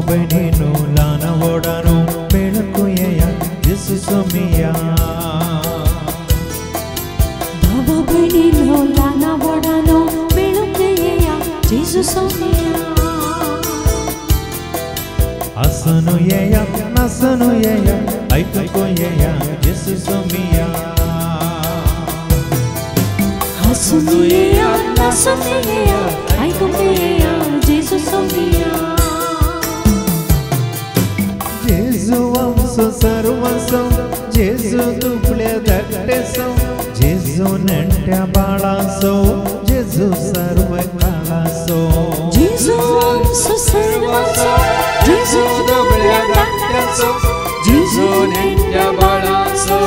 Benin లానవోడను బెళకుయేయ జేసు Somiya బాబా Benin లానవోడను బెళకుయేయ జేసు Somiya అసనుయేయ నసనుయేయ ఐకకోయేయ జేసు Somiya అసనుయేయ నసనుయేయ ఐకకోయేయ జేసు Somiya Jesu amso sarvaso Jesu duple dakteso Jesu nentya balaso Jesu sarva kalaso Jesu amso sarvaso Jesu duple dakteso Jesu nentya balaso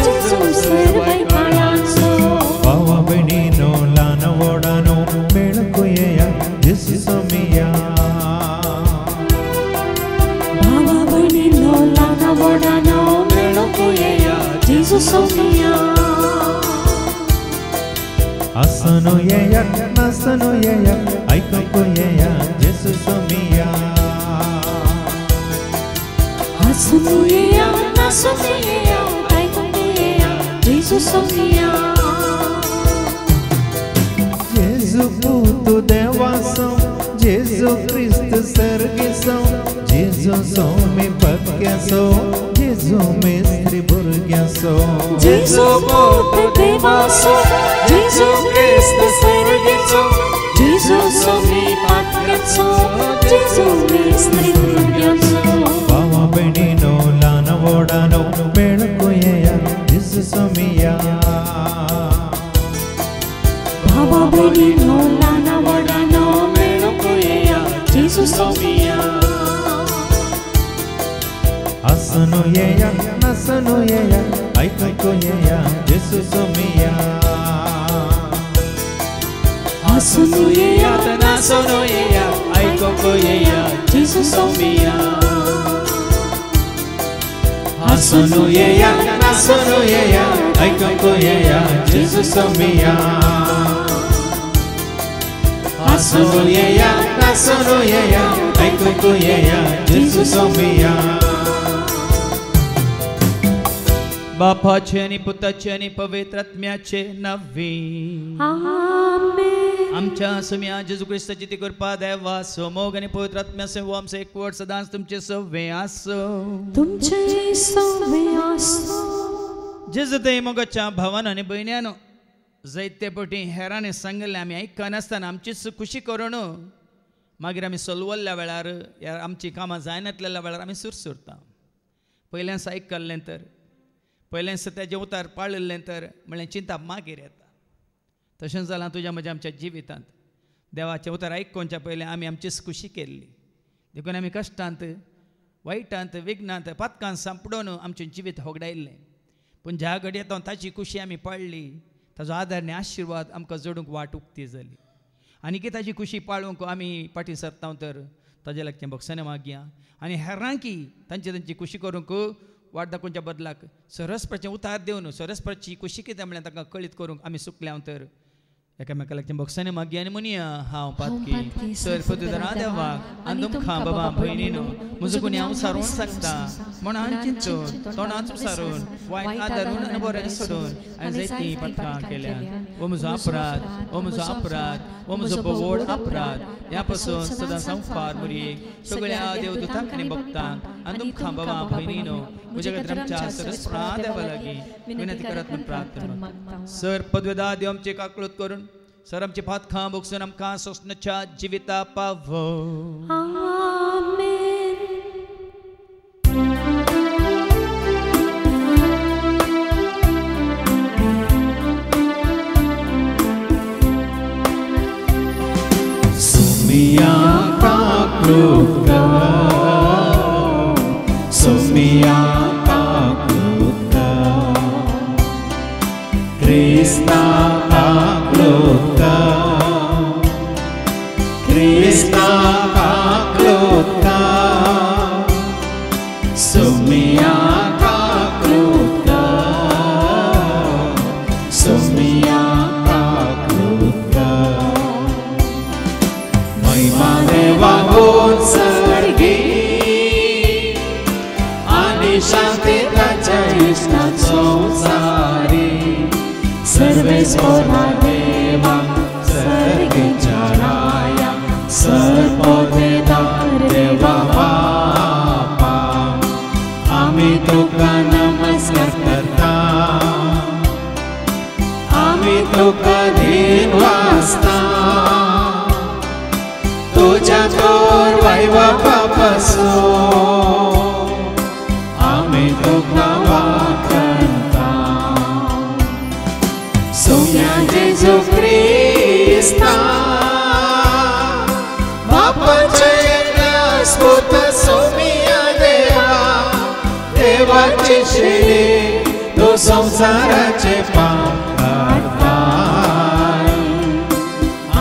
Jesu sarva kalaso Bava benino lanavodano belakuyeya Jesu somiya Vodano melokuyeya Jesu somiya Asanoyeya nasanoyeya aikokoyeya Jesu somiya Asanoyeya nasanoyeya aikokoyeya Jesu somiya Jesu puto devasam Jesu Cristo sergisam Jesu somi bhagyaso Jesu mestri burgyaso Jesu puto devaso Jesu Cristo sergisam Jesu somi bhagyaso Jesu mestri burgyaso Bava benino lanavodano belakuyeya Jesu somiya Bava benino lanavodano belakuyeya Jesu somiya Asanoyeya nasanoyeya aikokoyeya Jesu somiya Asanoyeya nasanoyeya aikokoyeya Jesu somiya Asanoyeya nasanoyeya aikokoyeya Jesu somiya Asanoyeya nasanoyeya aikokoyeya Jesu somiya बापाचे आणि पुताचे आणि पवित्रात्म्याचे नावे आमेन आमच्या सुम्या जेजू ख्रिस्ताची ती कृपा देवा सोमोग आणि पवित्रात्म्याचे हो आमचे एक वर्ड सदांच तुमचे सव्वे आसो तुमचे सव्वे आसो जेजू ते मोगाच्या भावान आणि बहिण्यानो जायते पटी हेरांनी सांगले आमी आयकना नासतना आमचीच खुशी करून मागीर आमी सोलवल्ल्या वेळार आमची कामां जायनातल्या वेळार आमी सुरसुरता पयल्यास आयकल्लें तर पयल्यास तेजे उतार पाळिल्लें तर म्हणलें चिंता मागीर येता तशेंच जालां तुज्या म्हज्या आमच्या जिवितांत देवाचें उतार आयकोवच्या पयलीं आमी आमचीच खुशी केल्ली देखून आमी कश्टांत वायटांत विघ्नांत पातकांत सांपडून आमचें जिवीत होगडायल्लें पूण ज्या घडयेंत ताची खुशी आमी पाळ्ळी ताजो आदार आनी आशिर्वाद आमकां जोडूंक वाट उक्ती जाली आनी की ताची खुशी पाळूंक आमी फाटीं सरता तर ताजे लागचें भक्षण मागया आनी हेरांकी तांची खुशी करूंक वाट दाखोवच्या बदलाक सरस्वताचें उतार दिवन सरस्वताची खुशी कितें म्हळ्यार ताका कळीत करूंक आमी सुकल्या तर एकामेका लागचें भक्षण मागया आनी म्हणया हांव पातकी सर पदुदारा देवाक आनी तुमकां बाबा भयणीनो म्हजो गुन्हे हांव सारोवन सांगता मनान चिंतून तोंडांत सारून वायट आदारून आनी बरें सोडून आनी जायतीं पातकां केल्यात हो म्हजो अपराध हो म्हजो अपराध हो म्हजो बोवड अपराध ह्या पासून सदां संवपार मुरयेक सगळ्या देवदूतांक आनी भक्तांक आनी तुमकां बाबा भयणीनो म्हज्या खातीर आमच्या सरस्वता देवा लागीं विनंती करात म्हूण प्रार्थना सर पदवेदा देव आमची काकळूत करून सर आमची पातकां भोगसून आमकां सोंसणाच्या जिविता पावो आमेन Sumia kakluka Sumia kakluka Krista kakluka Krista kakluka Sumia kakluka Sumia kakluka Mai Madeva Sargi सर्वेस्परा देवा सर्गीच्या राया सर्वोदेदार देवा बापा आम्ही तुका नमस्कार करता आम्ही तुका दिन वाजता तुझ्या तोर वैभवा पासून आम्ही तुका वाखणता सोम्या जेजू ख्रिस्ता बापाचे एकस्फूर्त सोम्या देवा देवाची शिडी तो संसाराचे पाप काढताय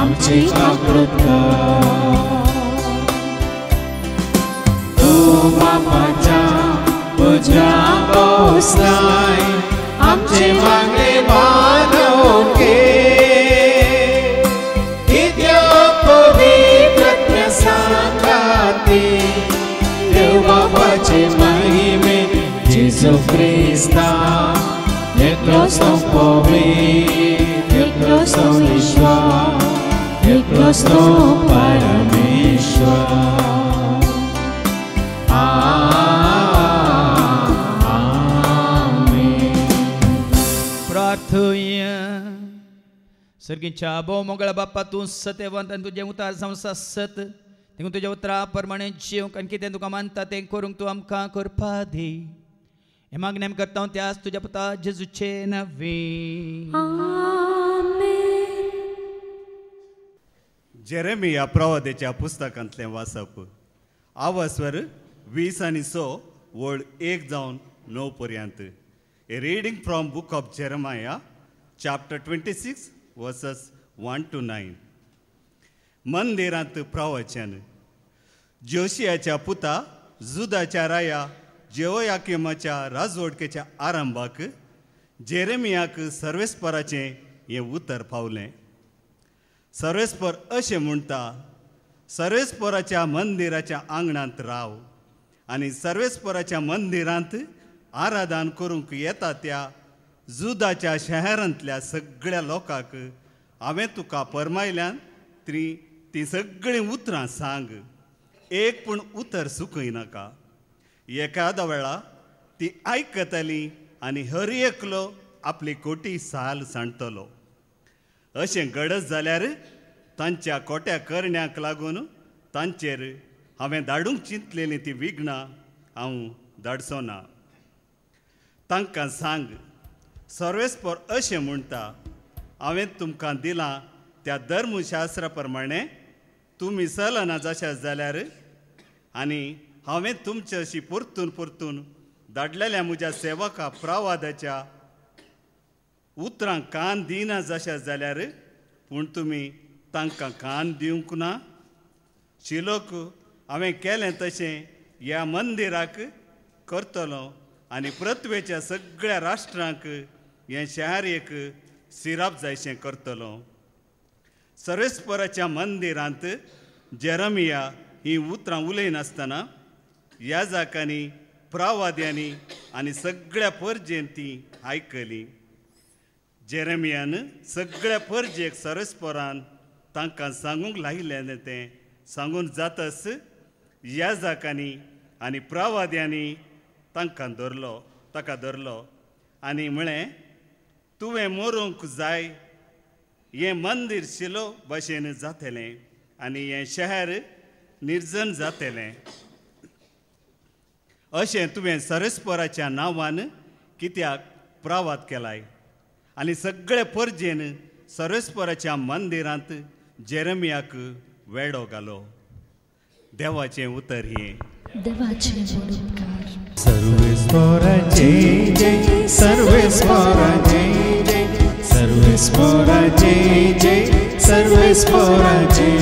आमची जागृत तू बापाच्या तुझ्या बसलाय आमचे मागे मानव घे कित्या पवित्र सांगाती देव बापाचे महिमे जेजू ख्रिस्ता एकलो सो पवित्र एकलो सो ईश्वर एकलो सो परमेश्वर प्रार्थूया सर्गीच्या भोव मोगळा बाप्पा तूं सत्यवंत आनी तुजें उतार संवसार सत देखून तुज्या उतरा प्रमाणे जिवंक आनी कितें तुका मानता तें करूंक तूं आमकां करपा दी हे मागणें आमी करता त्याच तुज्या पुता जेजूचे नवे जेरेमिया प्रवादेच्या पुस्तकांतलें वाचप आवास्वर 20 आनी 6 वळ 1 जावन 9 पर्यंत A reading from book of Jeremiah, chapter 26, verses 1 to 9. मंदिरांत प्रवचन जोशियाच्या पुता जुदाच्या राया जेहोयाकीमाच्या राजवडकेच्या आरंभाक जेरेमियाक सर्वेस्पराचें हें उतर पावलें. सर्वेस्पर अशें म्हणटा, सर्वेस्पराच्या मंदिराच्या आंगणांत राव आनी सर्वेस्पराच्या मंदिरांत आराधन करूंक येता त्या जुदाच्या शहरांतल्या सगळ्या लोकांक हांवें तुका फरमायल्यान ती सगळीं उतरां सांग. एक पूण उतर सुकय नाका. एकादा वेळा ती आयकतली आनी हर एकलो आपली खोटी साल सांडटलो. अशें घडत जाल्यार तांच्या खोट्या करण्याक लागून तांचेर हांवें धाडूंक चिंतलेलीं ती विघ्नां हांव धाडचो ना. तांकां सांग, सर्वेस्पर अशें म्हणटा, हांवें तुमकां दिलां त्या धर्मशास्त्रा प्रमाणे तुमी चलना जशें जाल्यार आनी हांवें तुमचे अशी परतून परतून धाडलेल्या म्हज्या सेवका प्रवादाच्या उतरांक कान दिना जशें जाल्यार पूण तुमी तांकां कान दिवंक ना. शिलोक हांवें केलें तशें ह्या मंदिराक करतलो आनी पृथ्वेच्या सगळ्या राष्ट्रांक हें शहर एक सिराप जायशें करतलो. सर्वेस्पराच्या मंदिरांत जेरेमिया ही उतरां उलयनासतना याजकांनी प्रवाद्यांनी आनी सगळ्या परजेन ती आयकली. जेरेमियान सगळ्या परजेक सर्वेस्परान तांकां सांगूंक लायिल्लें तें सांगून जातच याजकांनी आनी प्रवाद्यांनी ताका धरलो आनी म्हळें, तुवें मरूंक जाय. हें मंदीर शिलो भशेन जातलें आनी हें शहर निर्जन जातलें. अशें तुवें सर्वेस्पराच्या नांवान कित्याक प्रावाद केलाय. आनी सगळे परजेन सर्वेस्पराच्या मंदिरांत जेरेमियाक वेडो घालो. देवाचें उतर हें. सर्वेस्परा जय जय, सर्वेस्परा जय जय, सर्वेस्परा जय जय, सर्वेस्परा जय,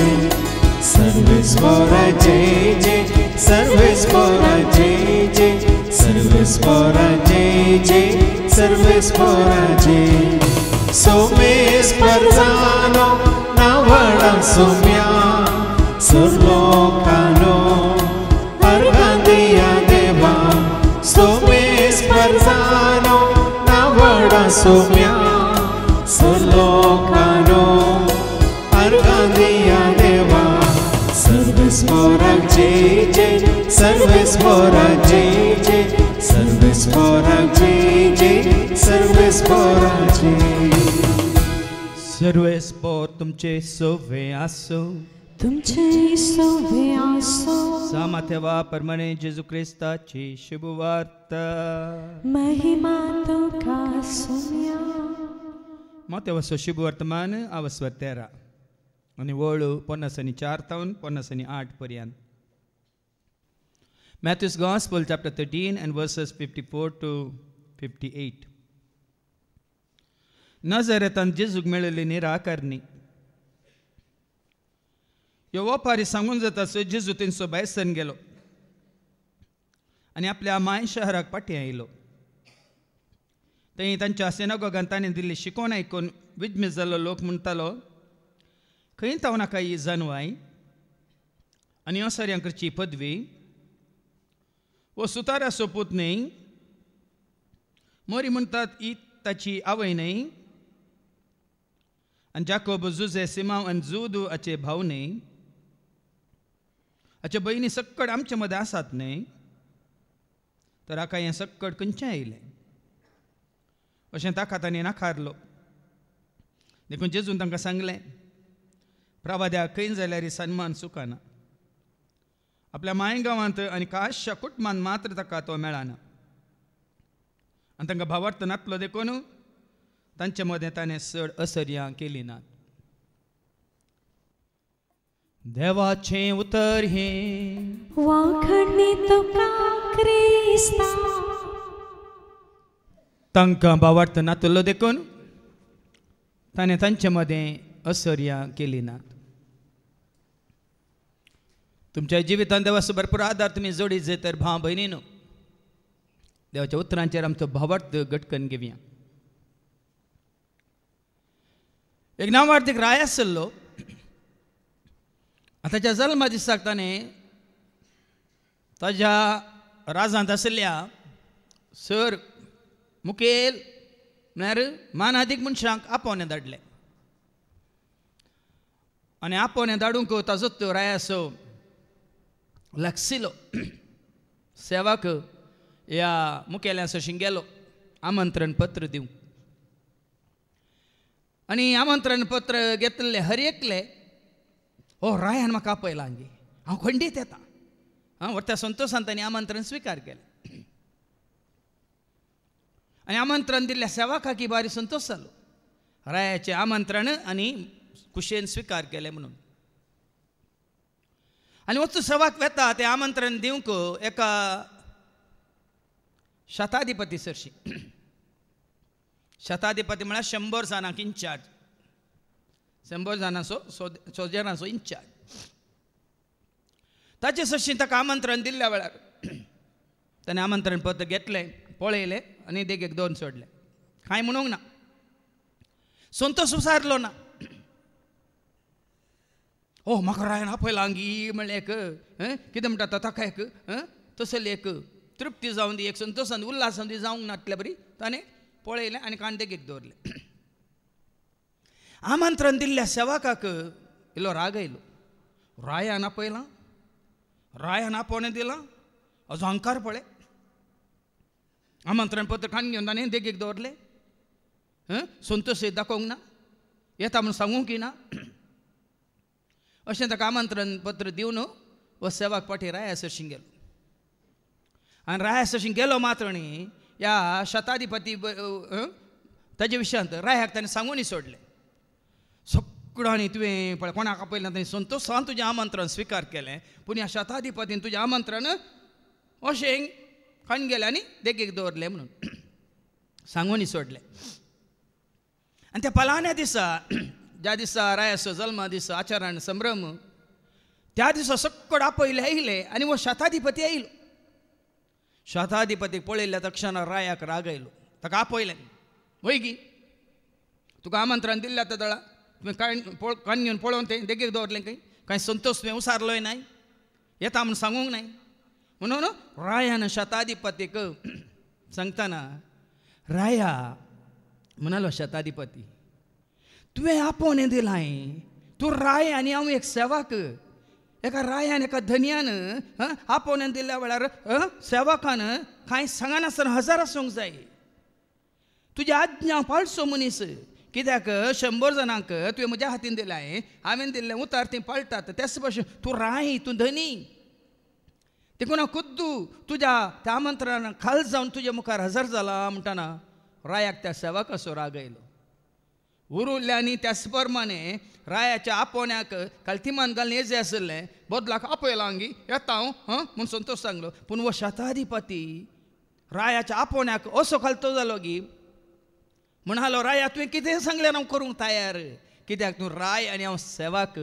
सर्वेस्परा जय जय, सर्वेस्परा जय जय, सर्वेस्परा जय जय, सर्वेस्परा जय. सोमेस्पर जानो नावडा सोम्या सर्लोकानो अर्गंदिया देवा. सोमेस्पर जानो नावडा सोम्या सर्लो सर्वेस्परा जय जय सर्वेस्परा जय जय सर्वेस्परा जय सर्वेस्पर तुमचे सोवे आसो तुमचे सोवे आसो सामाथेवा परमणे जेजू ख्रिस्ताची शुभवार्ता महिमा तुका सोम्या मातेवा शुभवर्तमान आवस्वर 13 आणि वळू 54 आणि 8 पर्यंत. Matthew's Gospel chapter 13 and verses 54 to 58. नजरेतान जेजूक मेळिल्ली निराकारणी. ह्यो वेपारी सांगून जाता सो जेजू थंयसो भायर सरून गेलो आनी आपल्या माय शहराक फाटीं आयलो. थंय तांच्या सिनागोगान ताणें दिल्ली शिकोवन आयकून विजमीत जाल्लो लोक म्हणटालो खंय ताव नाका ही जानवाय आनी ओसाऱ्यां करची पदवी वो सुतारा सोपूत न्ही मोरी म्हणटात ही ताची आवय न्ही आनी जाकोब जुजे सिमांव आनी जुदू हाचे भाव न्ही हाचे भयणी सक्कड आमचे मदें आसात न्ही तर हाका हें सक्कड खंयचें आयलें अशें ताका ताणें नाकारलो. देखून जेजून तांकां सांगलें प्रवाद्याक खंय जाल्यार ही सन्मान सुखाना. आपल्या माय गांवांत आनी काशा कुटुंबांत मात्र ताका तो मेळना. आनी तांकां भावार्थ नासलो देखून तांचे मदें ताणें चड असर्यां केलीं नात. देवाचें उतर हें वाखणी तुका क्रिस्ता तांकां भावार्थ नासलो देखून ताणें तांचे मदें असर्यां केलीं नात. तुमच्या जिवितांत देवाचो भरपूर आदार तुमी जोडीत जे तर भाव भयणीनो देवाच्या उतरांचेर आमचो भावार्थ घटकन घेवया. एक नांवार्थीक राय आसलो. ताच्या जल्मा दिसाक ताणें ताज्या राजांत आशिल्ल्या सर मुखेल म्हळ्यार मानादीक मनशांक आपोवणें धाडलें आनी आपोवणें धाडूंक ताजो तो रायासो लागसिलो सेवाक ह्या मुखेल्या सशीं गेलो आमंत्रण पत्र दिवंक. आनी आमंत्रण पत्र घेतलें हर एकले हो रायान म्हाका आपयलां हांगी हांव खंडीत येतां. व्हरत्या संतोशान तांणी आमंत्रण स्विकार केलें आनी आमंत्रण दिल्ल्या सेवाकाकी बारी संतोश जालो. रायाचें आमंत्रण आनी कुशेन स्विकार केलें म्हणून. आनी वचून सेवाक वेता तें आमंत्रण दिवंक एका शताधिपती सरशी. शताधिपती म्हळ्यार 100 जाणांक इन्चार्ज 100 जाणांचो सोजरांचो इन्चार्ज. ताचे सरशी ताका आमंत्रण दिल्ल्या वेळार ताणें आमंत्रण पत्र घेतलें पळयलें आनी देगेक 2 सोडलें. कांय म्हणूंक ना. संतोश विचारलो ना. ओ म्हाका रायन आपयलां हांगी म्हणलें एक कितें म्हणटा ताका एक तसली एक तृप्ती जावन दी एक संतोशान उल्हासान दी जावंक नातले बरी ताणें पळयलें आनी काण देगेक दवरलें. आमंत्रण दिल्ल्या सेवाकाक इल्लो राग आयलो. रायान आपयलां रायान आपोवणें दिलां हाजो अहंकार पळय. आमंत्रण पत्र काण घेवन ताणें देगेक दवरलें. संतोश दाखोवंक ना येता म्हूण सांगूंक ना. अशें ताका आमंत्रण पत्र दिवन हो सेवाक फाटीं राया सरशीं गेलो. आनी राया सरशीं गेलो मात्र न्ही ह्या शताधिपती ताजे विशयांत रायाक ताणें सांगूनय सोडलें. सगळ्यांनी तुवें पळय कोणाक आपयलें थंय संतोशान तुजें आमंत्रण स्विकार केलें पूण ह्या शताधिपतीन तुजें आमंत्रण अशें काण गेलें आनी देगेक दवरलें म्हणून सांगूनय सोडलें. आनी त्या पलाण्या दिसा ज्या दिसा रायाचो जल्मा दीस आचारान संभ्रम त्या दिसा सक्कड आपयले आयले आनी हो शताधिपती आयलो. शताधिपतीक पळयल्ल्या तक्षणा रायाक राग आयलो. ताका आपयलें वयगी तुका आमंत्रण दिल्ल्या त्या दळा तुवें काण घेवन पळोवन तें देगेक दवरलें कांय संतोश तुवें उसारलोय नाय येता म्हूण सांगूंक नाय म्हणून रायान शताधिपतीक सांगतना राया म्हणालो शताधिपती तुवें आपोवणें दिलां तूं राय आनी हांव एक सेवाक एका रायान एका धनयान आपोवण्यान दिल्ल्या वेळार सेवकान कांय सांगनासतना हजार आसूंक जाय. तुजी आज्ञा पाळचो मनीस. कित्याक 100 जाणांक तुवें म्हज्या हातीन दिलाय, हांवें दिल्लें उतार ती पाळटात. तेच भशेन तूं राय, तूं धनी. देखून खुद्दू तुज्या त्या आमंत्रणान खाल जावन तुज्या मुखार हजर जाला म्हणटाना रायाक त्या सेवकाचो राग आयलो. उरिल्ल्यांनी त्याच प्रमाणे रायाच्या आपोवण्याक कालतिमान घालून येजे आसले बदलाक आपयला आंगी येता हांव म्हूण संतोश सांगलो. पूण वो शताधिपती रायाच्या आपोवण्याक असो घालतो जालो की म्हणालो, राया तुवें कितें सांगलें हांव करूंक तयार. कित्याक तूं राय आनी हांव सेवक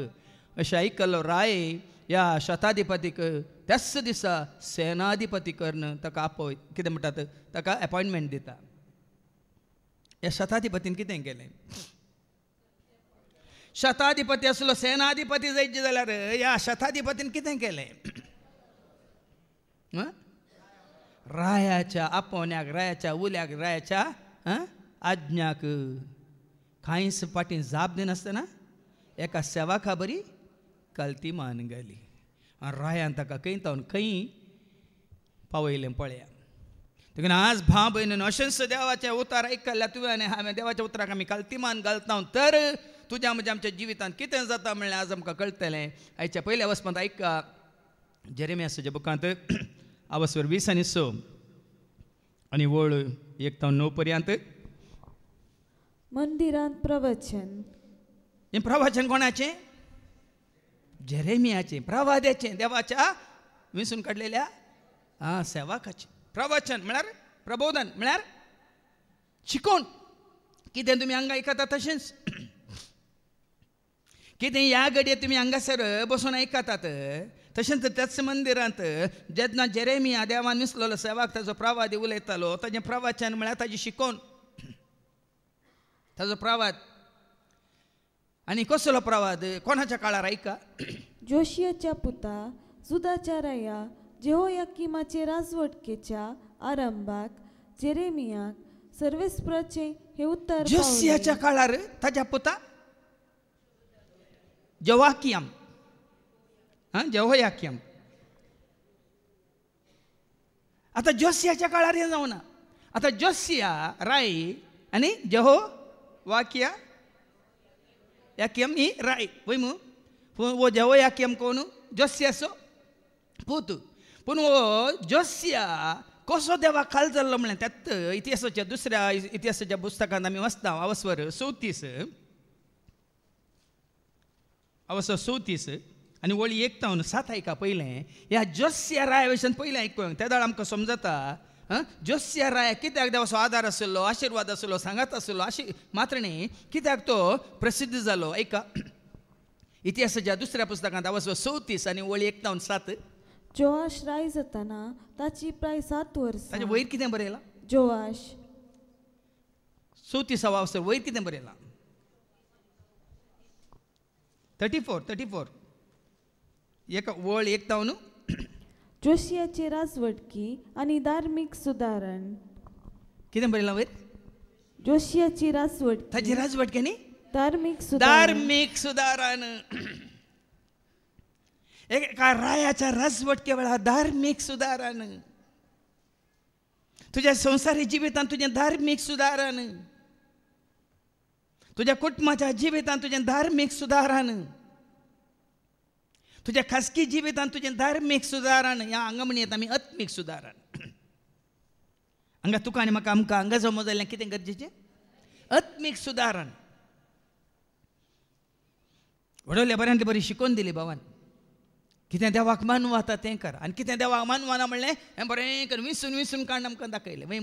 अशें आयकल्लो. राय ह्या शताधिपतीक त्याच दिसा सेनाधिपती करून ताका आपय कितें म्हणटात ताका अपॉयंटमेंट दिता. ह्या शताधिपतीन कितें केलें? शताधिपती असलो सेनाधिपती जायचे जाल्यार ह्या शताधिपतीन कितें केलें? रायाच्या आपोवण्याक, रायाच्या उल्याक, रायाच्या आज्ञाक कांयच फाटीं जाप दिनासतना एका सेवका बरी कल्ती मान घाली. रायान ताका खंय खंय पावयलें पळया. देखून आज भाव भयणीन अशेंच देवाचें उतार आयकल्ल्या तुवें आनी हांवें देवाच्या उतराक आमी कल्तीमान घालता तर तुज्या म्हज्या आमच्या जिवितांत कितें जाता म्हणल्यार आज आमकां कळटलें. आयच्या पयल्या वचपांत ऐका जेरेमियाच्या बुकांत अवस्वर 20 आनी 6 आनी वळ 1 ते 9 पर्यंत. मंदिरांत प्रवचन. हें प्रवचन कोणाचें? जेरेमियाचें, प्रवाद्याचें, देवाच्या विंसून काडलेल्या सेवकाचें. प्रवचन म्हळ्यार प्रबोधन म्हळ्यार शिकोवन. कितें तुमी हांगा आयकता तशेंच कितें ह्या घडये तुमी हांगासर बसून आयकतात तशेंच त्याच मंदिरांत जेन्ना जेरेमिया देवान विसलेलो सेवक ताजो प्रवादी उलयतालो ताजें प्रवचन म्हळ्यार ताजी शिकोवन, ताजो प्रवाद. आनी कसलो प्रवाद? कोणाच्या काळार ऐका. जोशियाच्या पुता जुदाच्या राया जेहोयाकीमाचे राजवटकेच्या आरंभाक जेरेमियाक सर्वेस्पराचे हे उत्तर. जोसियाच्या काळार ताच्या पुता जेहोयाकीम, जेहोयाकीम. आता जोसियाच्या काळार हे जावना. आता जोसिया राय आनी जेहोयाकीम ही राय वय मू. वो जेहोयाकीम कोण? जोसियाचो पूत. पूण वो जोसिया कसो देवा खाल जाल्लो म्हणल्यार त्यात इतिहासाच्या दुसऱ्या इतिहासाच्या पुस्तकांत आमी वाचता. अवस्वर 34 आनी वळी 1 ते 7 आयका. पयलें ह्या जोसिया राया विशीं पयलें आयकूंक त्या दाळ आमकां समजता जोसिया राया कित्याक देवाचो आदार आशिल्लो, आशिर्वाद आशिल्लो, सांगात आशिल्लो मात्र न्ही कित्याक तो प्रसिद्ध जालो. ऐका इतिहासाच्या दुसऱ्या पुस्तकांत अवस्वर 34 आनी वळी 1 ते 7. जोआश राय जाताना ताची प्राय 7 वर्सां. ताचे वयर कितें बरयलां? जोआश 34 अवस्वर वयर कितें बरयलां? 34 एक वळ 1 ते 9. जोशियाची राजवटकी आनी धार्मीक सुदारण. कितें बरयलां वयर? जोशियाची राजवटकी ताची राजवटकी न्ही धार्मीक सुदारण. एका रायाच्या राजवटके वेळार धार्मीक सुदारण. तुज्या संवसारी जिवितांत तुजें धार्मीक सुदारण. तुज्या कुटुंबाच्या जिवितांत तुजें धार्मीक सुदारण. तुज्या खासगी जिवितांत तुजें धार्मीक सुदारण. ह्या हांगा म्हणयत आमी आत्मीक सुदारण. हांगा तुका आनी म्हाका आमकां हांगा जमो जाल्लें कितें गरजेचें? आत्मीक सुदारण. व्हडल्या बऱ्यांतली बरी शिकोवन दिली भावान. कितें देवाक मानू आतां तें कर आनी कितें देवाक मानवाना म्हणलें हें बरें कर विसून काण आमकां दाखयलें. वय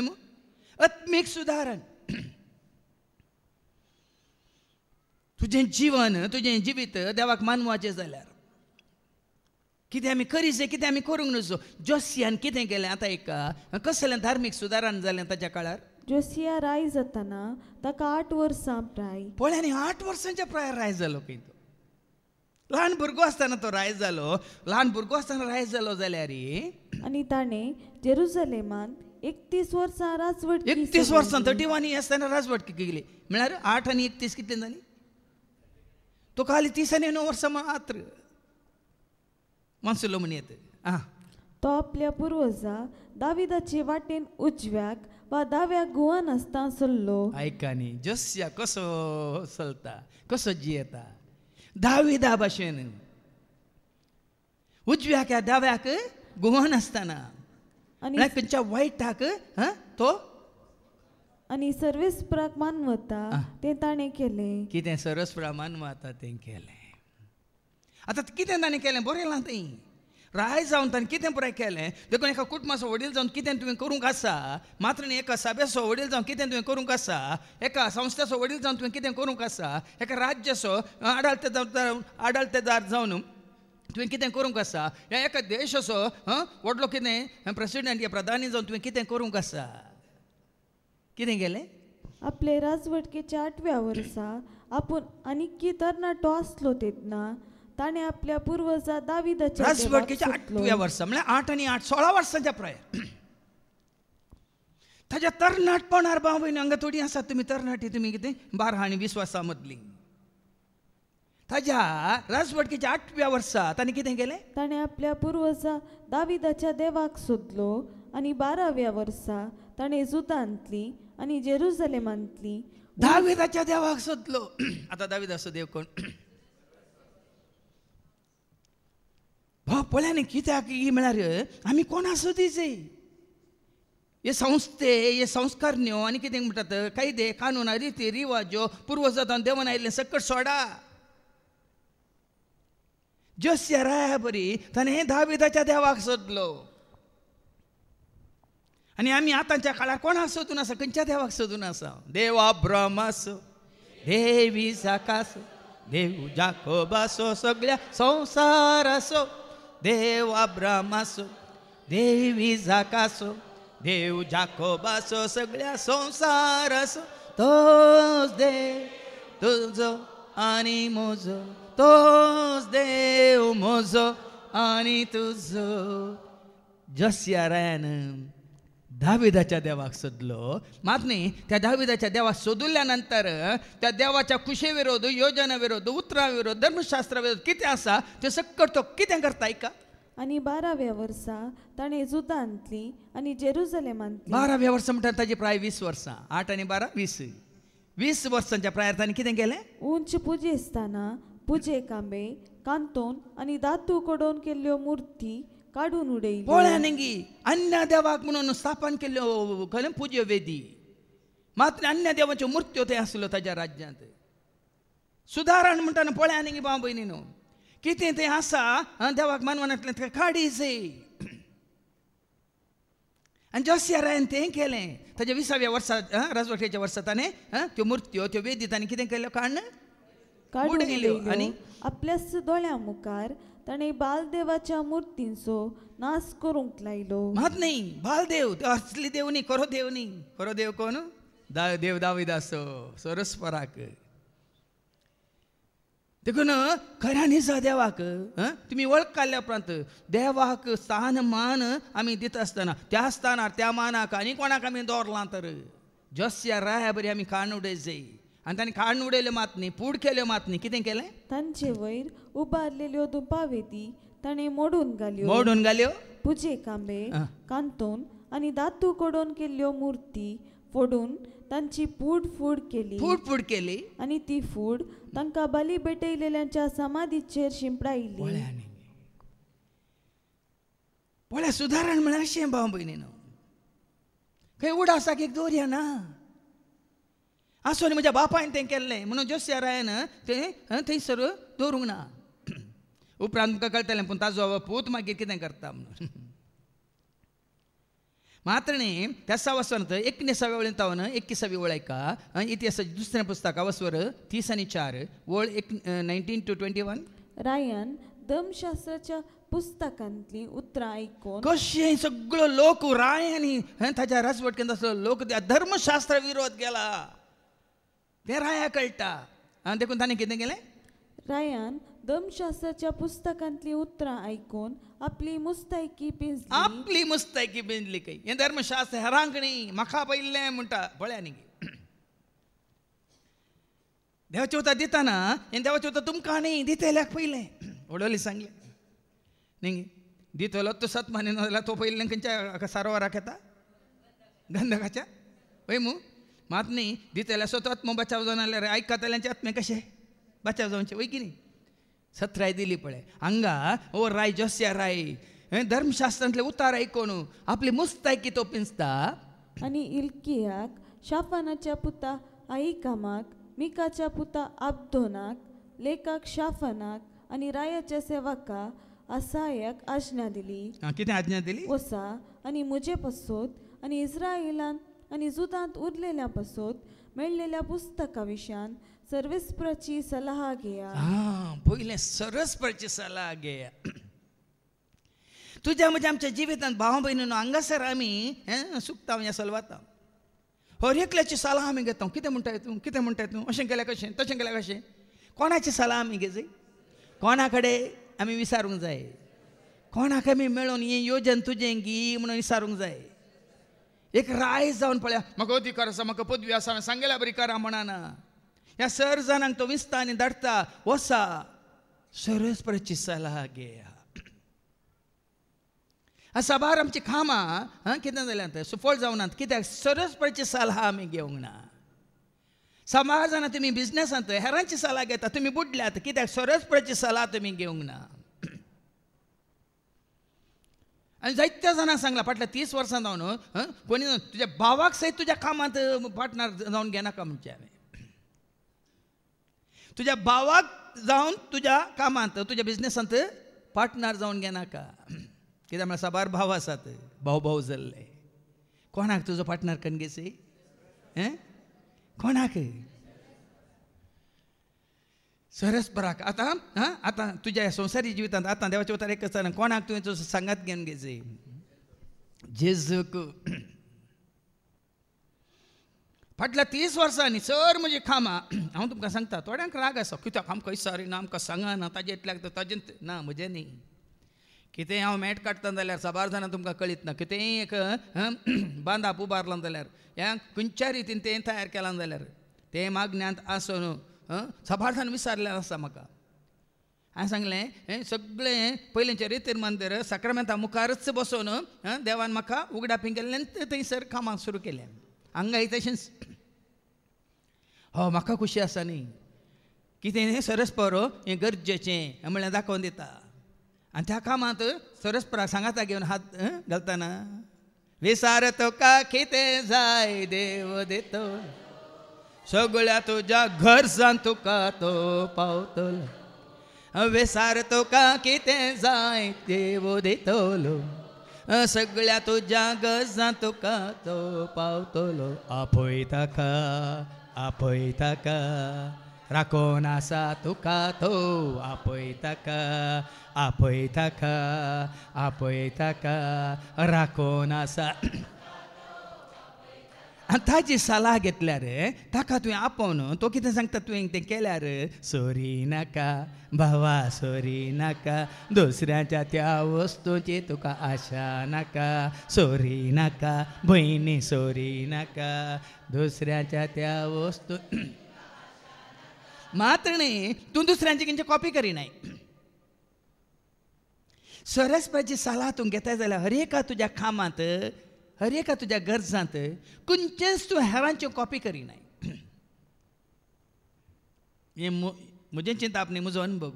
मू आत्मीक सुदारण. तुजें जीवन तुजें जिवीत देवाक मानवाचें जाल्यार कितें आमी करीचे कितें आमी करूंक नजो. जोसियान कितें केलें आतां एका कसलें धार्मीक सुदारण जालें ताच्या काळार? जोसिया राय जाताना ताका 8 वर्सां प्राय. पळय आनी 8 वर्सांच्या प्रायार राय जालो. खंय तो ल्हान भुरगो आसतना तो राय जालो. ल्हान भुरगो आसतना राय जालो जाल्यार आनी ताणें जेरुसलेमांत 31 वर्सां राजवटकी. 31 वर्सां 31 इयर्स आसतना राजवटकी केली म्हळ्यार 8 आनी 31 कितले जाली? तो खाली 30 आनी 9 वर्सां मात्र. मानसुलो म्हण येत तो आपल्या पुर्वजा दाविदाचे वाटेन उजव्याक वा दाव्याक गुवान आसता चल्लो. ऐका न्ही जस्या कसो चलता कसो जियेता दाविदा भाशेन उजव्याक या दाव्याक गुवान आसतना आणि खंयच्या वायटाक तो आणि सर्वेस्पराक मानवता ते ताणें केलें. कितें सरस प्रमाण माता तें केलें. आतां कितें ताणें केलें बरयलां तें राय जावन ताणें कितें पुराय केलें देखून एका कुटुंबाचो वडील जावन कितें तुवें करूंक आसा मात्र न्ही एका सभेचो वडील जावन कितें तुवें करूंक आसा एका संस्थेचो वडील जावन तुवें कितें करूंक आसा एका राज्याचो आडालतेदार जावन तुवें कितें करूंक आसा या एका देशाचो व्हडलो कितें प्रेसिडेंट या प्रधानी जावन तुवें कितें करूंक आसा. कितें केलें आपले राजवटकेच्या 8व्या वर्सा आपूण आनीक तरणाटो आसलो तेन्ना ताणें आपल्या पुर्वजा दाविदाच्या राजवटकेच्या 8व्या वर्सा म्हळ्यार 8 आनी 8 16 वर्सांच्या प्राय ताच्या तरणाटपणार भाव भयणी हांगा थोडी आसात तुमी तरणाटी तुमी कितें 12 आनी 20 वर्सां मदलीं ताच्या राजवटकेच्या 8व्या वर्सा ताणें कितें केलें ताणें आपल्या पुर्वजा दाविदाच्या देवाक सोदलो आनी 12व्या वर्सा ताणें जुदांतली आनी जेरुसलेमांतली दाविदाच्या देवाक सोदलो. आतां दाविदाचो देव कोण भाव पळयानी कित्याक म्हळ्यार आमी कोणा सोदीचे हे संस्थे हे संस्कारण्यो आनी कितें म्हणटात कायदे कानून रिती रिवाज्यो पुर्वजांत देवान आयिल्लें सकट सोडा. जस्या राया बरी ताणें दाविदाच्या देवाक सोदलो आनी आमी आतांच्या काळार कोणाक सोदून आसा खंयच्या देवाक सोदून आसा. देव अब्रामासो देव इसाकासो देव जाकोबासो सगळ्या संवसारासो देव अब्रामासो देव इसाकासो देव जाकोबासो सगळ्या संवसारासो तोच देव तुजो आनी म्हजो तोच देव म्हजो आनी तुजो. जस्या रायान दाविदाच्या देवाक सोदलो मात न्ही त्या दाविदाच्या देवाक सोदुल्ल्या नंतर त्या देवाच्या कुशे विरोध योजना विरोध उतरां विरोध धर्मशास्त्रा विरोध कितें आसा ते सकट तो कितें करता ऐका. आनी 12व्या वर्सा ताणें जुदांतली आनी जेरुसलेमांतली 12व्या वर्सा म्हणटा ताची प्राय 20 वर्सां 8 आनी 12 20 वर्सांच्या प्रायर ताणें कितें केलें उंच पुजेस्ताना पुजे कांबे कांतोन आनी दातू कडोवन केल्ल्यो मुर्ती काडून उडयली. पळया न्ही अन्य देवाक म्हणून स्थापन केल्ल्यो खंय पुज्य वेदी मात्र अन्य देवाच्यो मुर्त्यो थंय आसल्यो ताच्या राज्यांत. सुदारण म्हणटाना पळया न्ही भाव भयणीनो कितें तें आसा देवाक मानवनांतलें तें काडीचे. आनी जस्या रायन तें केलें ताच्या 20व्या वर्सा राजवटीच्या वर्सा ताणें त्यो मुर्त्यो त्यो वेदी ताणें कितें केल्यो काडून उडयल्यो. आपल्याच दोळ्यां मुखार ताणें बालदेवाच्या मुर्तींचो नाश करूंक लायलो. मात न्ही बालदेव असली देव न्ही खरो देव कोण देव दाविदाचो सरस्पराक. देखून खऱ्यांनी जा देवाक तुमी वळख काडल्या उपरांत देवाक स्थान मान आमी दिता आसतना त्या स्थानार त्या मानाक आनी कोणाक आमी दवरलां तर जस्या राया बरी आमी काडून उडयचे. आनी ताणें काडून उडयल्यो मात न्ही पूड केल्यो मात न्ही कितें केलें तांचे वयर उबारलेल्यो धुपावेदी ताणें मोडून घाल्यो पुजे कांबे कांतोन आनी दातू कडोवन केल्ल्यो मुर्ती फोडून तांची फूड केली आनी ती फूड तांकां बली भेटयलेल्यांच्या समाधीचेर शिंपडायली. पळय सुदारण म्हळ्यार अशें भाव भयणीनो खंय उडासाक एक दर्या ना आसो न्ही म्हज्या बापायन तें केल्लें म्हणून जस्या रायन तें थंयसर दवरूंक ना. उपरांत तुमकां कळटलें पूण ताजो पूत मागीर कितें करता म्हणून. मात्र न्ही त्या वचून 19व्या वळीन तावन 21वी वळयका इतिहासाचें दुसरें पुस्तक वचवर 30 आनी 4 वळ 19 to 21. रायन धर्मशास्त्राच्या पुस्तकांतली उतरां आयकून कशें सगळो लोक राय आनी ताच्या राजवटकेंत आसलो लोक त्या धर्मशास्त्रा विरोध केला तें राया कळटा. देखून ताणें कितें केलें रायान धर्मशास्त्राच्या पुस्तकांतली उतरां आयकून आपली मुस्तायकी पिंजली खंय. हें धर्मशास्त्र हेरांक न्ही म्हाका पयल्लें म्हणटा पळया न्ही. देवाचें उतर दितना हें देवाचें उतर तुमकां न्ही दितेल्याक पयलें उडोली सांगलें न्ही दितलो तो सत माने नाजाल्यार तो पयलीं खंयच्या सारोवराक येता गंधकाच्या वय मू मात न्ही दितल्यार स्वता आत्म बचाव जावन जाल्यार आयकताल्यांचे आत्मे कशे बचाव जावचे वय की न्ही सत्राय दिली पळय हांगा ओ राय जोस्या राय धर्मशास्त्रांतले उतार आयकून आपली मुस्तायकी तो पिंजता. आनी इल्कियाक शाफानाच्या पुता आईकामाक मिकाच्या पुता आब्दोनाक लेकाक शाफानाक आनी रायाच्या सेवका असायाक आज्ञा दिली. कितें आज्ञा दिली? वसा आनी म्हजे पासोत आनी इस्रायेलान आनी जुदांत उरलेल्या पासोत मेळलेल्या पुस्तका विशयान सर्वेस्पराची सलाह घेया. पयलें सरस्पराची सलाह घेया. तुज्या म्हणजे आमच्या जिवितांत भाव भयणीनो हांगासर आमी सुकता या सलवाता हर एकल्याची सलाह आमी घेता. कितें म्हणटाय तूं कितें म्हणटाय तूं अशें केलें कशें तशें केलें कशें कोणाची सलाह आमी घेजय कोणा कडेन आमी विचारूंक जाय कोणाक आमी मेळून हें योजन तुजें गी म्हणून विचारूंक जाय. एक राय जावन पळया म्हाका अधिकार आसा म्हाका पदवी आसा हांवें सांगल्या बरी करा म्हणना ह्या सर जाणांक तो विस्ता आनी धाडटा वसा सरस्पराची सलाह घेया. सभार आमची खामां कितें जाल्यां सुफळ जावनात कित्याक सरस्पराची सलाह आमी घेवंक ना. सभार जाणां तुमी बिझनेसांत हेरांची सलाह घेता तुमी बुडल्यात कित्याक सरस्पराची सलाह तुमी घेवंक ना. आनी जायत्या जाणांक सांगला फाटल्या 30 वर्सां जावन कोणी तुज्या भावाक सयत तुज्या कामांत पार्टनर जावन घेनाका म्हणचे हांवें. तुज्या भावाक जावन तुज्या कामांत तुज्या बिझनेसांत पार्टनर जावन घेनाका. कित्याक म्हळ्यार सबार भाव आसात भाव भाव जाल्ले कोणाक तुजो पार्टनर करून घेसय कोणाक सरस्पराक आतां तुज्या संवसारी जिवितांत आतां देवाच्या उतार एक आसतना कोणाक तुवें तुजो सांगात घेवन घेजय जेजूक. फाटल्या 30 वर्सांनी सर म्हजी खामां हांव तुमकां सांगता थोड्यांक राग आसा कित्याक आमकां विचारिना आमकां सांगना ताजे इतल्याक ताजें ना म्हजें न्ही. कितेंय हांव मेट काडटा जाल्यार सबार जाणां तुमकां कळीत ना कितेंय एक बांदाप उबारलां जाल्यार ह्या खंयच्या रितीन तें तयार केलां जाल्यार तें मागण्यांत आसून सबार जाण विचारलें आसा म्हाका. हांवें सांगलें सगळें पयलींचे रितीन मंदीर साक्रामेंता मुखारच बसून देवान म्हाका उगडा पिंगेल्लें थंयसर कामाक सुरू केलें. हांगाय तशेंच म्हाका खुशी आसा न्ही कितें सरस्पर हें गरजेचें म्हणल्यार दाखोवन दिता. आनी त्या कामांत सरस्पराक सांगाता घेवन हात घालतना विचार तुका कितें जाय देव दितो सगळ्या तुज्या गरजांक तुका तो पावतलो. विचार तुका कितें जाय देव दितलो सगळ्या तुज्या गरजांक तुका तो पावतलो. आपयताका राखोन आसा तुका तो आपयताका राखोन आसा. आनी ताची सलाह घेतल्यार ताका तुवें आपोवन तो कितें सांगता तुवें तें केल्यार सोरी नाका भावा सोरी नाका दुसऱ्याच्या त्या वस्तूची तुका आशा नाका सोरी नाका भयणी सोरी नाका दुसऱ्याच्या त्या वस्तू मात्र न्ही तूं दुसऱ्यांची खंयची कॉपी करिनाय. सरस्पराची सलाह तूं घेताय जाल्यार हर एका तुज्या कामांत हर एका तुज्या गरजांत खंयचेच तूं हेरांच्यो कॉपी करिनाय. हें म्हजें चिंतप न्ही म्हजो अनुभव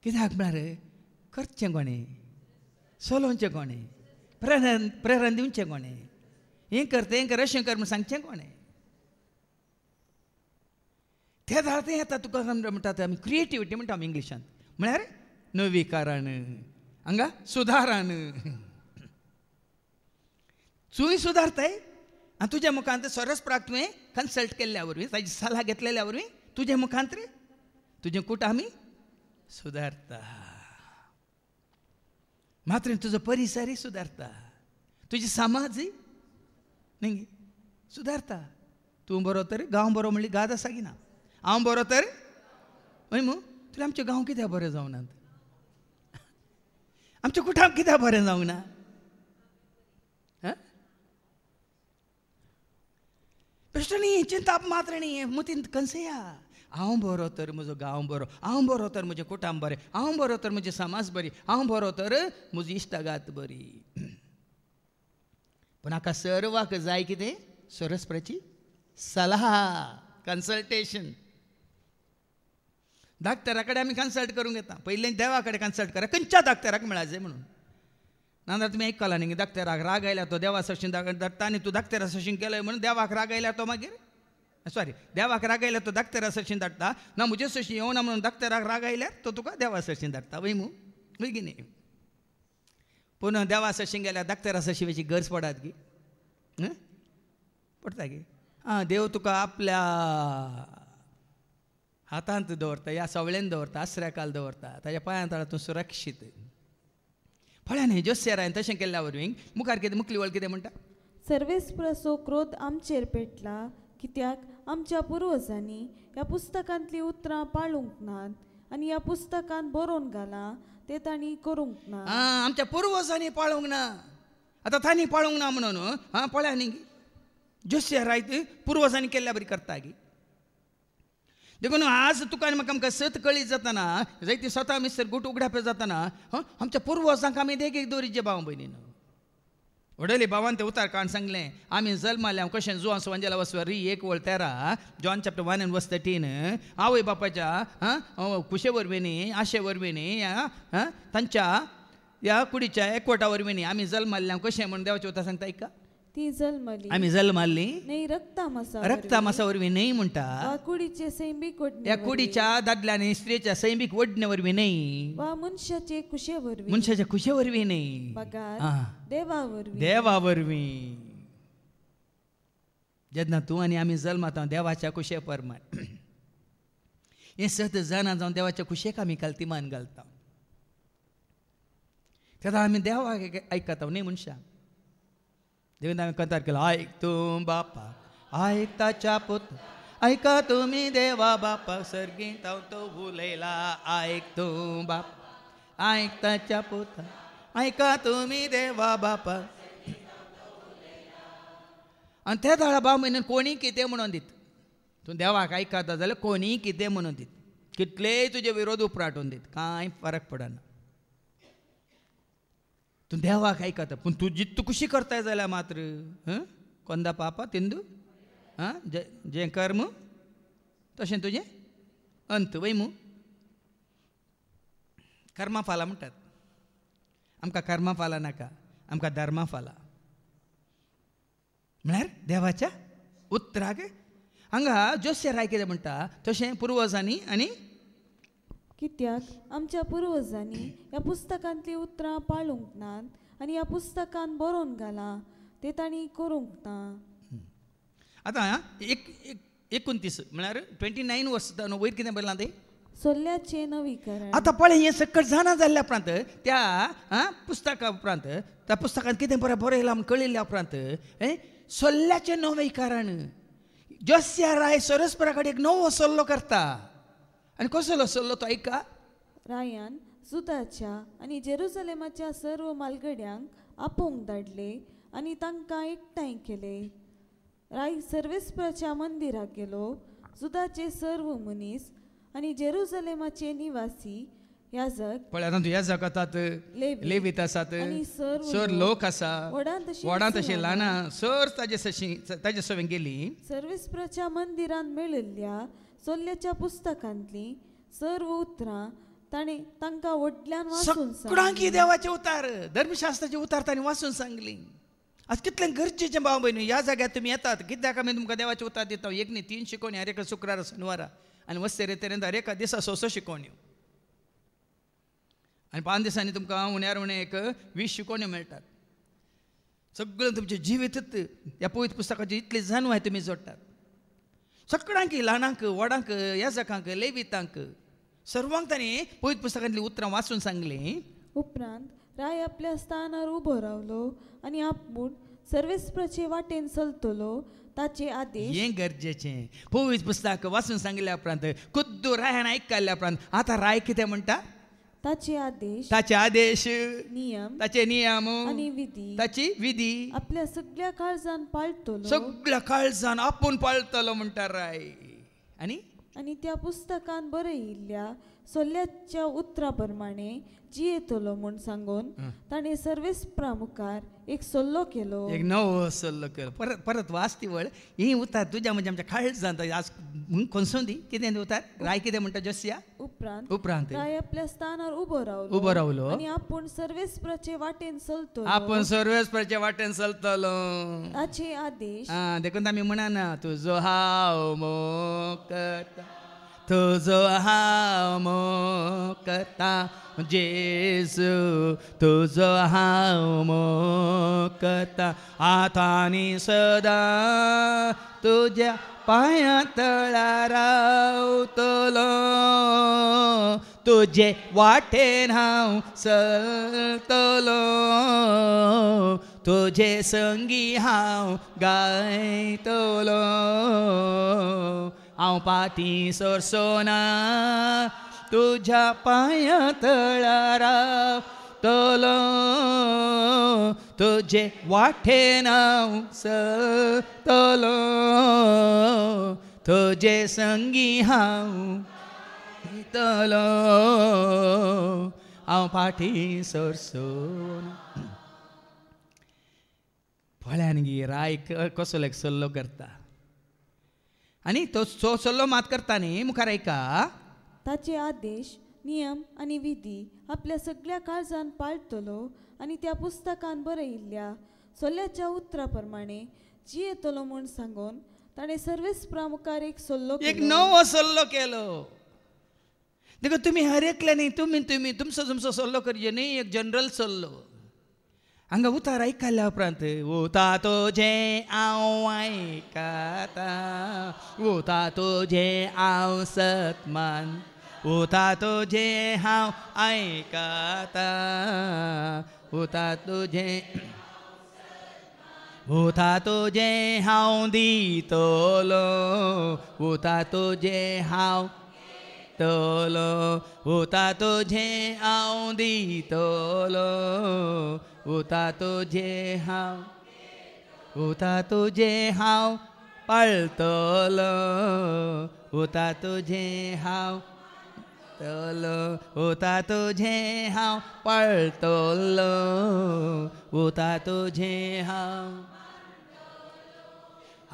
कित्याक म्हळ्यार करचें कोणें चलोवचें कोणें प्रेरण दिवचें कोणें हें कर तें कर अशें कर म्हूण सांगचें कोणें. ते जाता येता तुका म्हणटात आमी क्रिएटिविटी म्हणटा आमी इंग्लिशांत म्हळ्यार नवीकरण हांगा सुदारण तूंय सुदारताय आनी तुज्या मुखांत सरस्पराक तुवें कन्सल्ट केल्ल्या वरवीं ताची सलाह घेतलेल्या वरवीं तुजे मुखांत तुजें कूट आमी सुदारता. मात्र तुजो परिसरय सुदारता तुजी समाजय न्ही सुदारता. तूं बरो तर गांव बरो म्हणली गाद आसा की ना हांव बरो तर हय मू तुला आमचे गांव कित्याक बरें जावनात आमच्या कुटाक कित्याक बरें जावंक ना. प्रश्न न्ही चिंताप मात्र न्ही मुतीन कन्सया हांव बरो तर म्हजो गांव बरो, हांव बरो तर म्हजें कुटुंब बरें, हांव बरो तर म्हजें समाज बरी, हांव बरो तर म्हजी इश्टागात बरी. पूण हाका सर्वाक जाय कितें? सरस्वतीची सलाह, कन्सल्टेशन. डाक्टरा कडेन आमी कन्सल्ट करूंक येता, पयलीं देवा कडेन कन्सल्ट करा, खंयच्या डाक्टराक मेळाजे म्हणून. नाजाल्यार तुमी आयकलां न्ही, डाक्टराक राग आयल्यार तो देवा सशीन धाडटा आनी तूं डाक्टरा सशीन केलय म्हणून देवाक राग आयल्यार तो मागीर देवाक राग आयल्यार तो डाक्टरा सशीन धाडटा ना, म्हजे सशी येवना म्हणून डाक्टराक राग आयल्यार तो तुका देवा सशीन धाडटा. वय मू बेगिनी. पूण देवा सशीन गेल्यार डाक्टरा सशीची गरज पडात गी? पडटा गे? देव तुका आपल्या हातांत दवरता, ह्या सवळेन दवरता, आसऱ्याकाल दवरता, ताच्या पांया तळा तूं सुरक्षीत. फळ्या न्ही जोस्यारायन तशें केल्ल्या वरवीं मुखार कितें मुखली वळ कितें म्हणटा? सर्वेस्प्रसो क्रोध आमचेर पेटला, कित्याक आमच्या पुर्वजांनी ह्या पुस्तकांतलीं उतरां पाळूंक नात आनी ह्या पुस्तकांत बरोवन घाला ते तांणी करूंक ना. आमच्या पुर्वजांनी पाळूंक ना, आतां तांणी पाळूंक ना म्हणून पळया न्ही जोस्यारायत पुर्वजांनी केल्ल्या बरी करता गी. देखून आज तुका आनी म्हाका आमकां सत कळीत जाताना, जायती स्वता मिस्टर गुट उगड्याप जाताना आमच्या पुर्वजांक आमी देगेक दवरीचे भाव भयणीन. व्हडले भावान ते उतार काण सांगलें, आमी जल्माले हांव कशें जुवां सुवांजेला वसवर 1:13 जॉन चॅप्टर 1:13 आवय बापाच्या कुशे वरवीं आशे वरवीं तांच्या ह्या कुडीच्या एकवटा वरवीं आमी जल्माले हांव कशें म्हणून देवाचें उतार सांगता ऐका. ती जल्मली आमी जल्माली नाही रक्ता मासा वरवीं न्हय म्हणटा, कुडीचे सैमीक त्या कुडीच्या दादल्या आनी स्त्रीच्या सैमीक वडणे वरवीं न्हय, वा मनशाचे कुशे वरवीं, मनशाच्या कुशे वरवीं न्हय, देवा वरवीं. देवा वरवीं. जेन्ना तूं आनी आमी जल्मात देवाच्या कुशे परमाण हें सत जाणा जावन देवाच्या कुशेक आमी काल्तिमान घालता. तेन्ना आमी देवाक आयकता न्ही मनशां. देवान आमी कंतार केलो, आयक तूं बापा आयक ताच्या पुत, ऐका तुम्ही देवा बापा सर्गीत तो उलयला. आयक तूं बापा आयक ताच्या पुत, ऐका तुम्ही देवा बापा. आनी ते धाडा भाव म्हयन्यान कोणी कितें म्हणून दीत, तूं देवाक आयकता जाल्यार कोणी कितें म्हणून दीत, कितलेय तुजे विरोध उपराटून दीत, कांय फरक पडना. तूं देवाक आयकता, पूण तूं जितू खुशी करताय जाल्यार मात्र कोंदा पापा तिंदू जें कर्म तशें तुजें अंत. वय मू कर्मा फाला म्हणटात, आमकां कर्मा फाला नाका, आमकां धर्मा फाला. म्हळ्यार देवाच्या उतराक हांगा जोस्याराय कितें म्हणटा तशें पुर्वजांनी आनी कित्याक आमच्या पुर्वजांनी ह्या पुस्तकांतलीं उतरां पाळूंक नात आनी ह्या पुस्तकांत बरोवन घाला ते तांणी करूंक ना. आतां 29 म्हळ्यार 29 वर्सां वयर कितें बरयलां तें सोल्ल्याचें नवीकरण. आतां पळय हें सकट जाणा जाल्ल्या उपरांत त्या पुस्तका उपरांत त्या पुस्तकांत कितें बरयलां म्हूण कळिल्ल्या उपरांत सोल्ल्याचें नवीकरण. जोस्याराय सरस्परा कडेन एक नवो सल्लो करता. आनी कसलो सल्लो तो ऐका. रायान जुदाच्या आनी जेरुसलेमाच्या सर्व मालगड्यांक आपोवंक धाडले आनी तांकां एकठांय केले. राय सर्वेस्पराच्या मंदिराक गेलो. जुदाचे सर्व मनीस आनी जेरुसलेमाचे निवासी याजक, पळय आतां तूं याजक आसात, लेवीत आसात, सर लोक आसा, व्हडां तशें ल्हान सर ताजे सवें गेली. सर्वेस्पराच्या मंदिरांत मेळिल्ल्या सोल्ल्याच्या पुस्तकांतलीं सर्व उतरां ताणें तांकां व्हडल्यान वाचून सगळ्यांक देवाचे उतार धर्मशास्त्राचे उतार ताणें वाचून सांगली. आज कितलें गरजेचें भाव भयणी ह्या जाग्यार तुमी येतात, कित्याक आमी तुमकां देवाचे उतार दिता. एक न्ही 3 शिकोवणी, हर एका शुक्रार शनिवारा आनी वस्तेरे तरेन हर एका दिसा 6 शिकोवण्यो आनी 5 दिसांनी तुमकां उण्यार उणें एक 20 शिकोवण्यो मेळटात. सगळें तुमचें जिवीतच ह्या पवित्र पुस्तकाची इतली जाणवाय तुमी जोडटात. सगळ्यांक ल्हानांक व्हडांक याजकांक लेवितांक सर्वांक ताणें पवित्र पुस्तकांतलीं उतरां वाचून सांगलीं. उपरांत राय आपल्या स्थानार उबो रावलो आनी आपूण सर्वेस्पराचे वाटेन चलतलो ताचे आदेश. हें गरजेचें. पवित्र पुस्तक वाचून सांगिल्ल्या उपरांत खुद्द रायान आयकल्ल्या उपरांत आतां राय कितें म्हणटा? ताचे आदेश नियम, ताचे नियम आनी विधी, ताची विधी आपल्या सगळ्या काळजान पाळतलो. सगळ्या काळजान आपूण पाळतलो म्हणटा राय. आनी आणि त्या पुस्तकान बरयिल्ल्या सल्ल्याच्या उतराप्रमाणे जियेतलो म्हूण सांगून ताणें सर्वेस्परा मुखार एक सल्लो केलो. एक नवो सल्लो केलो. परत परत वाच ती वळ. ही उतार तुज्या म्हणजे आमच्या काळजांत आज खंयसून दी कितें उतार राय कितें म्हणटा जस्या उपरांत राय आपल्या स्थानार उबो रावलो आनी आपूण सर्वेस्पराचे वाटेन चलतलो. आपण सर्वेस्पराच्या वाटेन चलतलो ताचे आदेश देखून आमी म्हणना तुजो हांव मोकता तुजो हांव मोकता जेजू तुजो हांव मोकता आतांनी सदां तुज्या पांया तळार रावतलो तुजे वाटेन हांव चलतलो तुजे संगी हांव गायतलो हांव फाटीं सरसोना तुज्या पांया तळार रावतलो तुजे वाटेन हांव चलतलो तुजे संगी हांव गायतलो हांव फाटीं सरसोन. फळ्यान गी राय कसो एक सल्लो करता आनी तो सल्लो मात करता न्ही मुखार ऐका. ताचे आदेश नियम आनी विधी आपल्या सगळ्या काळजान पाळटलो आनी त्या पुस्तकान बरयिल्ल्या सल्ल्याच्या उतराप्रमाणे जियेतलो म्हूण सांगून ताणें सर्वेस्परा मुखार एक सल्लो एक नवो सल्लो केलो. देखो तुम्ही हर एकल्यानी तुम्ही तुमचो सल्लो करचे न्ही एक जनरल सल्लो. हांगा उतार आयकल्या उपरांत उता तुजें हांव आयकता उता तुजें हांव सतमान उता तुजें हांव आयकता उता तुजें हांव दितलो उता तुजें हांव तलो उता तुजें हांव दितलो उता तुजें हांव पाळटलो उता तुजें हांव तलो उता तुजें हांव पाळटलो उता तुजें हांव.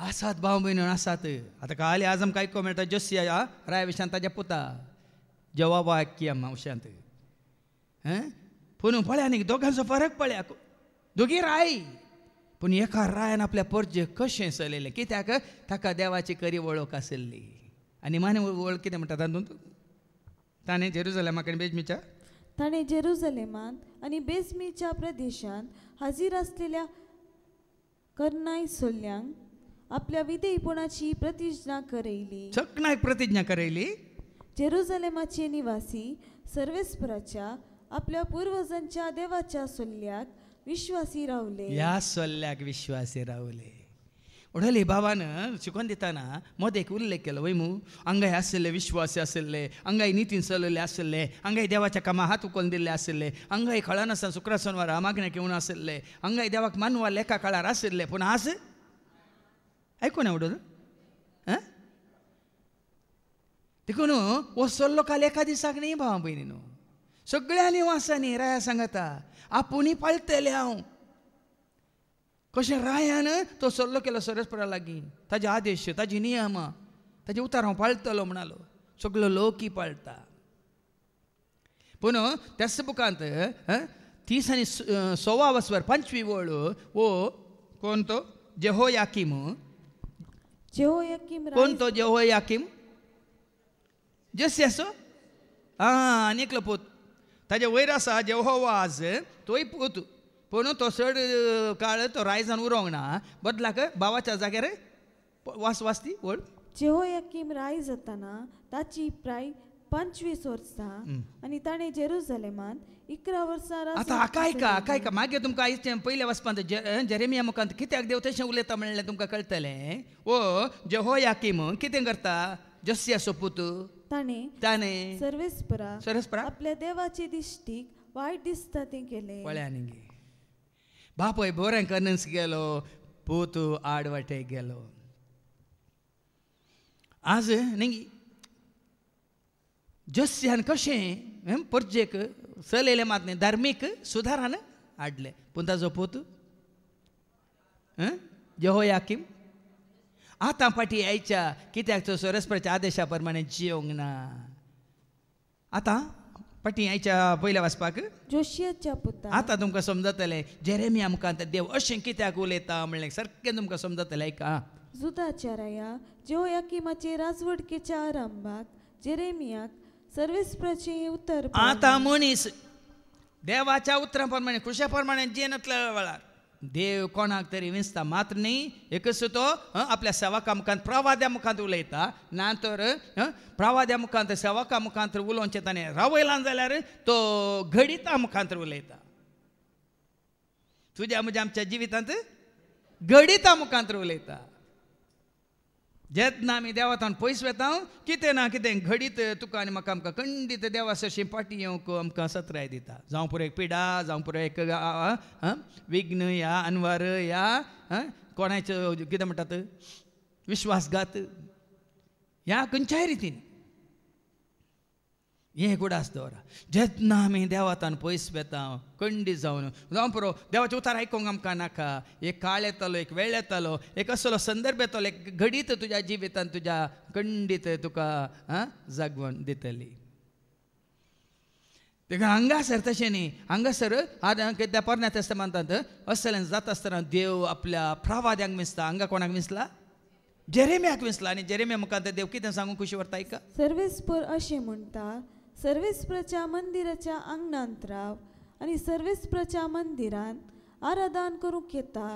आसात भाव भयणीं आसात. आतां काल आज आमकां आयको मेळटा जस्या राय विशांत ताज्या पुता जवाब वाक्यम अशांत पूण पळया न्ही दोगांचो फरक पळया दोगी राय पूण एका रायान आपल्या परजे कशें चलयलें कित्याक ताका देवाची खरी वळख आशिल्ली. आनी माने वळख कितें म्हणटा तातूंत ताणें जेरुसलेमाक आनी बेजमीच्या ताणें जेरुसलेमांत आनी बेजमीच्या प्रदेशांत हाजीर आसलेल्या कर्नाय सल्ल्यांक आपल्या विधेयपणाची प्रतिज्ञा करयली. चकनाक प्रतिज्ञा करयली. जेरुसलेमाचे निवासी सर्वेस्पराच्या आपल्या पूर्वजांच्या देवाच्या सल्ल्याक विश्वासी रावले. ह्या सल्ल्याक विश्वासी रावले. उडली बाबान शिकून दिताना मद एक उल्लेख केलो वैमू हांगाय आशिल्ले विश्वासी आशिल्ले हांगाय नितीन चलयले आशिल्ले हांगाय देवाच्या कामां हात उखलून दिल्ले आशिल्ले हांगाय खळनासतना शुक्र शेनवारा मागण्या घेवन आशिल्ले हांगाय देवाक मानवा लेखा काळार आशिल्ले पूण आज ऐकून उडल देखून हो सल्लो काल एका दिसाक न्ही भावा भयणीनो सगळ्यांनी वासांनी राया सांगता आपुणी पाळटले हांव. कशें रायान तो सल्लो केलो सरस्परा लागीं ताजे आदेश ताजी नियमां ताजे उतार हांव पाळटलो म्हणालो सगळो लोकी पाळटा. पूण त्याच बुकांत 30 आनी 16 वस्वर 25 वळ वो कोण तो जेहोयाकीम कोण तो जेहोयाकीम जस्याचो आनी एकलो पूत ताजे वयर आसा जेहोवाज तोय पूत पूण तो चड काळ तो रायजान उरोंक ना बदलाक भावाच्या जाग्यार वाचती वळ. जेहोयाकीम राय जाताना ताची प्राय 25 वर्सां आनी ताणें जेरुसलेमांत 11 वर्सां. आतां आकायका मागीर तुमकां आयचें पयले वचपांत जेरेमिया मुखांत कित्याक देव तशें उलयता म्हणलें तुमकां कळटलें. ओ जेहोयाकीम कितें करता जस्या सोपूत ताणें सर्वेस्परा आपल्या देवाचे दिश्टीक वायट दिसता तें केलें. पळयानी बापय बरें कनस गेलो पूत आडवाटे गेलो. आज न्ही जोस्यान कशें परजेक चलयले मात न्ही धार्मीक सुदारान हाडले पूण ताजो पोत यहोयाकीम आतां फाटी आयच्या कित्याक तो सरस्वराच्या आदेशा प्रमाणे जियोंक ना आतां फाटी आयच्या पयल्या वाचपाक जोशियाच्या पुता आतां तुमकां समजतलें जेरेमिया मुखांत देव अशें कित्याक उलयता म्हणलें सारकें तुमकां समजतलें आयका जुदाच्या राया जेहोयाकीमाचे राजवडकेच्या आरंभाक जेरेमियाक सर्वेस्पराचें उतर आतां मनीस देवाच्या उतरा प्रमाणे कृशा प्रमाणे जियेनातल्या वेळार देव कोणाक तरी विंचता मात्र न्ही एकच तो आपल्या सेवका मुखांत प्रवाद्या मुखांत उलयता ना तर प्रवाद्या मुखांत सेवका मुखांत उलोवचें ताणें रावयलां जाल्यार तो घडिता मुखांत उलयता तुज्या म्हज्या आमच्या जिवितांत घडिता मुखांत उलयता जेन्ना आमी देवातान पयस वेता कितें ना कितें घडीत तुका आनी म्हाका आमकां खंडीत देवा अशी पाटी येवंक आमकां सत्राय दिता जावं पुरो एक पिडा जावं पुरो एक विघ्न या अनवर या कोणाचो कितें म्हणटात विश्वासघात ह्या खंयच्याय रितीन हें कुडास दवरा जेन्ना आमी देवातान पयस वेता खंडीत जावन जावं पुरो देवाचें उतार आयकूंक आमकां नाका एक काळ येतालो एक वेळ येतालो एक असलो संदर्भ येतालो एक घडीत तुज्या जिवितांत तुज्या खंडीत तुका जागवण दितली देखून हांगासर तशें न्ही हांगासर त्या पोरण्या तेस्तामेंतांत असलें जाता आसतना देव आपल्या प्रवाद्यांक विंचता हांगा कोणाक विंचला जेरेमियाक विंचला आनी जेरेमिया मुखांत देव कितें सांगूंक खुशी व्हरता आयका सर्वेस्पर अशें म्हणटा सर्वेस्पराच्या मंदिराच्या आंगणांत राव आनी सर्वेस्पराच्या मंदिरान आराधन करूंक येता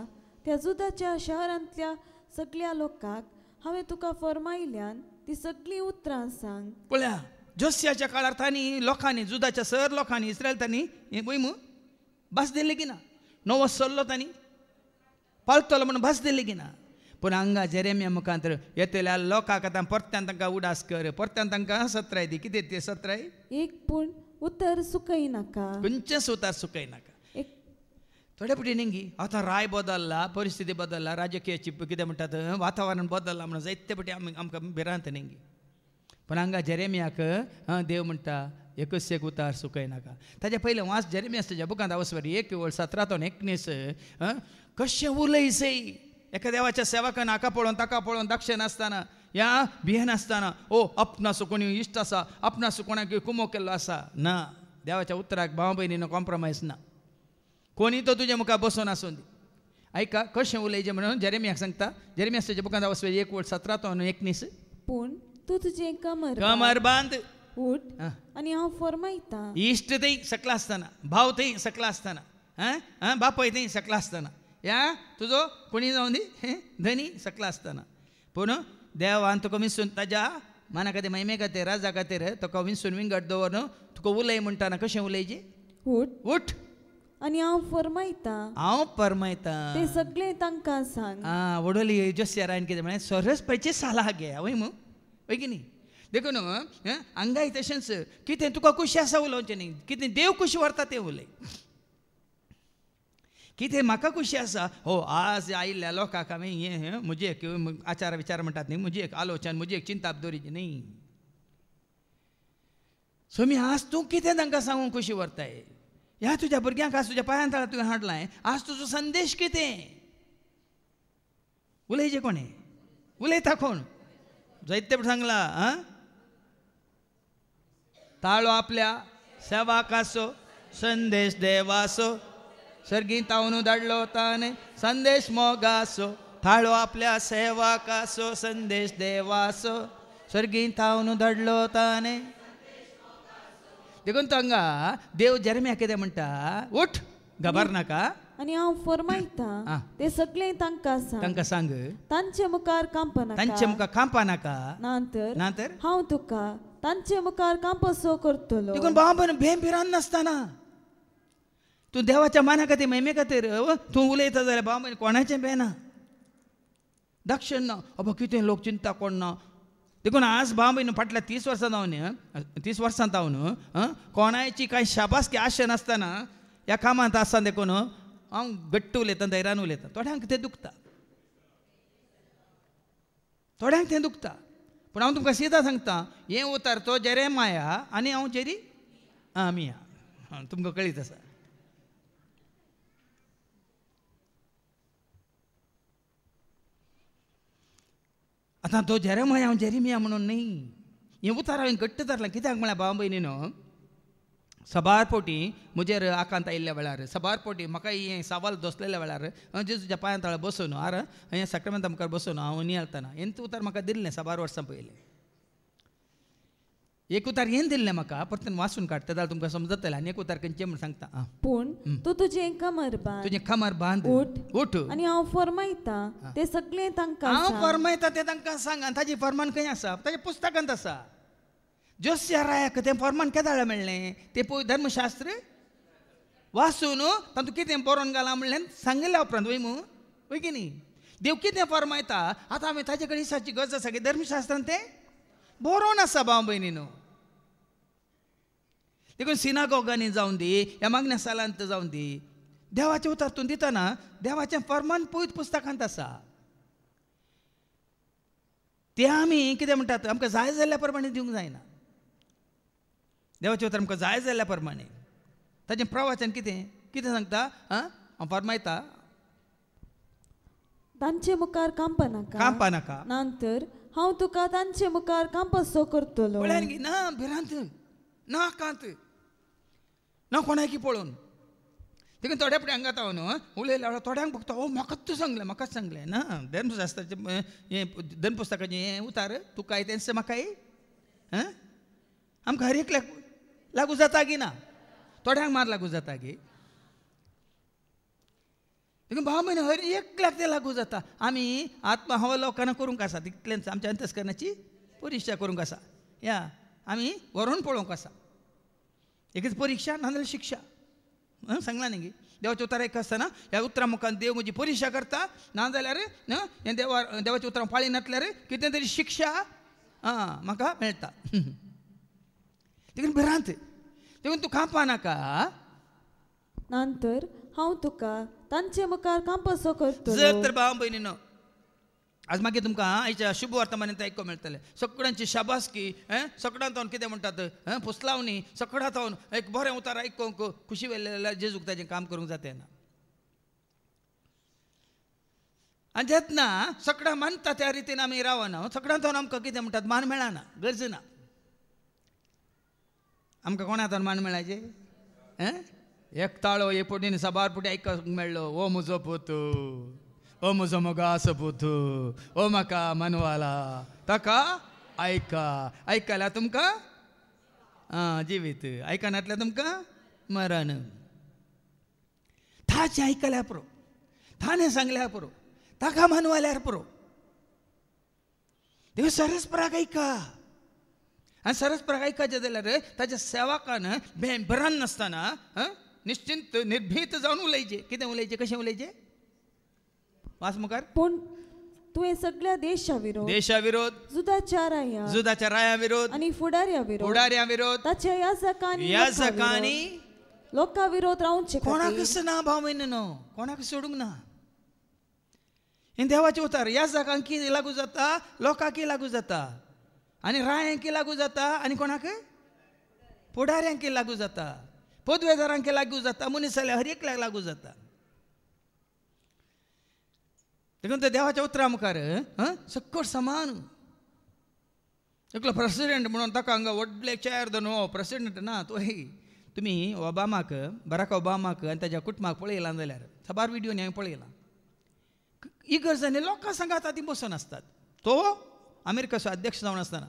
त्या जुदाच्या शहरांतल्या सगळ्या लोकांक हांवें तुका फरमायल्यान ती सगळीं उतरां सांग पळया जोसियाच्या काळार तांणी लोकांनी जुदाच्या सर लोकांनी इस्रायल तांणी हें पळय मू भास दिल्ली की ना नवो सल्लो तांणी पाळटलो म्हणून भास दिल्ली की ना पूण हांगा जेरेमिया मुखांत येतल्या लोकांक आतां परत्यान तांकां उडास कर परत्यान तांकां सत्राय दी कितें ती सत्राय एक पूण उतर सुकय नाका खंयचेंच उतार सुकय नाका थोडे फावटी न्ही आतां राय बदलला परिस्थिती बदलला राजकीयाची कितें म्हणटात वातावरण बदलला म्हणून जायते फावटी आमकां भिरांत न्ही पूण हांगा जेरेमियाक देव म्हणटा एकच एक उतार सुकय नाका ताचे पयलें वाच जेरेमियाच्या बुकांत आवसवरी 1:17-19 कशें उलयसय एका देवाच्या सेवकान हाका पळोवन ताका पळोवन दाक्षे नासतना ह्या भिये नासतना ओ आपणाचो कोणी इश्ट आसा आपणाचो कोणाक कुमो केल्लो आसा ना देवाच्या उतराक भाव भयणीनो कॉम्प्रोमायज ना कोणी तो तुज्या मुखार बसून आसूं दी आयका कशें उलयचें म्हणून जेरेमियाक सांगता जेरेमियाच्या बुकांत आवसवरी 1:17-19 पूण तूं तुजें कमर बांद उठ आनी हांव फरमायतां इश्ट थंय सकला आसतना भाव थंय सकला आसतना बापय थंय सकला आसतना या तुजो कोणी जावं दी धनी सकला आसतना पूण देवान तुका विंचून ताज्या माना खातीर महिमे खातीर राजा खातीर तुका विंचून विंगड दवरून तुका उलय म्हणटाना कशें उलयचें उठ आनी हांव फरमायतां तें सगळें तांकां सांग वडोली जोसियारान कितें म्हळें सरस्वतीची साला घे वय मू वय की न्ही देखून हांगाय तशेंच कितें तुका खुशी आसा उलोवचें न्ही कितें देव खुशी व्हरता तें उलय कितें म्हाका खुशी आसा हो आज आयिल्ल्या लोकांक हांवें हें म्हजी एक आचार विचार म्हणटात न्ही म्हजी एक आलोचन म्हजी एक चिंता दवरिची न्ही सो आज तूं कितें तांकां सांगूंक खुशी व्हरताय ह्या तुज्या भुरग्यांक आज तुज्या पांयां तळा तुवें हाडलाय आज तुजो संदेश कितें उलयचें कोणें उलयता कोण जायते सांगला ताळो आपल्या सेवाकाचो संदेश देवाचो सर्गी तावन धाडलो ताणे संदेश मोगाचो थाळो आपल्या सेवाकाचो संदेश देवाचो सर्गी तावन धाडलो ताणे देखून तांगा देव जेरेमिया कितें म्हणटा उठ घाबर नाका आनी हांव फरमायतां तें सगळें तांकां सांग तांचे मुखार कांपा नाका नांतर हांव तुका तांचे मुखार कांपसो करतलो देखून बाबा भेंभिरान नासतना तूं देवाच्या माना खातीर महिमे खातीर तूं उलयता जाल्यार बाबा कोणाचें बेना दाक्षण ना अबा कितें लोक चिंता कोण ना देखून आज बाबा फाटल्या 30 वर्सां जावन 30 वर्सां जावन कोणाची कांय शाबासकी आशा नासतना ह्या कामांत आसता देखून हांव गट्ट उलयता धैर्यान उलयता थोड्यांक तें दुखता पूण हांव तुमकां सिधा सांगता हें उतार तो जेरेमाया आनी हांव मिया तुमकां कळीत आसा. आतां तो जेरेमाया हांव जेरेमिया म्हणून न्ही, हें उतार हांवें घट्ट धरलां. कित्याक म्हळ्यार भाव भयणीनो, सबार पोटी म्हजेर आकांत आयिल्ल्या वेळार, सबार पोटी म्हाका हें सवाल दोसलेल्या वेळार जेजूच्या पांया तळा बसून हें सक्रामेंता मुखार बसून हांव नियेळतना हें उतार म्हाका दिल्लें सबार वर्सां पयलीं. एक उतार हें दिल्लें म्हाका परतून वाचून काडटा जाल्यार तुमकां समजतलें. आनी एक उतार खंयचें म्हूण सांगता. पूण तूं तुजें कमर बांद उठ आनी हांव फरमायता तें सगळें तांकां हांव फरमायता तें तांकां सांग. आनी ताजें फरमान खंय आसा? ताच्या पुस्तकांत आसा. जोस्या रायाक तें फरमान केदाळ मेळ्ळें तें पळय धर्मशास्त्र वाचून तातूंत कितें बरोवन घालां म्हणलें सांगिल्ल्या उपरांत वय की न्ही. देव कितें फरमायता आतां आमी ताजे कडेन दिसाची गरज आसा की धर्मशास्त्रांत तें बरोवन आसा भाव भयणीनो. देखून सिनागोगांनी जावं दी ह्या मागण्या सालांत जावं दी देवाचें उतर तूं दितना देवाचें फरमान पळयत पुस्तकांत आसा. तें आमी कितें म्हणटात आमकां जाय जाल्ल्या प्रमाणे दिवंक जायना. देवाचें उतर आमकां जाय जाल्ल्या प्रमाणे ताचें प्रवचन कितें सांगता? हांव फरमायता तांचे मुखार कांपा नाका नंतर हांव तुका तांचे मुखार कांपसो करतलो. ना भिरांत ना कांत ना कोणाकी पळोवन. देखून थोड्या फुडें हांगा हांव न्हू उलयल्या थोड्यांक बघता म्हाकाच सांगलें ना धर्मशास्त्राचें हें धर्मपुस्तकाचें हें उतार तुका तेंच म्हाकाय आमकां हर एकल्याक लागू जाता की ना? थोड्यांक मार लागू जाता गे. देखून भाव म्हयने हर एकल्याक तें लागू जाता. आमी आत्महवालोकनां करूंक आसा तितलेंच आमच्या अंतस्करणाची परिक्षा करूंक आसा. या आमी व्हरून पळोवंक आसा. एकच परिक्षा नाजाल्यार शिक्षा सांगलां न्ही गे. देवाच्या उतरां एक आसतना ह्या उतरां मुखार देव म्हजी परिक्षा करता नाजाल्यार हें देवाच्या उतरां पाळी नातल्यार कितें तरी शिक्षा म्हाका मेळटा. देखून भिरांत देखून तूं कांपा नाका. नंतर हांव तुका तांचे मुखार कांपसो करतलो. जर तर भाव भयणीनो आज मागीर तुमकां आयच्या शुभ वर्तमानांत आयकूंक मेळटलें सगळ्यांची शाबासकी सगळ्यांत हांव कितें म्हणटात पुसलावणी सगळ्यांत हांव एक बरें उतार आयकूंक खुशी वेल्ले जेजूक ताजें काम करूंक जातेना. आनी जेतना सगळ्यां मानता त्या रितीन आमी रावना सगळ्यांत आमकां कितें म्हणटात मान मेळना गरज ना. आमकां कोणातून मान मेळायचें? एक ताळो हे पोटीन सबार पोटी आयकूंक मेळ्ळो ओ म्हजो पूत ओ म्हजो मोगास पूत ओ म्हाका मनवाला ताका आयकल्यार तुमकां जिवीत आयकनातल्यार तुमकां मरण. ताचें आयकल्यार पुरो ताणें सांगल्यार पुरो ताका मनवाल्यार पुरो. देखून सरस्पराक ऐका आनी सरस्पराक आयकचें जाल्यार ताच्या सेवकान भिरांत नासतना निश्चिंत निर्भीत जावन उलयचें. कितें उलयचें कशें उलयचें? वाच मुखार. पूण तुवें सगळ्या देशा विरोध जुदाच्या राया विरोध आनी फुडाऱ्या विरोध ताच्या याजकांनी लोकां विरोध रावचे कोणाकच ना भाव भयणीनो कोणाक सोडूंक ना. हें देवाचें उतार याजकांकी लागू जाता लोकांकी लागू जाता आनी रायांकी लागू जाता आनी कोणाक फुडाऱ्यांकी लागू जाता पदवेदारांकी लागू जाता मुनिसाल्या हर एकल्याक लागू जाता. देखून ते देवाच्या उतरा मुखार सकट समान एकलो प्रेसिडेंट म्हणून ताका हांगा व्हडले चेअर दवरून प्रेसिडेंट ना तो तुमी ओबामाक बराक ओबामाक आनी ताच्या कुटुंबाक पळयलां जाल्यार सबार व्हिडिओनी हांवें पळयलां इगर्जांनी लोकां सांगात ती बसून आसतात. तो अमेरिकाचो अध्यक्ष जावन आसतना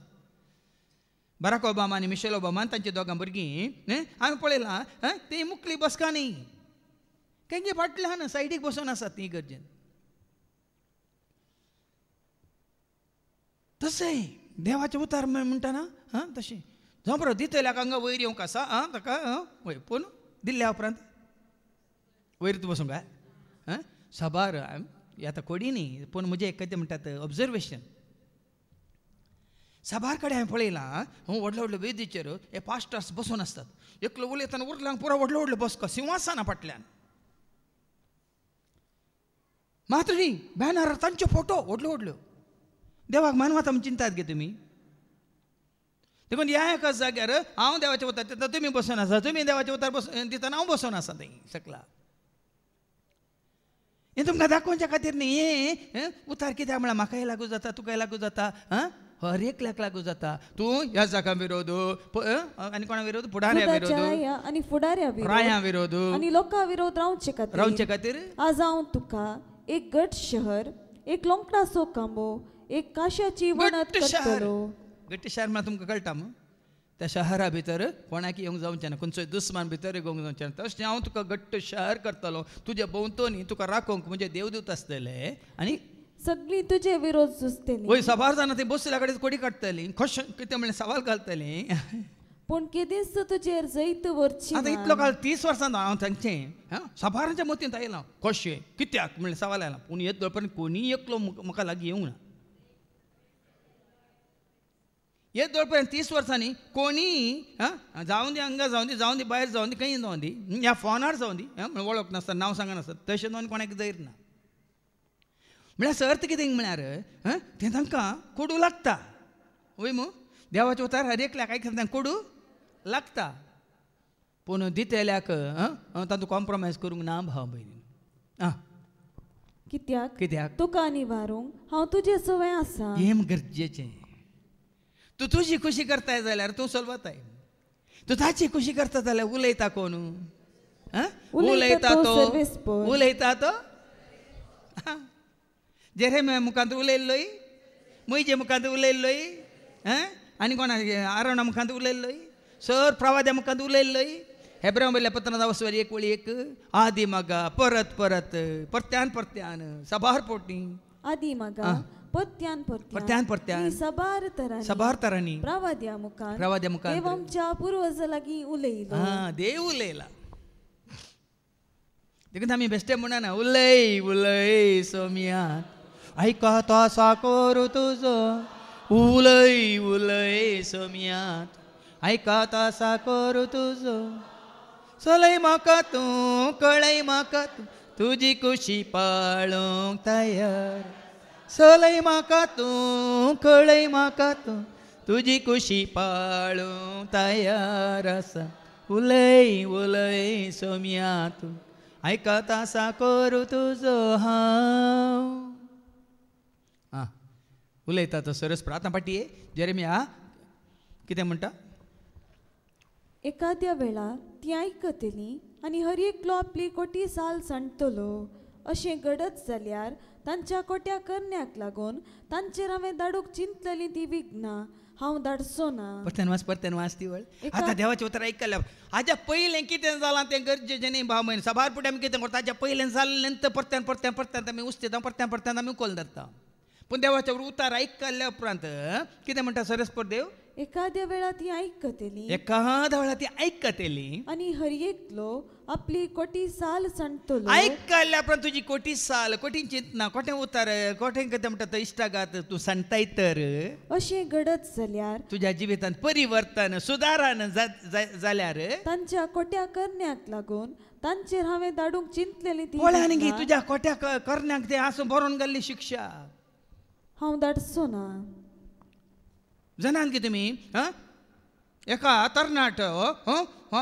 बराक ओबामा आनी मिशेल ओबामा तांची दोगां भुरगीं हांवें पळयलां ती मुखली बसकांनी केंगे फाटल्यान सायडीक बसून आसात ती इगर्जेन. तशें देवाचें उतार म्हणटाना तशें झोंपरो दितल्याक हांगा वयर येवंक आसा ताका वय पूण दिल्ल्या उपरांत वयर बसूंक काय सबार आतां कोडी न्ही पूण म्हजें कितें म्हणटात ऑब्जर्वेशन सबार कडेन हांवें पळयलां व्हडले व्हडले वेदीचेर हे पास्टर्स बसून आसतात एकलो उलयतना उरलांक पुरो व्हडले व्हडले बसका सिंहासना फाटल्यान मात्र न्ही बॅनरार तांचे फोटो व्हडल्यो व्हडल्यो. देवाक मानवता म्हण चिंतात गे तुमी देखून ह्या एकाच जाग्यार हांव देवाच्या उतार दिता तुमी बसून आसा, तुमी देवाच्या उतार दितना हांव बसून आसा थंय सकला. हें तुमकां दाखोवच्या खातीर न्ही. हें उतार कित्याक म्हळ्यार म्हाकाय लागू जाता, तुकाय लागू जाता, हर एकल्याक लागू जाता. तूं ह्या जागा विरोध आनी कोणा विरोध, फुडाऱ्या विरोध आनी फुडाऱ्या राया विरोध आनी लोकां विरोध रावचे खातीर आज हांव तुका एक गट शहर, एक लोंकडाचो कांबो, एक काश्याची वणत करतलो. गट्ट शहर म्हळ्यार तुमकां कळटा मग त्या शहरा भितर कोणाक येवंक जावचें ना, खंयचोय दुस्मान भितर येवंक जावचें ना. तशें हांव तुका गट्ट शहर करतलो. तुजे भोंवतणी तुका राखोवंक म्हणजे देवदूत आसतले आनी सगळीं तुजे विरोध झुजतलीं. वय सभार जाणां ती बसल्या कडेन कोडी काडटलीं, खोश कितें म्हणलें सवाल घालतलीं. पूण केदेंच तुजेर जैत वरची. आतां इतलो काळ 30 वर्सां हांव तांचें सभारांच्या मतींत आयलां कशें कित्याक म्हणलें सवाल आयला. पूण येत पर्यंत कोणी एकलो म्हाका लागीं येवंक ना. येत पर्यंत 30 वर्सांनी कोणी जावं दी हांगा जावं दी भायर जावं दी खंय जावं दी, ह्या फोनार जावं दी वळख नासता, नांव सांगनासता, तशें जावन कोणाक धैर्य ना. म्हळ्यार सर्त कितें म्हळ्यार तें तांकां कोडू लागता. वय मू देवाच्या उतार हर एकल्याक आयकता कोडू लागता. पूण दितेल्याक तातूंत कॉम्प्रोमायज करूंक ना भाव भयणी. कित्याक तुका निवारूंक हांव तुजे सवय आसा. हें गरजेचें. तूं तुजी खुशी करताय जाल्यार तूं चलवताय. तूं ताची खुशी करता जाल्यार उलयता कोण, उलयता तो जेरेमिया मुखांत उलयल्लोय, मोइजे मुखांत उलयल्लोय, आनी कोणा आरोना मुखांत उलयल्लोय, सर प्रवाद्या मुखांत उलयल्लोय. हेब्रांव बरयल्ल्या पत्रांत 1:1 आदी मागा परत परत परत्यान परत्यान सबार पोटी आदी मागा परत्यान सबार तरांनी प्रवाद्या मुखांत देव आमच्या पुर्वजां लागीं उलयलो. देव उलयला. देखून आमी बेश्टे म्हणना उलय उलय सोम्यात आयकता आसा करू तुजो, उलय उलय सोम्यात आयकता आसा करू तुजो. चलय म्हाका तूं कळय म्हाका तूं तुजी खुशी पाळूंक तयार. चलय म्हाका तूं कळय म्हाका तूं तुजी खुशी पाळूंक तयार आसा. उलय उलय सोम्या तूं आयकता आसा करू तुजो हांव. उलयता तो सरस प्रार्थना पाटी जेरेमिया कितें म्हणटा. एखाद्या वेळार ती आयकतली आनी हर एकलो आपली कोटी साल सांडटलो. अशें घडत जाल्यार तांच्या कोट्या करण्याक लागून तांचेर हांवें धाडूंक चिंतलेली ती विघ्नां हांव धाडचो ना. परतेन वाच ती वळ. आतां देवाचें उतर आयकल्या हाज्या पयलें कितें जालां तें गरजेचें न्ही भाव म्हयन. सभार पुटे आमी कितें करता, हाज्या पयलें जाल्लें परत्यान आमी उस्तेता परत्यान आमी उखोल धरता. पूण देवाच्या उतार आयकल्या उपरांत कितें म्हणटा सरस्पर देव. एखाद्या वेळा ती आयकतली आनी हर एकलो आपली कोटी साल सांडटलो. आयकल्या उपरांत तुजी कोटी साल कोटी चिंतना कोठे उतार कोठे कितें म्हणटा तो इश्टागात तूं सांडटाय तर अशें घडत जाल्यार तुज्या जिवितांत परिवर्तन सुदारण जाल्यार तांच्या कोट्या करण्याक लागून तांचेर हांवें धाडूंक चिंतलेली ती पळय तुज्या कोट्या करण्याक ते आसूं बरोवन गेल्ली शिक्षा हांव धाडचो ना. जाणान की तुमी एका तरणाट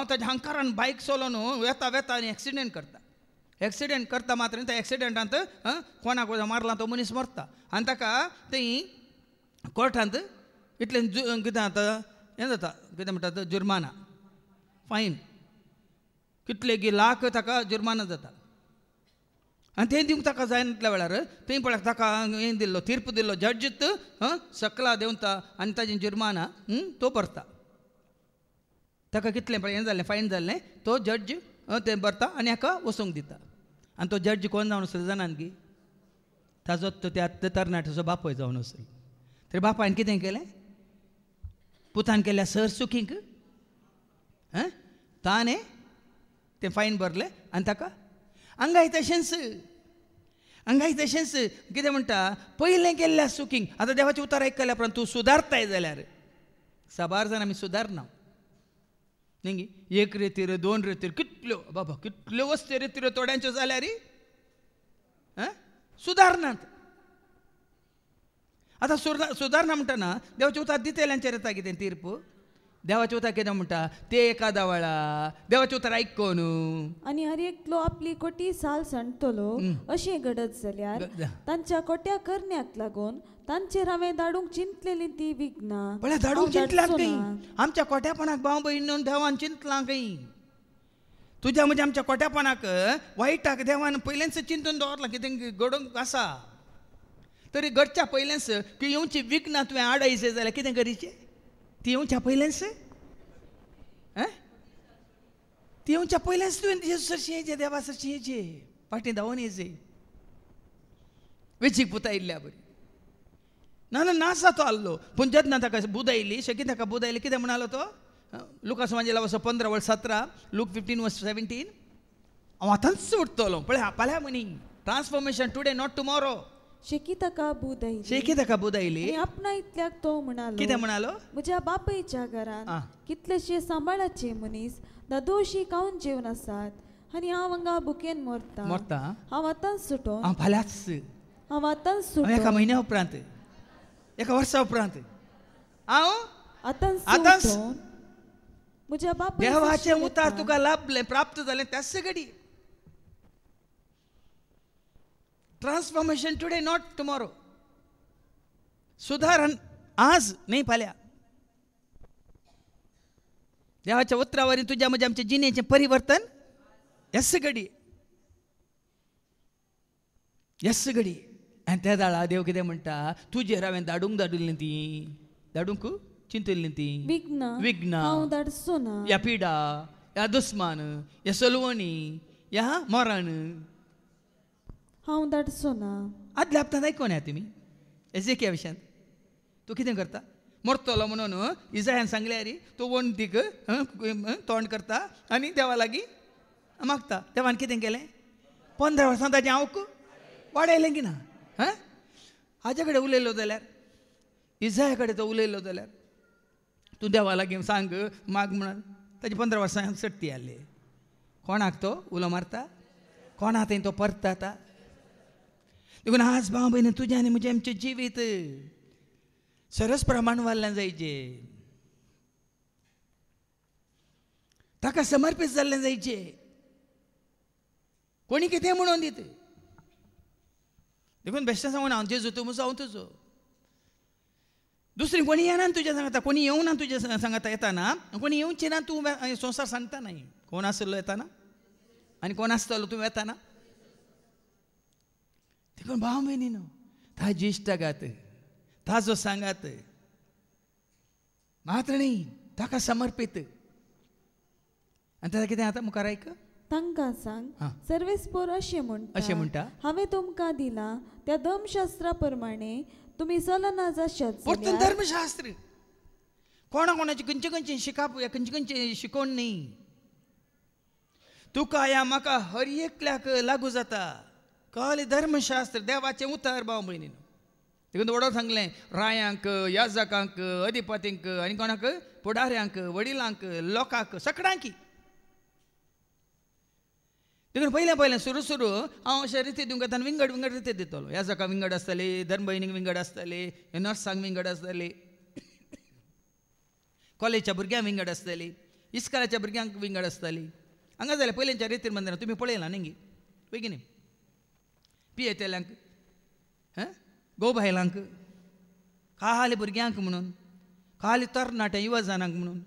ताच्या हंकारान बायक चलोवन वेता आनी एक्सिडेंट करता मात्र त्या एक्सिडेंटांत कोणाक मारला तो मनीस मरता आनी ताका थंय कोर्टांत इतलें कितें जाता हें जाता कितें म्हणटा जुर्माना फायन कितले लाख ताका जुर्माना जाता आनी तें दिवंक ताका जायनातल्या वेळार थंय पळय ताका हें दिल्लो तीर्प दिल्लो जड्जीत सकला देंवता आनी ताजें जुर्माना तो भरता. ताका कितलें पळय हें जाल्लें फायन जाल्लें तो जड्ज तें भरता आनी हाका वसूंक दिता. आनी तो जड्ज कोण जावन आसलो जाणान की ताजो तो त्या तरणाट्याचो बापूय जावन आसलो. तरी बापायन कितें केलें पुतान केल्या सर चुकींक ताणें तें फायन भरलें आनी ताका हांगाय तशेंच कितें म्हणटा पयलें केल्ल्या चुकींक. आतां देवाचें उतार आयकल्या उपरांत तूं सुदारताय जाल्यार साबार जाण आमी सुदारना न्ही. एक रेतीर दोन रेतीर कितल्यो वस्त्यो रेतीर थोड्यांच्यो जाल्यार सुदारनात. आतां सुदारना म्हणटना देवाचें उतार दितेल्यांचेर येता कितें तीर्प देवाचें उतर कितें म्हणटा ते एकादा वेळा देवाचें उतर आयकून आणि हर एकलो आपली कोटी साल सांडतलो अशें घडत जाल्यार तांच्या कोट्या करण्याक लागून तांचेर हांवें धाडूंक चिंतलेली ती विघ्नां पळय धाडूंक चिंतल्यात खंय आमच्या कोट्यापणाक भाव भयण देवान चिंतलां खंय तुज्या म्हणजे आमच्या कोट्यापणाक वायटाक देवान पयलेंच चिंतून दवरलां कितें घडोवंक आसा तरी घडच्या पयलेंच की येवची विघ्नां तुवें आडयचे जाल्यार कितें करीचें ती येवच्या पयलेंच ती येवच्या पयलेंच तुवें जेजू सरशी येचें देवा सरशी येचें फाटीं धांवून येचें वेचीक पुता येयल्ल्या बरी ना नाच जातो आल्लो पूण जेन्ना ताका बुद आयली कितें ताका बुद आयली कितें म्हणालो तो लुकास वांजेला वचो 15:17 लूक 15:17 हांव आतांच उठतलो पळय फाल्यां मनी ट्रान्सफॉर्मेशन टुडे नॉट टुमॉरो शेकी ताका बूद आयली शेकी ताका बुद आयली आपणा इतल्याक तो म्हणालो कितें म्हणालो म्हज्या बापयच्या घरांत कितलेशे सांबाळाचे मनीस दादोशी खावन जेवन आसात आनी हांव हांगा भुकेन मरता हांव आतांच सुटोन हांव फाल्यांच हांव आतांच सुटोन एका म्हयन्या उपरांत एका वर्सा उपरांत हांव आतांच सुटोन म्हज्या बापाय देवाचें उतार तुका लाभलें प्राप्त जालें त्याच घडी ट्रान्सफॉर्मेशन टुडे नॉट टुमॉरो सुधारण आज नाही फाल्यां देवाच्या उतरावरी तुज्या म्हज्या आमच्या जिणेचें परिवर्तन ह्याच घडी आनी त्या दाळा देव कितें म्हणटा तुजेर हांवें धाडूंक ती धाडूंक चिंतल्ली ती विघ्नां हांव धाडचो ना ह्या पिडा ह्या दुस्मान ह्या सलवणी ह्या मरण हांव धाडचो ना आदल्या हप्त्यांत आयकोन या तुमी एजेकिया विशयांत तूं कितें करता मरतलो म्हणून इजायान सांगल्या रे तो वणटीक तोंड करता आनी देवा लागीं मागता देवान कितें केलें 15 वर्सां ताजें हांव वाडयलें की ना हाजे कडेन उलयलो जाल्यार इजाया कडेन तो उलयलो जाल्यार तूं देवा लागीं सांग माग म्हणून ताजी 15 वर्सां सट्टी जाल्ली कोणाक तो उलो मारता कोणा थंय तो परता आतां देखून आज भाव भयणी तुजें आनी म्हजें आमचें जिवीत सरस प्रमाण वाडलें जायचें ताका समर्पीत जाल्लें जायचें कोणी कितें म्हणून दित देखून बेश्टें सांगून हांव जेजू तूं मुजो हांव तुजो दुसरी कोणी येना तुज्या सांगता कोणी येवं ना तुज्या सांगता येताना कोणी येवचें ना तूं संवसार सांगता न्हय कोण आसलो येताना आनी कोण आसतलो तूं येताना देखून भाव भयणीनो ताजी इश्टागात ताजो सांगात मात्र न्ही ताका समर्पीत आनी ताका कितें आतां मुखार आयक तांकां सांग सर्वेस्पोर अशें म्हणटा हांवें तुमकां दिलां त्या धर्मशास्त्रा प्रमाणे तुमी चलना जाशात परतून धर्मशास्त्र कोणाची खंयचे शिकाप खंयचे शिकोवन न्ही तुका या म्हाका हर एकल्याक लागू जाता कळ्ळें धर्मशास्त्र देवाचें उतर भाव भयणीनो देखून वडो सांगलें रायांक याजकांक अधिपतींक आनी कोणाक फुडाऱ्यांक वडिलांक लोकांक सगळ्यांक देखून पयलें सुरू हांव अशें रिती दिवंक येता विंगड रिती दितलो याजकांक विंगड आसतले धर्म भयणीक विंगड आसतले नर्सांक विंगड आसतले कॉलेजच्या भुरग्यांक विंगड आसतली इस्कॉलाच्या भुरग्यांक विंगड आसतली हांगा जाल्यार पयलींच्या रितीन मंदिरांत तुमी पळयलां न्ही बेगिनी पियेतेल्यांक गोबायलांक खाली भुरग्यांक म्हणून खाली तरणाट्या युवजनांक म्हणून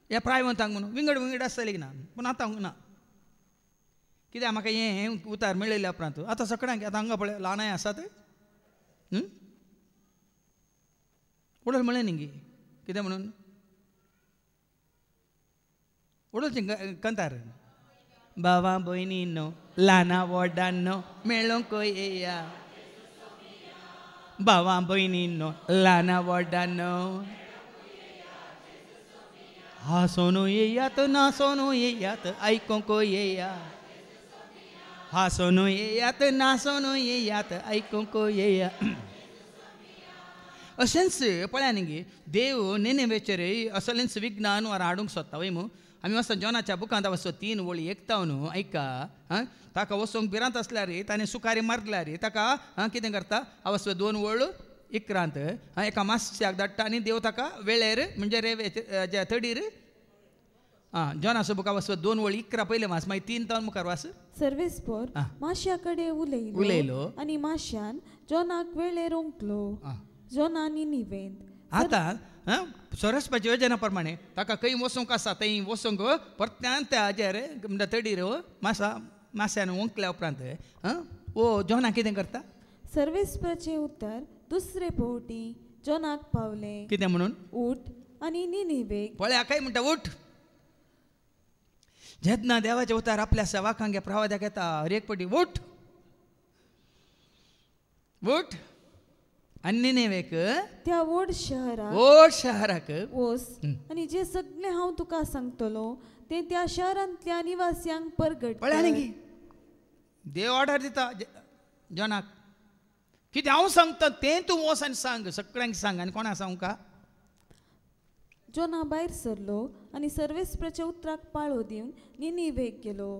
ह्या प्रायमतांक म्हणून विंगड आसतली ना पूण आतां ना कित्याक म्हाका हें उतार मेळयल्या उपरांत आतां सगळ्यांक आतां हांगा पळय ल्हानाय आसात उडोल म्हळें न्ही कितें म्हणून उडोलचें कंतार बावा भयणीनो ल्हाना व्हडांनो मेळोंक येया बावा भयणीनो ल्हाना व्हडांनो हांसोन येयात नासोन येयात आयकोंक येया हांसोन येयात नासोन येयात आयकोंक येया अशेंच पळया न्ही देव नेनेवेचेर असलेंच विज्ञान वा हाडूंक सोदता वय मू आमी वचून जॉनाच्या बुकांत वचो 3 वळी एकताव न्हू ऐका ताका वचोंक भिरांत आसल्यार ताणें सुकारी मारल्यार ताका कितें करता वचो 2 वळ इकरांत एका मास्याक धाडटा आनी देव ताका वेळेर म्हणजे रेवे थडीर जॉनाचो बुका वाचो 2 वळी 11 पयले मास मागीर 3 तावन मुखार वास. सर्वेस्पर माश्या कडेन उलयलो आनी माश्यान जॉनाक वेळेर ओंकलो. जॉना निनिवेंत आतां सरस्पाची योजना प्रमाणे ताका खंय वचूंक आसा थंय वचूंक परत्यान त्या हाजेर थडीर माश्यान ओंकल्या उपरांत जॉना कितें करता. सर्वेस्पराचें उतर दुसरे फावटी जॉनाक पावलें. कितें म्हणून उठ आनी निनिवेक पळया काय म्हणटा उठ. जेन्ना देवाचे उतार आपल्या सेवाकांक प्रवाद्याक येता हर एक पटी उठ उठ आनी निनेवेक त्या व्हड शहराक वच आनी जे सगळे हांव तुका सांगतलो ते त्या शहरांतल्या निवासियांक परगट. पळया न्ही देव ऑर्डर दिता जॉनाक कितें हांव सांगता तें तूं वच आनी सांग सगळ्यांक सांग. आनी कोणाक सांगू का. जॉना भायर सरलो आनी सर्वेस्पराच्या उतराक पाळो दिवन निनिवेक गेलो.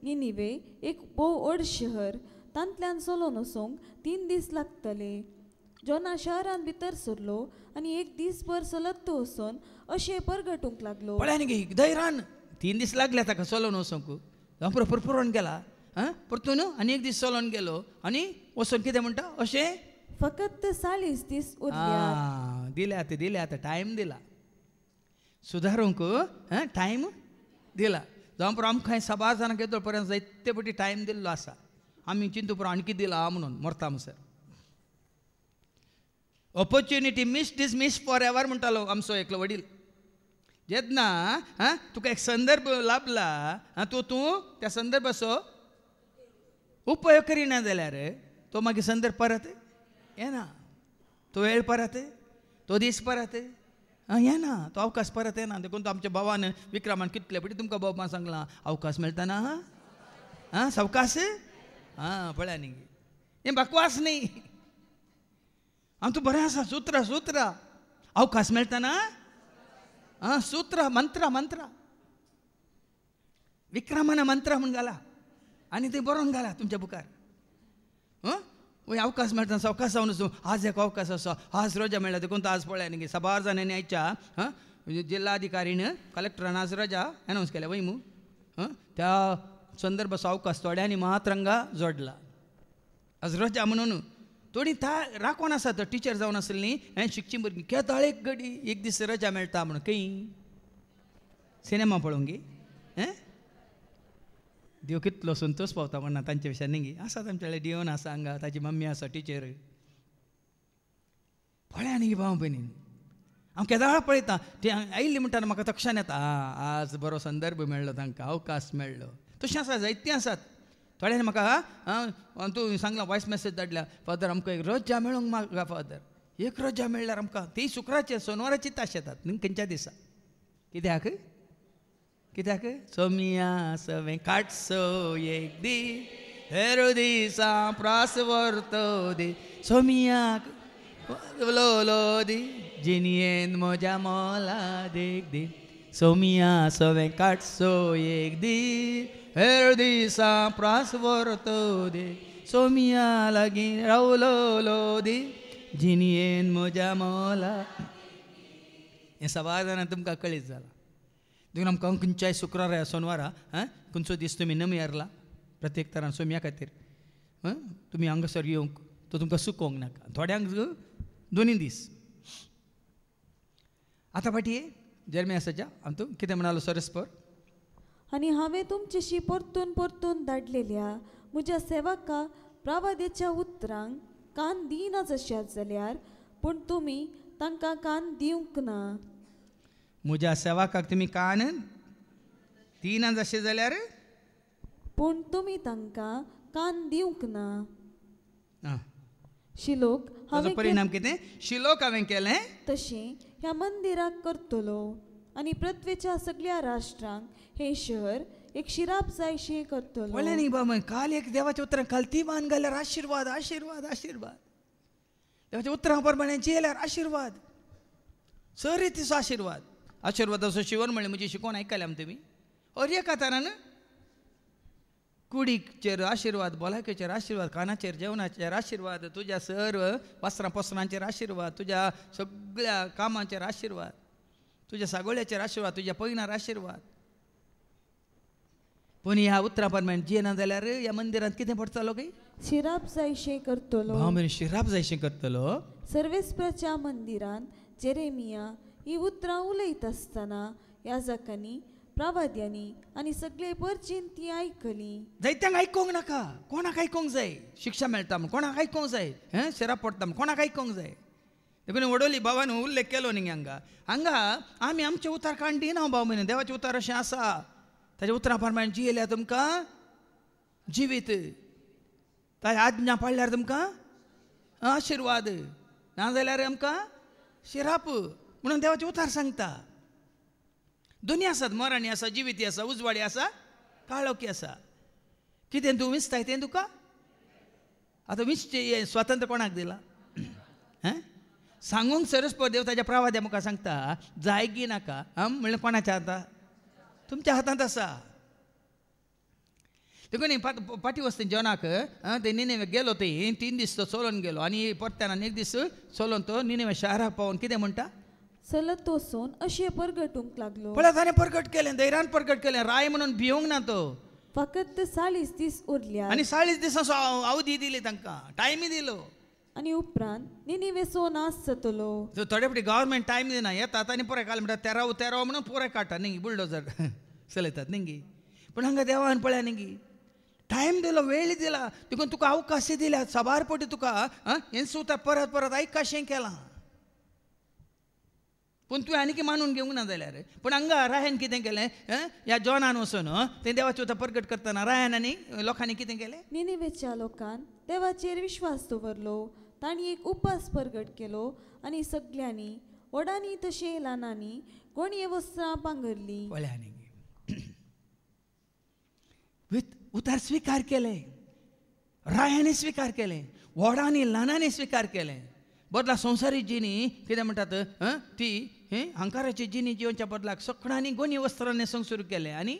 निनिवे एक भोव व्हड शहर. तांतल्यान चलोन वचोंक 3 दीस लागतले. जॉना शहरान भितर सरलो आनी 1 दीसभर चलत वचोन अशें परगटूंक लागलो. पळया न्ही धैर्यान 3 दीस लागले ताका चलोन वचोंक. परपुरोन गेला परतून आनी 1 दीस चलोन गेलो आनी वचोन कितें म्हणटा अशें फकत 40 दीस उरल्यात. दिले आतां टायम दिला सुदारूंक टायम दिला. जावं पर आमकां साबार जाणांक येतो पर्यंत जायते पटी टायम दिल्लो आसा. आमी चिंतू पुरो आणकी दिला म्हणून मरता म्हणसर. Opportunity missed is missed for ever म्हणटालो आमचो एकलो वडील. जेन्ना तुका एक संदर्भ लाभला तूं त्या संदर्भाचो उपयोग करिना जाल्यार तो मागीर संदर्भ परत येना. तो वेळ परत तो दीस परत येना. तो अवकाश परत येना. देखून तो आमच्या भावान विक्रमान कितले पटी तुमकां बाबा सांगला अवकाश मेळटा सावकाश पळया न्ही हें बकवास न्ही. तूं बरें आसा सुत्रा अवकाश मेळटा सुत्र मंत्र विक्रमान मंत्र म्हूण घाला आनी ते बरोवन घाला तुमच्या बुकार. अवकाश मेळटा सावकाश जावन वचूं. आज एक अवकाश आसा आज रजा मेळ्ळा देखून तो आज पळया न्ही साबार जाणांनी आयच्या जिल्हाधिकारीन कलेक्टरान आज रजा एनावन्स केल्या वय मू त्या संदर्भाचो अवकाश थोड्यांनी महातरंगा जोडला आज रजा म्हणून. थोडी राखोन आसा तो टिचर जावन आसली न्ही शिकची भुरगीं केदाळ एक घडी 1 दीस रजा मेळटा म्हणून खंय सिनेमा पळोवंक देव कितलो संतोश पावता म्हणना तांचे विशयान न्ही आसा तांचे कडेन डिओन आसा हांगा ताची मम्मी आसा टिचर. पळया न्ही भाव भयणी हांव केदाळ पळयतां ती आयिल्ली म्हणटा म्हाका तक्षान येता आज बरो संदर्भ मेळ्ळो तांकां अवकाश मेळ्ळो. तशें आसा जायतीं आसात. थोड्यांनी म्हाका तूं सांगला वॉयस मेसेज धाडल्या फादर आमकां एक रजा मेळोंक म्हाका फादर एक रजा मेळ्ळ्यार आमकां ती शुक्राचे सोनवाराची ताश येतात न्ही खंयच्या दिसा. कित्याक सोमिया सवें काटसो एक दी हेर दिसा प्रास व्हरतो दी सोमियाक लो दी जिनियेन म्हज्या मोला देख दी सोमिया सवें काटसो एक दी हेर दिसा प्रास व्हरतो दे सोमिया लागीं रावलो दी जिनियेन म्हज्या मोला. हें सबार जाणां तुमकां कळीत जालां. देखून आमकां खंयच्याय शुक्रारा सोनवारा खंयचो दीस तुमी नमी हारला प्रत्येक तरान सोम्या खातीर तुमी हांगासर येवंक तो तुमकां सुकोवंक नाका. थोड्यांक 2 दीस. आतां फाटी जर्मियासाच्या हातूं कितें म्हणालो सरस्पर. आनी हांवें तुमचेशी परतून धाडलेल्या म्हज्या सेवका प्रवाद्याच्या उतरांक कान दिना जशात जाल्यार पूण तुमी तांकां कान दिवंक ना. म्हज्या सेवकाक तुमी कान दिना जशें जाल्यार पूण तुमी तांकां कान दिवंक ना. शिलोक हाचो परिणाम कितें शिलोक हांवें केलें तशें ह्या मंदिराक करतलो आनी पृथ्वीच्या सगळ्या राष्ट्रांक हे शहर एक शिराप जायशें करतलो. पळय न्ही बाबा काल एक देवाच्या उतरां खालती मान घाल्यार आशिर्वाद आशिर्वाद आशिर्वाद देवाच्या उतरां प्रमाणे जियेल्यार आशिर्वाद सर रितीचो आशिर्वाद. आशिर्वादाचो शिवण म्हणलें म्हजी शिकोवन आयकल्या तुमी हर एका तरान कुडीचेर आशीर्वाद, भलायकेचेर आशीर्वाद, कानाचेर जेवणाचेर आशीर्वाद, तुज्या सर्व वस्त्रां पोसनांचेर आशीर्वाद, तुज्या सगळ्या कामांचेर आशीर्वाद, तुज्या सागोळ्याचेर आशीर्वाद, तुज्या पैनार आशीर्वाद. पूण ह्या उतरां प्रमाणे जियेना जाल्यार ह्या मंदिरांत कितें पडटलो गे? शिराप जायशें करतलो. भाव म्हण शिराप जायशें करतलो. सर्वेस्पराच्या मंदिरांत जेरेमिया ही उतरां उलयत आसतना याजकांनी, प्रवाद्यांनी आनी सगळे परचीन ती आयकली. जायत्यांक आयकोंक नाका. कोणाक आयकोंक जाय? शिक्षा मेळटा म्हण कोणाक आयकोंक जाय? शिराप पडटा म्हण कोणाक आयकोंक जाय? देखून वडोली भावान उल्लेख केलो न्ही हांगा आमी आमचे उतार काण दिना भाव म्हण. देवाचें उतार अशें आसा. ताच्या उतरां प्रमाणे जियेल्यार तुमकां जिवीत, ताच्या आज्ञा पाळल्यार तुमकां आशिर्वाद, नाजाल्यार आमकां शिराप म्हणून देवाचे उतार सांगता. दोनी आसात, मरणी आसा, जिविती आसा, उजवाडी आसा, काळोखी आसा. कितें तूं विंचताय तें तुका आतां विंचचें स्वातंत्र्य कोणाक दिलां? सांगूंक सरस्वती देव ताच्या प्रवाद्या मुखार सांगता जायगी नाका. म्हणल्यार कोणाच्या हातांत? तुमच्या हातांत आसा. देखून पाटी वस्ती जेवणाक ते निनेवे गेलो, ते 3 दीस तो चलोवन गेलो आनी परत्यान एक दीस चलोवन तो निनेवे शाराक पावून कितें म्हणटा? चलत वचून अशें परगटूंक लागलो. पळय ताणें परगट केलें, धैर्यान परगट केलें. राय म्हणून भिवंक ना तो. फकत 40 दीस उरल्या आनी 40 दिसांचो अवधी दिली तांकां, टायमी दिलो. आनी उपरांत निनिवेचो नाश जातलो. थोडे फावटी गव्हर्मेंट टायम दिना, येतात आनी पुराय काल म्हणटा 13 म्हणून पुराय काडटा न्ही, बुलडोजर चलयतात न्ही. पूण हांगा देवान पळया न्ही टायम दिलो, वेळ दिला. देखून तुका अवकाश दिल्या. सबार पटी तुका हें सुद्दां परत परत आयकाशें केलां. पूण तुवें आनीक मानून घेवंक ना जाल्यार. पूण हांगा रायन कितें केलें? ह्या जॉनान वचून तें देवाचें उतर परगट करतना रायन आनी लोकांनी कितें केलें? निनिवेच्या लोकान देवाचेर विश्वास दवरलो. तांणी एक उपास परगट केलो आनी सगळ्यांनी व्हडांनी तशें ल्हानांनी कोणये वस्त्रां पांगरलीं. पळया न्ही उतार स्विकार केले, रायानी स्विकार केले, व्हडांनी ल्हानांनी स्विकार केले. बदला संवसारीक जिणी कितें म्हणटात ती हंकाराची जिणी जिवच्या बदलाक सगळ्यांनी गोनी वस्त्रां न्हेसूंक सुरू केलें आनी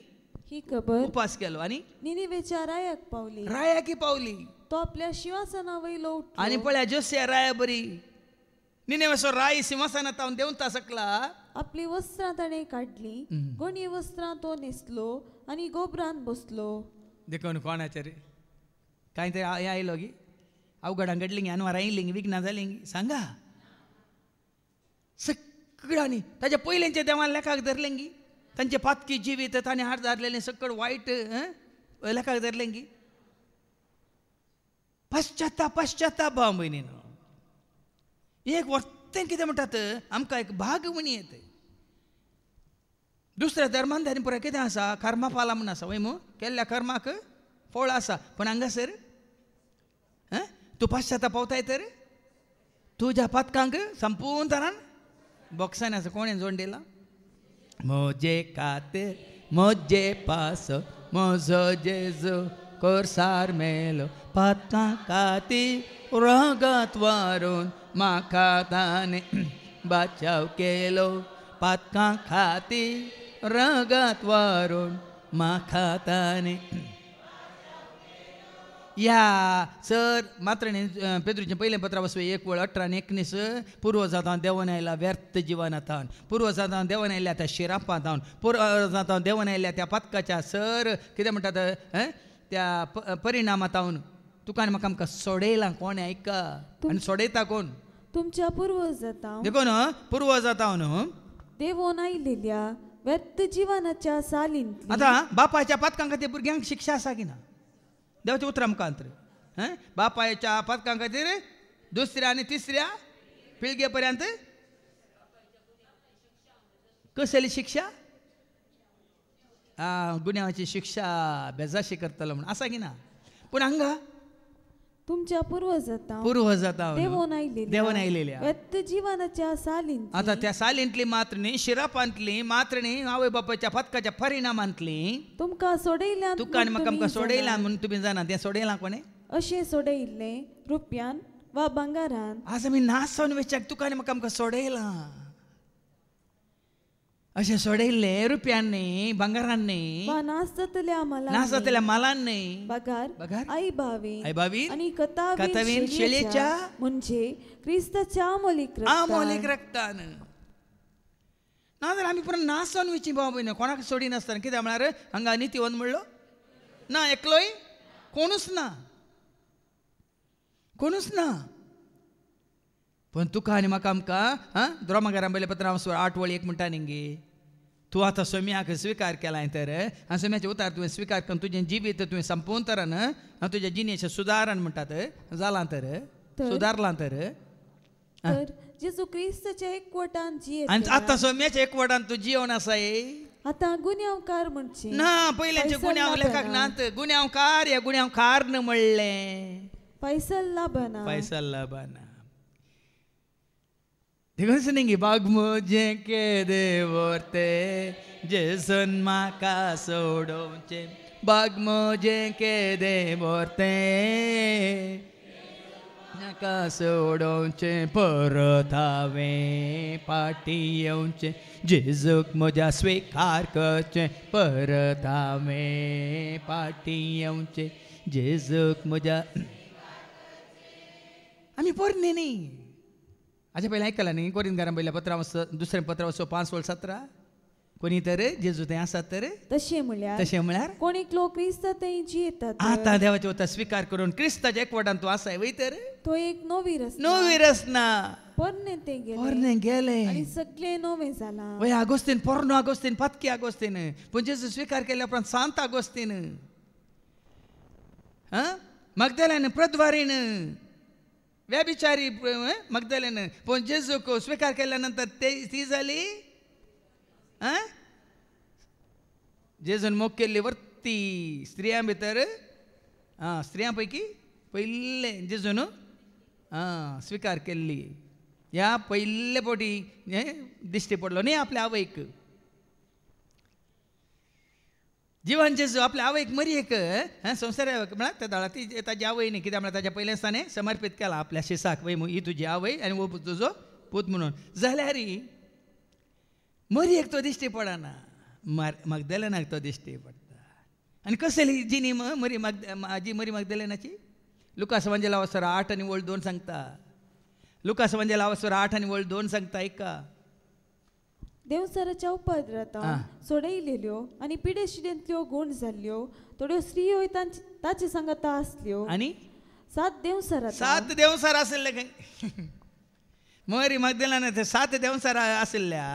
ही खबर उपास केलो आनी निनिवेच्या रायाक पावली. रायाकी पावली. तो आपल्या सिंहासना वयलो उठलो. आनी पळया जोसिया राया बरी निनेवेचो राय सिंहासनांत तावन देंवता सकला. आपली वस्त्रां ताणें काडली, गोनी वस्त्रां तो न्हेसलो आनी गोबरांत बसलो. देखून कोणाचेर कांय तरी हें आयलो गी, अवघडां घडलीं गी, अनवारां येयलीं, विघ्नां जालीं गी, सांगा. सगळ्यांनी ताच्या पयलींच्या देवान लेखाक धरलें गी. तांचे पातकी जिवीत ताणें हाड धरलेलें सकळ वायट लेखाक धरलें गी. पश्चाताप भाव भयणीनो. एक वर्तें कितें म्हणटात आमकां एक भाग म्हणी येता. दुसऱ्या धर्मान धारी पुराय कितें आसा? कर्माफाला म्हूण आसा. वय मू केल्ल्या कर्माक फळ आसा. पूण हांगासर तूं पश्चाताप पावताय तर तुज्या पातकांक संपूर्ण तरान बॉक्सान आसा. कोणें जोड दिला? मोजे खातीर मोजे पास म्हजो जेजू कोर्सार मेलो, पातकां खातीर रगत व्हरून म्हाका ताणें बचाव केलो. पातकां खातीर रगत व्हरून म्हाका ताणें. या सर मात्र पेद्रूचें पयलें पत्र वचपी 1:18-19 पूर्व जातां देवन आयला व्यर्थ जिवनांतान, पूर्व जातां देवन आयल्या त्या शिरापांतान, पूर्व जातां देवन आयल्या त्या पातकाच्या सर कितें म्हणटात त्या परिणामांतावन तुका आनी म्हाका आमकां सोडयलां. कोण आयका आनी सोडयता कोण? तुमच्या पूर्वजांतां देखून पूर्व जातां न्हू देवोन आयिल्ल्या व्यर्थ जिवनाच्या सालींतली. आतां बापायच्या पातकां खातीर भुरग्यांक शिक्षा आसा की ना? देवाचें उतर आमकां अंतर. बापायच्या पातकां खातीर दुसऱ्या आनी तिसऱ्या पिळगे पर्यंत कसली शिक्षा? गुन्यांवाची शिक्षा बेजाशी करतलो म्हण आसा की ना? पूण हांगा तुमच्या पूर्वजांतां देवन आयलेल्या व्यर्थ जिवनाच्या सालींतली. आता त्या सालींतली मात्र न्ही, शिरापांतली मात्र न्ही, आवय बापायच्या पथकाच्या परिणामांतली तुमकां सोडयल्या. तुका आनी म्हाका आमकां सोडयलां म्हणून तुमी जाणा. तें सोडयलां कोणें? अशें सोडयिल्लें रुपयान वा भांगारान. आज आमी नासोन वेचाक तुका आनी म्हाका आमकां सोडयलां. अशें सोडयल्ले रुपयांनी बंगारांनी वा नासतल्या नासतल्या मालांनी बगार आई बावीन भावी आणि कतावीन कतावीन शेळयेच्या म्हणजे क्रिस्ताच्या अमोलीक रक्तान नाजाल्यार आमी पुरो नासोन वयची बाबा कोणाक सोडी नासतना कित्याक म्हळ्यार हांगा नितीवन म्हणलो ना एकलोय कोणूच ना पण तुका आनी म्हाका आमकां द्रोमाकारां पयले पत्र हांव 8 वळी 1 म्हणटा न्ही तूं आतां सोम्याक स्विकार केलाय तर आनी सोम्याचे उतार तुवें स्विकार करून तुजें जिवीत तुवें संपोवन तर तुज्या जिणेचें सुदारण म्हणटात जालां तर सुदारलां तर जेजू क्रिस्ताच्या एकवटान आनी आतां सोम्याच्या एकवटान तूं जिवन आसाय आतां गुन्यांवकार म्हणचे ना पयलेंचे गुन्यांव लेखाक नात गुन्यांवकार ह्या गुन्यांवकार न म्हणलें पैसल लाभना देखून सुनेंगी बाग मुझे के देवरते जेसन म्हाका सोडोवचे बाग मुझे के देवरते म्हाका सोडोवचे परत हांवें फाटी येवचें जेजूक म्हज्या स्विकार करचें परत हांवें फाटी येवचें जेजूक म्हज्या आमी पोरणे न्ही हाचे पयलीं आयकलां न्ही कोरिंथकारां पयल्या पत्रां दुसरें पत्र 5:17 कोणी तर जेजू थंय आसात तर तशें म्हळ्यार कोणीक लोक क्रिस्त थंय जियेतात आतां देवाचे वता स्विकार करून क्रिस्ताच्या एकवटान तूं आसाय वय तर तो एक नवी रचना पोरणे ते गेले आनी सगळें नवें जालां वय आगोस्तीन पोरनो आगोस्तीन पातकी आगोस्तीन पूण जेजू स्विकार केल्या उपरांत सांत आगोस्तीन मगदलेन प्रद्वारीन व्याभिचारी मगदलेन पण जेजूक स्विकार केल्या नंतर ती जाली जेजून मोग केल्ली वर्ती स्त्रियां भितर स्त्रियां पैकी पयले जेजून स्विकार केल्ली ह्या पयले फावटी दिश्टी पडलो न्ही आपल्या आवयक जिवन जेजू आपल्या आवयक मरयेक संवसार म्हळ्यार त्या दाळा ती ताजी आवय न्ही कित्याक म्हळ्यार ताच्या पयलें ताणें समर्पीत केला आपल्या शिसाक वय ही तुजी आवय आनी वो तुजो पूत म्हणून जाल्यार मरयेक तो दिश्टी पडना मगदलेनाक तो दिश्टी पडटा आनी कसली जिनी मरी मगदलेनाची लुकास वंजेला 8 आनी 2 सांगता लुकास वंजेला 8 आनी 2 सांगता ऐका देवसराच्या उपद्रतां सोडयलेल्यो आनी पिडेशिडेंतल्यो गूण जाल्ल्यो थोड्यो स्त्रियो ताचे सांगता आसल्यो आनी 7 देवसर आसले खंय मरी मगदलेना ते 7 देवसर आसल्या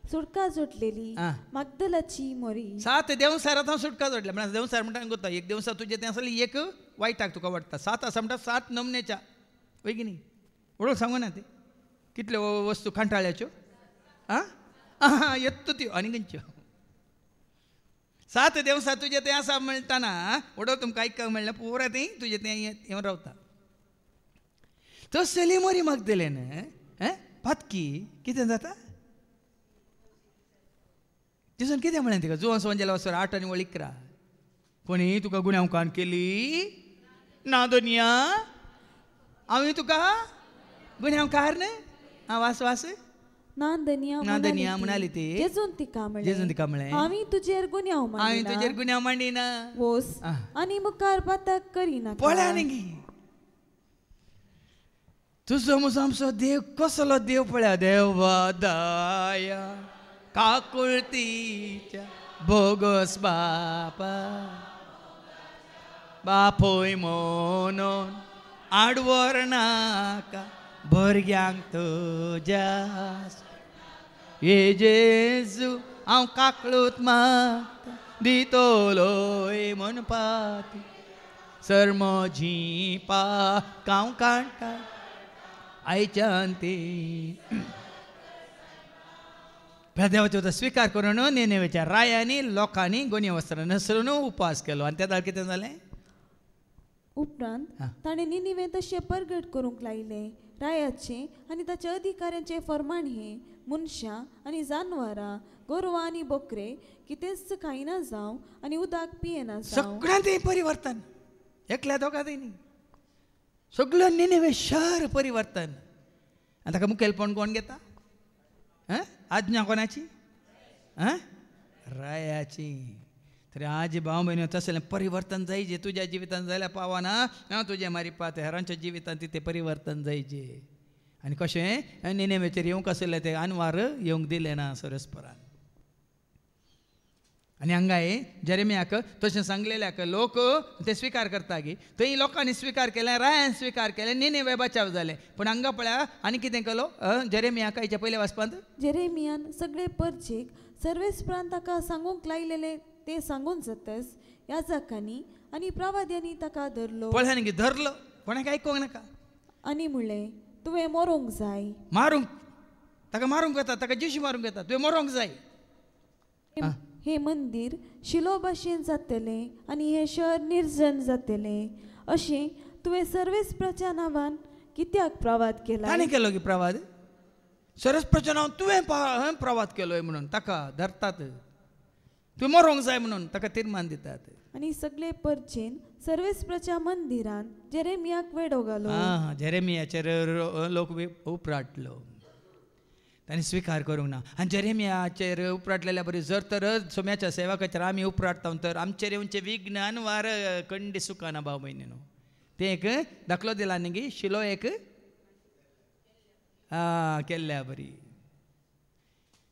सुटका जोडलेली मगदलाची मोरी 7 देवसारांत हांव सुटका जोडल्या म्हळ्यार देवसार म्हणटा गोता एक देवसार तुजें तें आसलें एक वायटाक तुका वाडटा 7 आसा म्हणटा 7 नमनेच्या वय की न्ही वळख सांगू ना ते कितल्यो वस्तू खांटाळ्याच्यो येत्तो त्यो आनी खंयच्यो 7 देवसार तुजें तें आसा म्हणटाना वडो तुमकां आयकूंक म्हणल्यार पुरा तें तुजें तें येवन रावता तसली मोरी मगदलेन पातकी कितें जाता तिसून कितें म्हळें तिका जुवान वंजेला 8 आनी 11 कोणी तुका गुन्यांवकान केली ना दोनिया हांवें तुका गुन्यांवकार न्ही वास नादनिया म्हणाली ती जेजून तिका म्हळें हांवें तुजेर गुन्यांव मांडिना वोस आनी मुखार पातक करिना पळया न्ही तुजो म्हजो आमचो देव कसलो देव पळया देवा दया काकुळतीच्या बोगस बापोय म्हणून आडवर नाका भुरग्यांक तुज्या हे जेजू हांव काकळूत मागता दितलोय म्हणपाती सर म्हजी पाकांव काडटा आयच्यान ती देवाचो स्विकार करून नेनेवेच्या रायांनी लोकांनी गोन्ये वस्त्रां न्हेसरून उपास केलो आनी त्या दाळ कितें जालें उपरांत ताणें निनिवे तशें परगट करूंक लायलें रायाचें आनी ताच्या अधिकाऱ्यांचें फर्माण हें मनशां आनी जानवरां गोरवां आनी बोकरे कितेंच खायना जावं आनी उदक पियेना सगळ्यांत परिवर्तन एकल्या दोगांत न्ही सगळ्यो निनिवे शहर परिवर्तन आनी ताका मुखेलपण कोण घेता आज्ञा कोणाची रायाची. तरी आज भाव बहिणी तसलें परिवर्तन जायचे तुझ्या जिवितान जाल्यार पावना तुझे मारी पात हेरांच्या जिवितान तिथे परिवर्तन जायचे. आनी कशें निनेवेचेर येवंक आसले ते अनवार येवंक दिले ना सरस्परान. आनी हांगाय जेरेमियाक तशें सांगलेल्याक लोक ते स्विकार करता गी. थंय लोकांनी स्विकार केलें, रायान स्विकार केलें, निनेवे बचाव जाले. पूण हांगा पळया आनी कितें केलो जेरेमियाक हाच्या पयले वाचपांत. जेरेमियान सगळे परचेक सर्वेस्परान ताका सांगूंक लायलेले ते सांगून जातस याजकांनी आनी प्रवाद्यांनी ताका धरलो. पळय न्ही धरलो कोणाक आयकोंक नाका आनी म्हणलें तुवें मरोंक जाय. मारूंक ताका मारूंक येता, ताका जिशी मारूंक येता, तुवें मरोंक जाय. हे मंदिर शिलो भाशेन जातलें आनी हे शहर निर्जन जातलें अशें तुवें सर्वेस्पराच्या नांवान कित्याक प्रवाद केला. ताणें केलो की प्रवाद. सरस्पराच्या नांवान तुवें प्रवाद केलोय म्हणून ताका धरतात. तुवें मरोंक जाय म्हणून ताका तिर्मान दितात. आनी सगळे परचेन सर्वेस्पराच्या मंदिरान जेरेमियाक वेडो घालो. जेरेमियाचेर लोक उपराटलो. तांणी स्विकार करूंक ना. आनी जेरेमियाचेर उपराटलेल्या बरी जर तर सोम्याच्या सेवकाचेर आमी उपराटता तर आमचेर येवचे विघ्न वार कंडी सुखाना भाव भयणीनो. ते एक दाखलो दिला न्ही शिलो एक केल्ल्या बरी.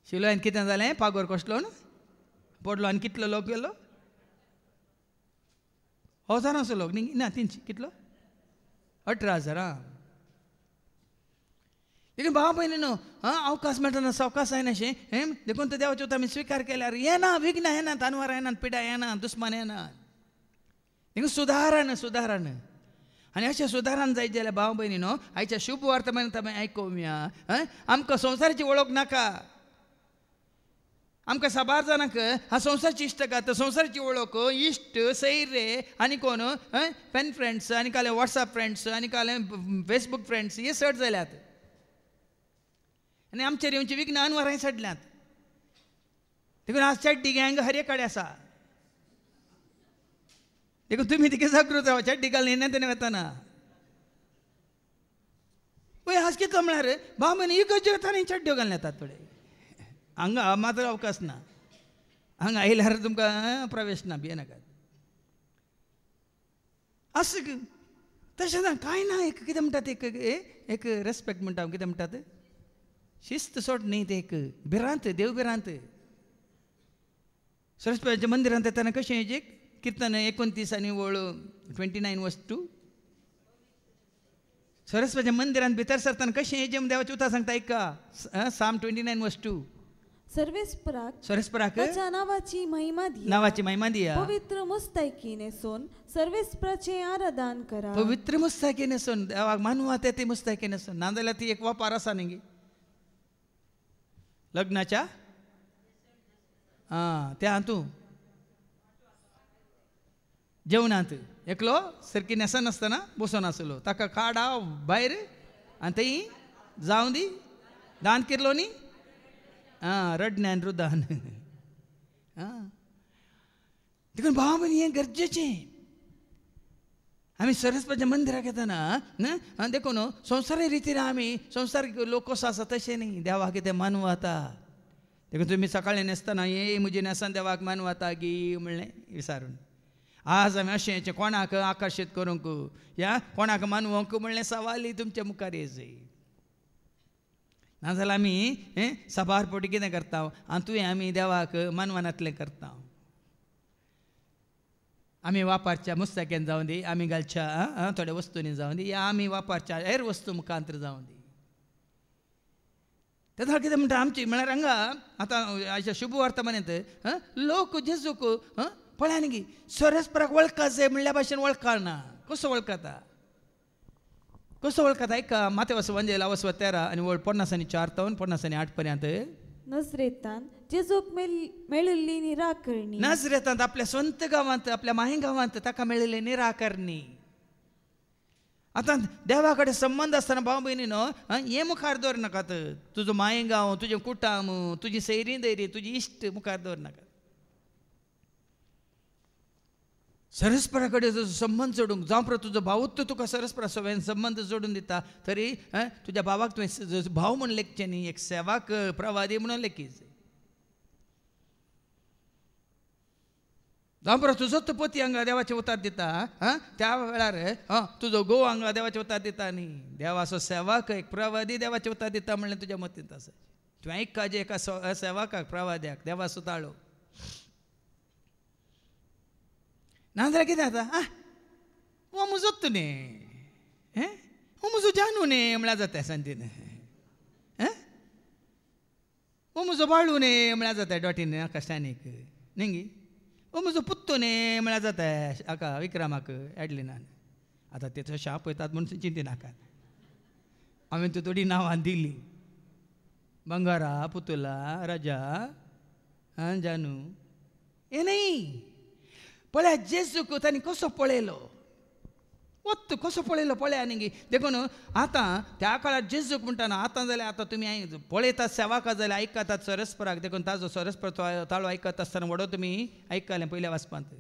शिलोयान कितें जालें पागोर कसलो पडलो आनी कितलो लोक गेलो 1000 लोक न्ही ना 300 कितलो 18,000. देखून भाव भयणीनो अवकाश मेळटना सावकाश जायनाशें देखून देवाचे उतर आमी स्विकार केल्यार येना विघ्न येना तानवार येना पिडा येना दुस्मान येना. देखून सुदारण आनी अशें सुदारण जायत जाल्यार भाव भयणीनो आयच्या शुभ वर्तमानांत आमी आयकोवया. आमकां संवसाराची वळख नाका. आमकां साबार जाणांक हा संवसारची इश्टगात संवसाराची वळख इश्ट सैरे आनी कोण पेन फ्रेंड्स आनी काले वॉट्सॅप फ्रेंड्स आनी काले फेसबूक फ्रेंड्स हे सट जाल्यात. आनी आमचेर येवची विघ्न अनवरां सडल्यात. देखून आज चड्डी गँग हर एक कडेन आसा. देखून तुमी तिके जागृत राव चड्डी घालून येना तेन्ना वतना. पळय आज कितलो म्हळ्यार भाव म्हण इगोज्यो वताना चड्ड्यो घालून येतात थोडे. हांगा मात्र अवकाश ना. हांगा आयल्यार तुमकां प्रवेश ना भियेनाकात. असं तशें ना कांय ना. एक कितें म्हणटात एक रेस्पेक्ट म्हणटा कितें म्हणटात शिस्त सोड न्ही ते एक भिरांत देव भिरांत. सरस्वतीच्या मंदिरांत येताना कशें हेजे किर्तन 29 आनी वळ 29:2 सरस्वतीच्या मंदिरांत भितर सरतना कशें हेजे देवाचें उतर सांगता ऐका साम 29:2 सर्वेस्पराक ताच्या नावाची महिमा दिया. पवित्र मुस्तायकी नेसून सर्वेस्पराचे आराधन करा. पवित्र मुस्तायकी नेसून देवाक मानवा ते मुस्तायकी नेसून नाजाल्यार ती एक वापार आसा न्ही लग्नाच्या त्या हातूं जेवणांत एकलो सारकी नेसनासतना बसून आसलो ताका काडा भायर आनी थंय जावं दी दान केलो न्ही रडण्यान रुदान. देखून भाव भयणी हें गरजेचें. आमी सरस्वतीच्या मंदिराक येताना देखून संवसारी रितीन आमी संवसारीक लोक कसो आसा तशें न्ही देवाक कितें मानू आता. देखून तुमी सकाळीं न्हेसतना ये म्हजें नेसान देवाक मानू आता गी म्हणलें विचारून. आज आमी अशें कोणाक आकर्शीत करूंक या कोणाक मानवंक म्हणलें सवाली तुमच्या मुखार येयचय. नाजाल्यार आमी सबारपोटी कितें करता आनी तुवें आमी देवाक मानवनांतलें करता. आमी वापरच्या मुस्ताकेन जावं दी आमी घालच्या थोड्या वस्तूंनी जावं दी या आमी वापरच्या हेर वस्तू मुखांतर जावं दी. तेन्ना कितें म्हणटा आमची म्हळ्यार हांगा आतां हाच्या शुभ वर्तमानांत लोक जेजूक पळया न्ही सरस्पराक वळखा जाय म्हणल्या भाशेन वळखना. कसो वळखता ऐका मातेवास वंजेला वसव 13 आनी वळ 50 आनी 4 तावन 50 आनी 8 पर्यंत. नजरेतान जेजूक मेळिल्ली निराकरणी. नजरेतांत आपल्या स्वंत गांवांत आपल्या माहे गांवांत ताका मेळिल्ली निराकरणी. आतां देवा कडेन संबंद आसतना भाव भयणीनो हें मुखार दवरनाकात. तुजो माये गांव तुजें कुटाम तुजी सैरी दैरी तुजी इश्ट मुखार दवरनाकात. सरस्परा कडेन तुजो संबंद जोडूंक जावं तुजो भावूच तुका सरस्परा सगळ्यान संबंद जोडून दिता तरी तुज्या भावाक तुवें भाव म्हूण लेखचें न्ही एक सेवाक प्रवादी म्हणून लेखीत. जावं बरो तुजो तो पती हांगा देवाचे उतार दिता त्या वेळार तुजो घोव हांगा देवाचे उतार दिता न्ही देवाचो सेवाक एक प्रवादी देवाचे उतार दिता म्हणलें तुज्या मतींत आसा तुवें ऐकाजे एका सेवाकाक प्रवाद्याक देवाचो ताळो नाजाल्यार कितें जाता हो म्हजोच न्ही हो म्हजो जानू न्ही म्हळ्यार जाता सांतीन हो म्हजो बाळू न्ही म्हळ्यार जाता डॉटीन आकाशानीक न्ही हो म्हजो पुत्तो न्ही म्हळ्यार जाता हाका विक्रमाक एडलिनान आतां ते तशें आपयतात म्हणून चिंती नाकात हांवें तू थोडी नांवां दिलीं बंगारा पुतुला राजा जानू हे न्ही पळया जेजूक तांणी कसो पळयलो वत्त कसो पळयलो पळया न्ही देखून आतां त्या काळार जेजूक म्हणटाना आतां जाल्यार आतां तुमी पळयतात सेवाक जाल्यार आयकतात सरस्पराक देखून ताजो सरस्पर ताळो आयकत आसतना व्हडो तुमी आयकलें पयल्या वाचपांत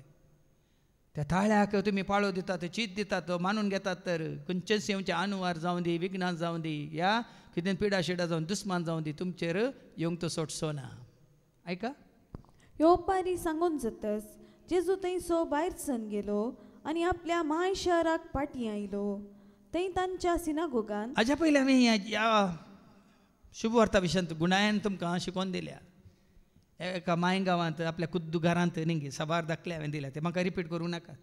त्या ताळ्याक तुमी पाळो दितात चीत दितात मानून घेतात तर खंयचेच सेवचे अनुवार जावं दी विघ्नां जावं दी या कितें पिडा शिडा जावन दुस्मान जावं दी तुमचेर येवंक तो सोडचो ना आयका येवपारी सांगून जातस जेजू थंयसो भायर सन गेलो आनी आपल्या माय शहराक पाटी आयलो थंय तांच्या सिनागोगान हाज्या पयलीं आमी ह्या शुभवार्ता विशयांत गुणायन तुमकां शिकोवन दिल्या एका माय गांवांत आपल्या कुद्दू घरांत न्ही सभार दाखले हांवें दिल्या ते म्हाका रिपीट करूं नाकात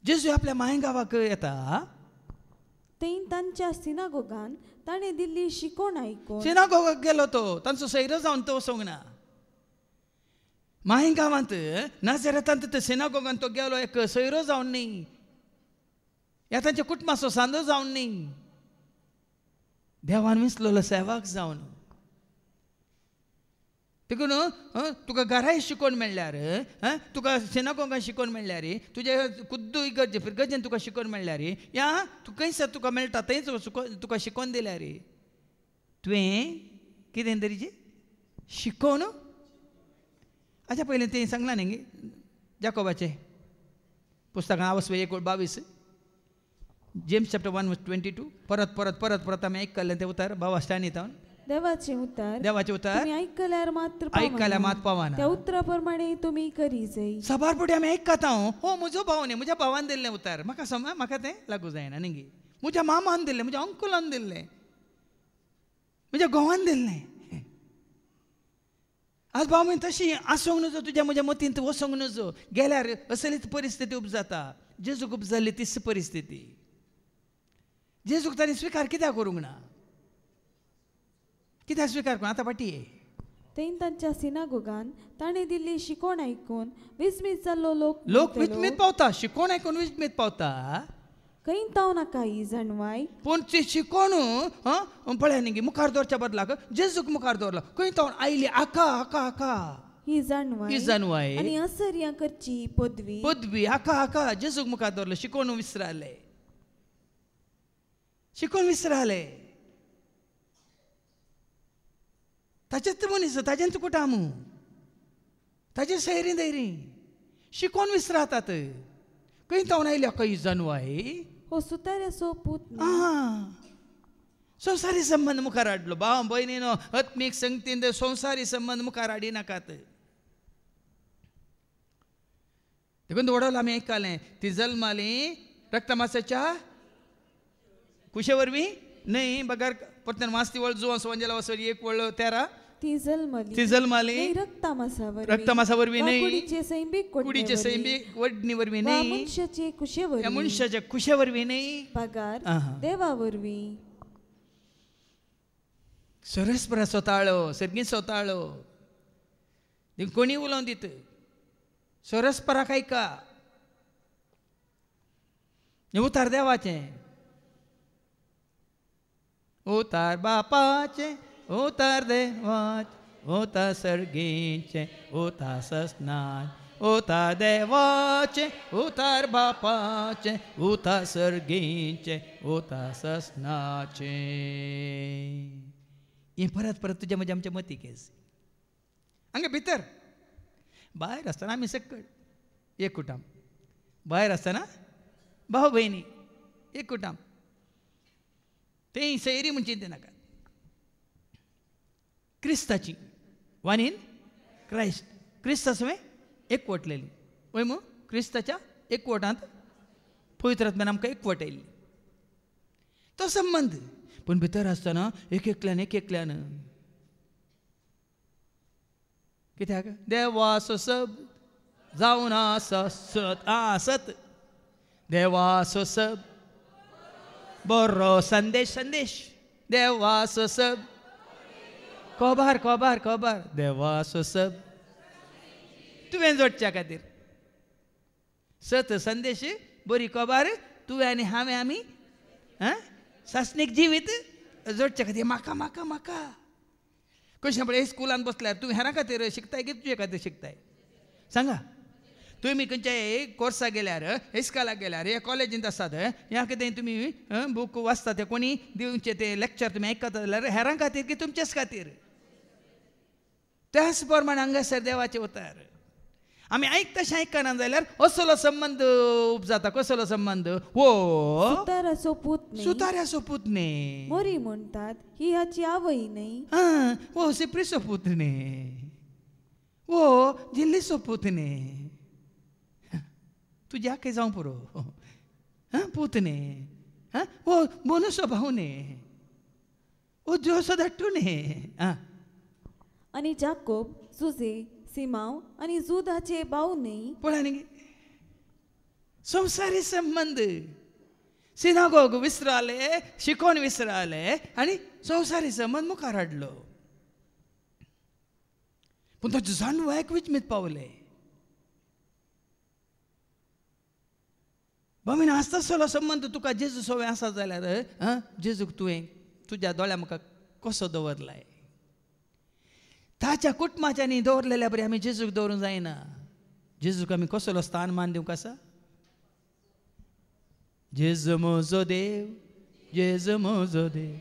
जेजू आपल्या माय गांवाक येता थंय तांच्या सिनागोगान ताणें दिल्ली शिकोण आयकून सिनागोगाक गेलो तो तांचो सैरो जावन तो वचोंक ना माय गांवांत नाझारेतांत ते सिनागोगान तो गेलो एक सैरो जावन न्ही ह्या तांच्या कुटुंबाचो सांदो जावन न्ही देवान विसलोलो सेवाक जावन देखून तुका घराय शिकोवन मेळ्ळ्यार तुका सिनागोगान शिकोवन मेळ्ळ्यार तुजे कुद्दू इगर्जेन तुका शिकोवन मेळ्ळ्यार या खंयच तुका मेळटा थंयच तुका शिकोवन दिल्यार तुवें कितें तरीचें शिकोवन हाच्या पयलीं तें सांगलां न्ही जाकोबाचें पुस्तकां आवस्वे 1:22 जेम्स चॅप्टर 1:22 परत परत परत परत आमी आयकल्लें तें उतार भावा स्टानीत देवाचे उतार तुमी आयकल्यार मात पावना त्या उतरा प्रमाणे तुमी करी जाय सबार फुडें आमी आयकता हो म्हजो भाव न्ही म्हज्या भावान दिल्लें उतार म्हाका तें लागू जायना न्ही म्हज्या मामान दिल्लें म्हज्या अंकुलान दिल्लें म्हज्या घोवान दिल्लें आज भाव म्हण तशी आसूंक नजो तुज्या म्हज्या मतींत वचोंक नजो गेल्यार असलीच परिस्थिती उपजाता जेजूक उपजाल्ली तीच परिस्थिती जेजूक ताणें स्विकार कित्याक करूंक ना कित्याक स्विकार करूं आतां पाटी थंय तांच्या सिनागोगान ताणें दिल्ली शिकोण आयकून विस्मीत जाल्लो लोक विस्मीत पावता शिकोण आयकून विस्मीत पावता खंय ताव नाका ही जाणवाय पूण ती शिकोण पळय न्ही मुखार दवरच्या बदलाक जेजूक मुखार दवरलो खंय तावन आयली आका आका आका ही जाणवाय आनी असर्या करची पदवी आका आका जेजूक मुखार दवरलो शिकोण विसराले ताचेच मनीस ताजेंच कुटामू ताचे सैरी दैरी शिकोवन विसरातात खंय तावन आयली आका ही जाणवाय हो सुताऱ्याचो पूत संवसारी संबंध मुखार हाडलो भाव भयणीनो आत्मीक संगतीन संवसारी संबंध मुखार हाडी नाकात देखून वडोलो आमी आयकलें ती जल्माली रक्तमासाच्या कुशे वरवीं न्हय बगार परतन मास्ती वळ जुवां संवंजेला वसर एक वळ तेरा ती जल्माली रक्तमासा वरवीं न्हय कुडीचे सैंबीक वडणी वरवीं न्हय मनशाच्या कुशे वरवीं न्हय पगार देवा वरवीं सरस्पराचो ताळो सर्गीचो ताळो कोणी उलोवन दित सरस्पराक आयका उतार देवाचें उतार बापाचें उतार देवाचें उतार सर्गीचें उतार सस्नाचें उतार देवाचें उतार बापाचें उतार सर्गीचें उतार सस्नाचें हें परत परत तुज्या म्हज्या आमच्या मतीक येस हांगा भितर भायर आसतना आमी सकयल एक कुटाम भायर आसतना भाव भयणी एक कुटाम तें सैरी म्हणून चिंती नाका क्रिस्ताची वन इन क्रायस्ट क्रिस्त आसवें एकवटलेली वय मग क्रिस्ताच्या एकवटांत पवित्र आत्म्यान आमकां एकवटयल्ली तो संबंध पूण भितर आसतना एक एकल्यान कित्याक देवाचो सब जावन आसा सत देवाचो सब बरो संदेश देवाचो सब कोबार देवाचो सब तुवें जोडच्या खातीर सत संदेश बरी कोबार तुवें आनी हांवें आमी सासणीक जिवीत जोडच्या खातीर म्हाका म्हाका म्हाका कशें पळय स्कुलान बसल्यार तुवें हेरां खातीर शिकताय की तुजे खातीर शिकताय सांगा तुमी खंयच्याय कोर्साक गेल्यार इस्कालाक गेल्यार या कॉलेजींत आसात ह्या कितें तुमी बूक वाचता ते कोणी दिवचे ते लेक्चर तुमी आयकता जाल्यार हेरां खातीर की तुमचेच खातीर त्याच प्रमाणे हांगासर देवाचें उतर आमी तशें आयकना जाल्यार असलो संबंध उपजाता कसलो संबंध हो सुताराचो पूत न्ही मोरी म्हणटात ही हाची आवय न्ही हो सिप्रीचो पूत न्ही हो जिल्लीचो पूत न्ही तुज्या खंय जावं पुरो पूत न्ही हो बोनूचो भाव न्ही हो जोसो धाट्टू न्ही आनी जाकोब जुजे सिमाव आनी जूद हाचे भाव न्ही पळय न्ही संवसारी संबंध सिनागोग विसराले शिकोवन विसराले आनी संवसारी संबंध मुखार हाडलो पूण तो जाणवायक विचमीत पावले बामीन आसतसलो संबंध तुका जेजू सोवे आसा जाल्यार जेजूक तुवें तुज्या दोळ्या मुखार कसो दवरलाय ताच्या कुटुंबाच्यांनी दवरलेल्या बरी आमी जेजूक दवरूंक जायना जेजूक आमी कसलो स्थान मान दिवंक आसा जेजू म्हजो देव जेजू म्हजो देव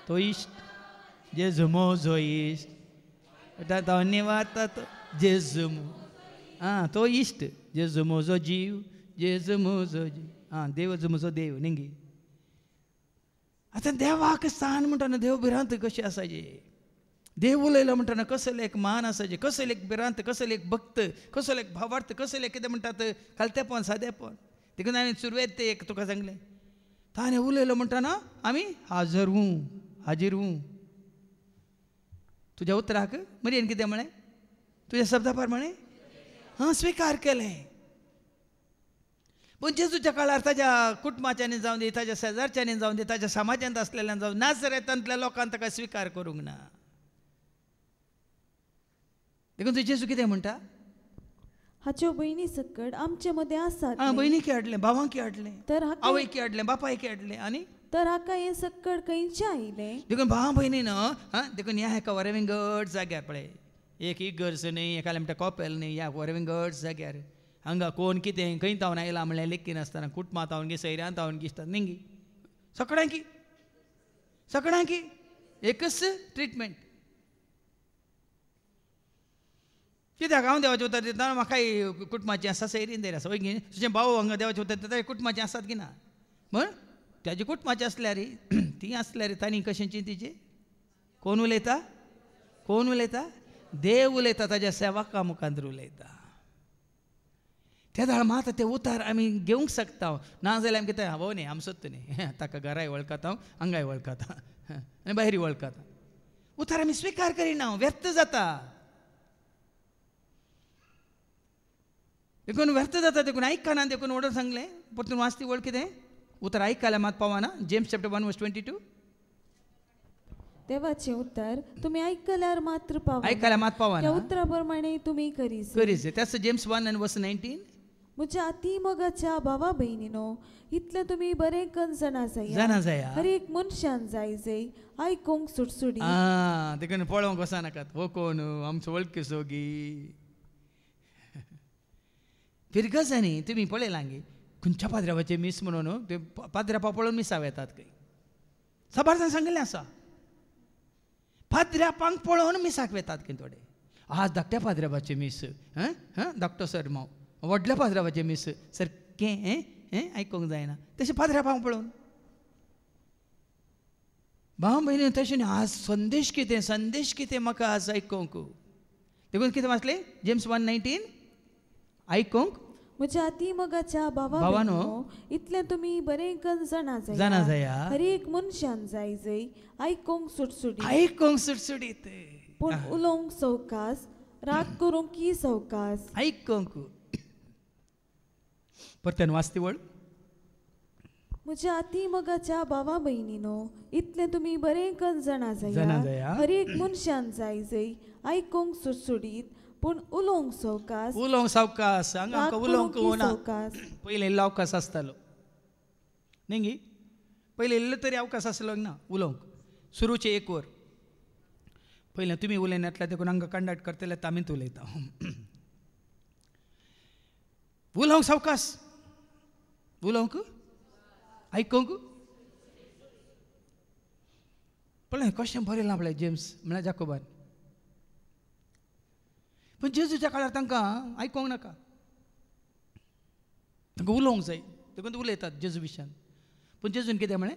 तो इश्ट जेजू म्हजो इश्ट धन्यवाद जेजू तो इश्ट जेजू म्हजो जीव जेजू म्हजो जीव देव म्हजो देव निंगी आतां देवाक स्थान म्हणटाना देव भिरांत कशी आसाची देव उलयलो म्हणटाना कसले एक मान आसाचे कसले एक भिरांत कसले एक भक्त कसले एक भावार्थ कसले कितें म्हणटात कालतेपण सादेपण देखून हांवें सुरवेत ते एक तुका सांगलें ताणें उलयलो म्हणटाना आमी हाजीर हूं तुज्या उतराक मरयेन कितें म्हळें तुज्या शब्दा प्रमाणे स्विकार केलें पूण जेजूच्या काळार ताच्या कुटुंबाच्यांनी जावं दी ताच्या शेजारच्यांनी जावं दी ताच्या समाजांत आसलेल्यान जावं नासरेतांतल्या लोकांनी ताका स्विकार करूंक ना देखून तूं जेजू कितें म्हणटा हाच्यो भयणी सकट आमचे मदें आसात भयणीक हाडलें भावांक हाडलें तर आवयक हाडलें बापायक हाडलें आनी तर हाका हें सकट खंयचें आयलें देखून भावा भयणी न्हू देखून ह्या हेका वरविंगड जाग्यार पळय एक इगर्ज न्ही एका म्हणटा कॉपेल न्ही ह्या वरविंगड जाग्यार हांगा कोण कितें खंय तावन आयला म्हणल्यार लेखी नासतना कुटुंबां तावन गी सैऱ्यान तावन गिसतात निंगी सगळ्यांकी एकच ट्रिटमेंट कित्याक हांव देवाचें उतर दिता म्हाकाय कुटुंबाचें आसा सैरीन देर आसा वय तुजें भाव हांगा देवाचें उतर दिता कुटुंबाचें आसात की ना म्हण ताजी कुटुंबाचें आसल्यार ती आसल्यार तांणी कशेंची तिची कोण उलयता देव उलयता ताज्या सेवका मुखांतर उलयता त्या दाळ मात ते उतार आमी घेवंक शकता नाजाल्यार आमी कितें हो न्ही आमी सोदता न्ही ताका घराय वळखता हांव हांगाय वळखता आनी भायरी वळखता उतार आमी स्विकार करिना व्यर्थ जाता देखून व्यर्थ जाता देखून आयकना देखून ऑर्डर सांगलें परतून वाचती वळ कितें उतर आयकल्यार मात पावना जेम्स चॅप्टर 1:22 देवाचें उतर तुमी आयकल्यार मात्र पावना त्या उतरा प्रमाणे तुमी करीत त्याच जेम्स 1:19 म्हज्या अतिमोगाच्या भावा भयणीनो इतलें तुमी बरें कन जाणा जाया हर एक मनशान जाय आयकूंक सुटसुडी देखून पळोवंक वचनाकात हो कोण आमचो वळखी सोगी फिरगजांनी तुमी पळयलां गे खंयच्या पाद्रावाचे मीस म्हणून ते पाद्रापा पळोवन मिसाव येतात खंय सबार सांगिल्लें आसा पाद्रापांक पळोवन मिसाक वेतात खंय थोडे आज धाकट्या पाद्राबाचे मीस धाकटो सर माव व्हडल्या पाद्राबाचे मीस सर आयकूंक जायना तशें पाद्रापांक पळोवन भाव भयणी तशें न्ही आज संदेश कितें म्हाका आज आयकोंक देखून कितें वाचलें जेम्स 1:19 आयकोंक म्हज्या अतिमगाच्या भावानो, इतलें तुमी बरें जाणा जाया. हर एक मनशान जाय जंय आयकोंक सुटसुटीत पूण उलोवंक सवकास राग करूंक की सवकास आयकोंक परत्यान वाचती वळ म्हज्या अतिमगाच्या भावा भयणीनो इतलें तुमी बरें जाणा जाया. जाया हर एक मनशान जाय जंय आयकोंक सुटसुटीत पूण उलोवंक सावकास हांगा आमकां उलोवंक ना सवकास पयलीं इल्लो अवकाश आसतालो न्ही गे पयलीं इल्लो तरी अवकाश आसलो ना उलोवंक सुरूचे 1 वर पयलें तुमी उलयन येतले देखून हांगा कंडक्ट करतले आमीच उलयता उलोवंक सावकास उलोवंक आयकोंक पळय कशें बरें लांबलें जेम्स म्हळ्यार जाकोबान पूण जेजूच्या काळार तांकां आयकोंक नाका तांकां उलोवंक जाय देखून उलयतात जेजू विशयान पूण जेजून कितें म्हळें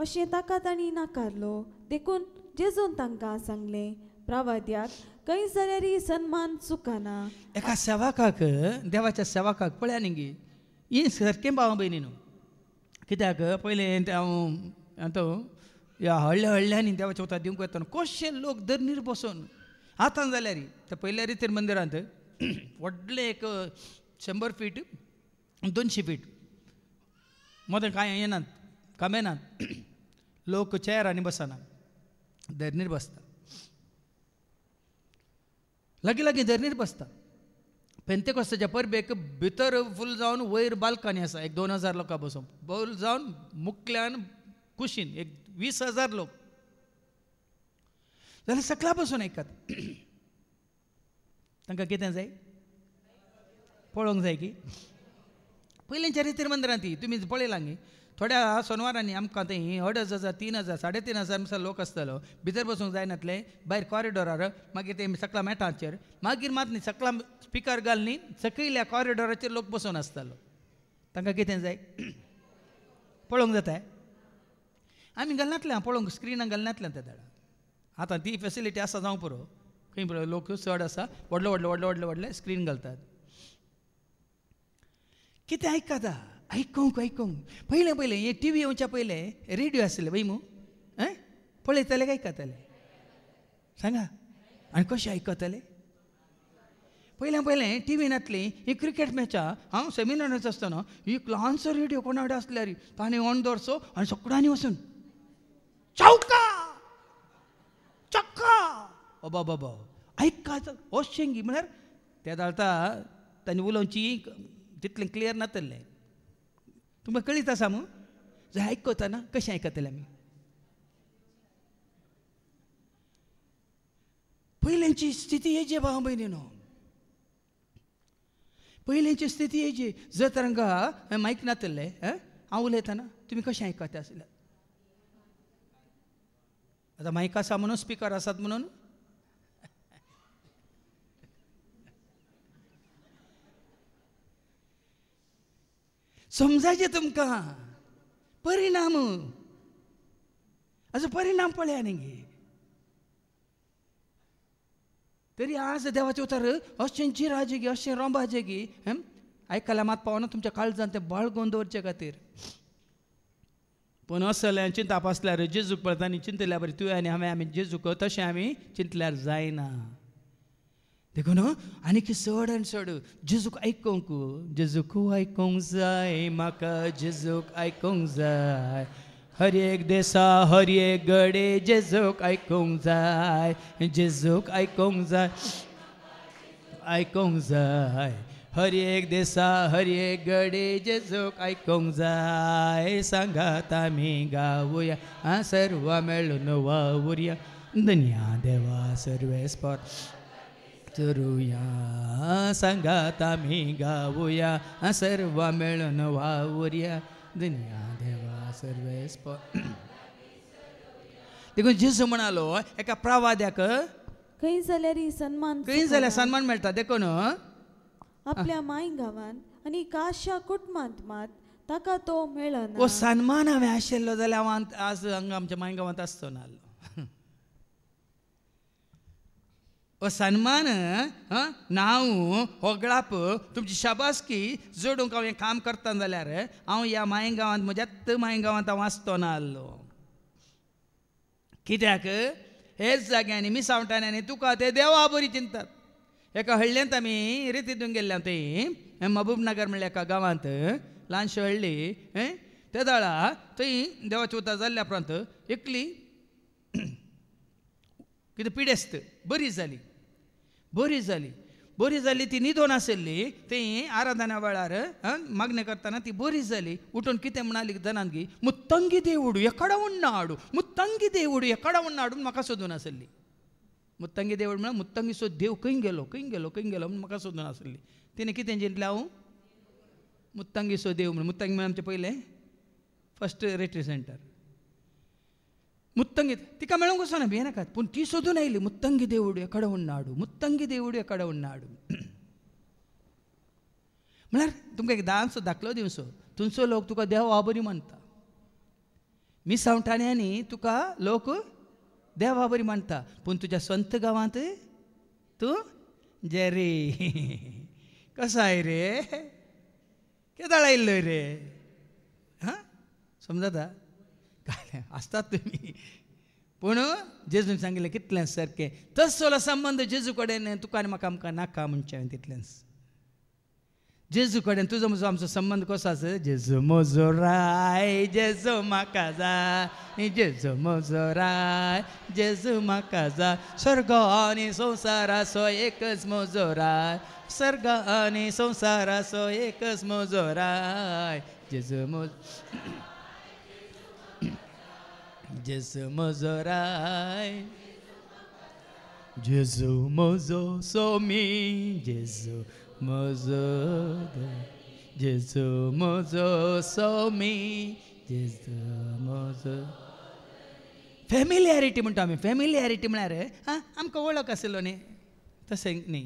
अशें ताका तांणी नाकारलो देखून जेजून तांकां सांगलें प्रवाद्याक खंय जाल्यार सन्मान चुकाना एका सेवकाक देवाच्या सेवकाक पळया न्ही गे ही सारकें भाव भयणीनो कित्याक पयलें हांव ह्या हळ्ळ्यांनी देवाच्या उतर दिवंक येता कशे लोक धरणीर बसून आतां जाल्यार ते पयल्या रितीर मंदिरांत व्हडलें एक 100 फीट 200 फीट मदें कांय येनात कामेनात लोक चेअरांनी बसना धरणीर बसता लागीं धरणीर बसता पेंतेकोस्ताच्या परबेक भितर फूल जावन वयर बाल्कनी आसा एक 2000 लोकां बसून फूल जावन मुखल्यान कुशीन एक 20,000 लोक जाल्यार सकला बसून आयकात तांकां कितें जाय पळोवंक जाय की पयलींच्या रितीर मंदिरांत तुमी पळयलां न्ही थोड्या सोनवारांनी आमकां थंय 2,500 3,000 3,500 लोक आसतालो भितर बसूंक जायनातले भायर कॉरिडोरार मागीर ते सकला मॅटाचेर मागीर मात न्ही सकला स्पिकर घाल न्ही सकयल्या कॉरिडोराचेर लोक बसून आसतालो तांकां कितें जाय पळोवंक जाता आमी घालनातले पळोवंक स्क्रिनाक घालनातले त्या दाडा आतां ती फेसिलिटी आसा जावं पुरो खंय पळय लोक चड आसा व्हडले स्क्रीन घालतात कितें आयकता आयकोंक पयलें हे टीव्ही येवच्या पयलें रेडिओ आसले वय मू पळयतले काय आयकताले सांगा आनी कशें आयकताले पयलें टीव्ही नातली ही क्रिकेट मॅचां हांव सेमिनारांत आसतना ही ल्हानसो रेडिओ कोणा कडेन आसल्यार ताणें ऑन दवरचो आनी सगळ्यांनी वचून चौका चक्का बाबा आयकात अशें म्हळ्यार त्या दाळता तांणी उलोवची तितलें क्लियर नातलें तुमकां कळीत आसा मू जर आयकतना कशें आयकतले आमी पयलींची स्थिती हेजी भाव भयणीनो पयलींची स्थिती हेजी जर तर हांगा मायक नातले हांव उलयतना तुमी कशें आयकता आसले आतां मायक आसा म्हणून स्पिकर आसात म्हणून समजायचें तुमकां परिणाम हाजो परिणाम पळया न्ही तरी आज देवाचे उतर अशें जिराजे गी अशें रोंबाजे गी आयकल्यार मात पावना तुमच्या काळजांत तें बाळगून दवरचे खातीर पूण असले चिंताप आसल्यार जेजूक पळयता आनी चिंतल्या बरें तुवें आनी हांवें आमी जेजूक तशें आमी चिंतल्यार जायना देखून आनी चड आनी चड जेजूक आयकोंक जाय म्हाका जेजूक आयकोंक जाय हर एक देसा हर एक घडे जेजूक आयकोंक जाय जेजूक आयकोंक जाय हर एक देसा हर एक घडे जेजूक आयकोंक जाय सांगात आमी गावुया सर्व मेळून वावुरया दुनिया देवा सर्वेस्पर चरुया सांगात आमी गावुया सर्व मेळून वावुरया दुनिया देवा सर्वेस्पर देखून जेजू म्हणालो एका प्रवाद्याक खंय जाल्यार सन्मान मेळटा देखून आपल्या माय गांवांत आनी काशा कुटुंबांत मात ताका तो मेळना. वो सन्मान हांवें आशिल्लो जाल्यार हांव आज हांगा आमच्या मायगांवांत आसचो नासलो. वो सन्मान नांव होगळाप तुमची शाबासकी जोडूंक हांव हें काम करता जाल्यार हांव ह्या मायगांवांत म्हज्याच मायगांवांत हांव आसचो नासलो. कित्याक हेच जाग्यांनी मिसावटांनी तुका ते देवा बरी चिंतात. एका हळ्ळेंत आमी रिती दिवंक गेल्ले थंय महबूबनगर म्हणल्या एका गांवांत ल्हानशी हळ्ळी. त्या दाळा थंय देवाची उतर जाल्ल्या उपरांत एकली कितें पिडेस्त बरी जाली ती न्हिदोन आशिल्ली. थंय आराधना वेळार मागणी करतना ती बरी जाली. उठून कितें म्हणाली जनांगी, मुत्तंगी देवूड एकाडा उन्नाडू, मुत्तंगी देवूड एकाडा उन्नाडू म्हाका सोदून आशिल्ली. मुत्तंगी देवूड म्हळ्यार मुत्तंगी सो देव खंय गेलो म्हणून म्हाका सोदून आशिल्ली. तिणें कितें चिंतलें, हांव मुत्तंगी सो देव म्हणून. मुत्तंगी म्हळ्यार आमचें पयलें फस्ट रिट्रीट सेंटर. मुत्तंगी तिका मेळूंक वचना भिये नाकात, पूण ती सोदून आयली. मुत्तंगी देवूड एकाडा उन्नाडू, मुत्तंगी देवूड एकाडा उन्नाडू. म्हळ्यार तुमकां एक दानसो दाखलो दिवचो. थंयचो लोक तुका देवा बरी म्हणटा. मिसावटाण्यांनी तुका लोक देवा बरी म्हणटा, पूण तुज्या स्वंत गांवांत तूं जेरी कसो आय रे, केदाळ आयिल्लो रे. समजता काय आसतात तुमी. पूण जेजून सांगिल्लें कितलें सारकें. तसलो संबंद जेजू कडेन तुका आनी म्हाका आमकां नाका म्हणचें हांवें तितलेंच. जेजू कडेन तुजो म्हजो आमचो संबंद कसो आसा. जेजू म्हजो राय, जेजू म्हाका जाय, जेजू म्हजो राय, जेजू म्हाका जाय. स्वर्ग आनी संवसाराचो एकच म्हजो राय, स्वर्ग आनी संवसाराचो एकच म्हजो राय. जेजू म्हजो राय, जेजू म्हजो सोमी, जेजू म्हजो जेजू म्हजो सोमी, जेजू म्हजो. फॅमिलियरिटी म्हणटा आमी. फॅमिलियरिटी म्हळ्यार आमकां वळख आसलो न्ही, तशें न्ही.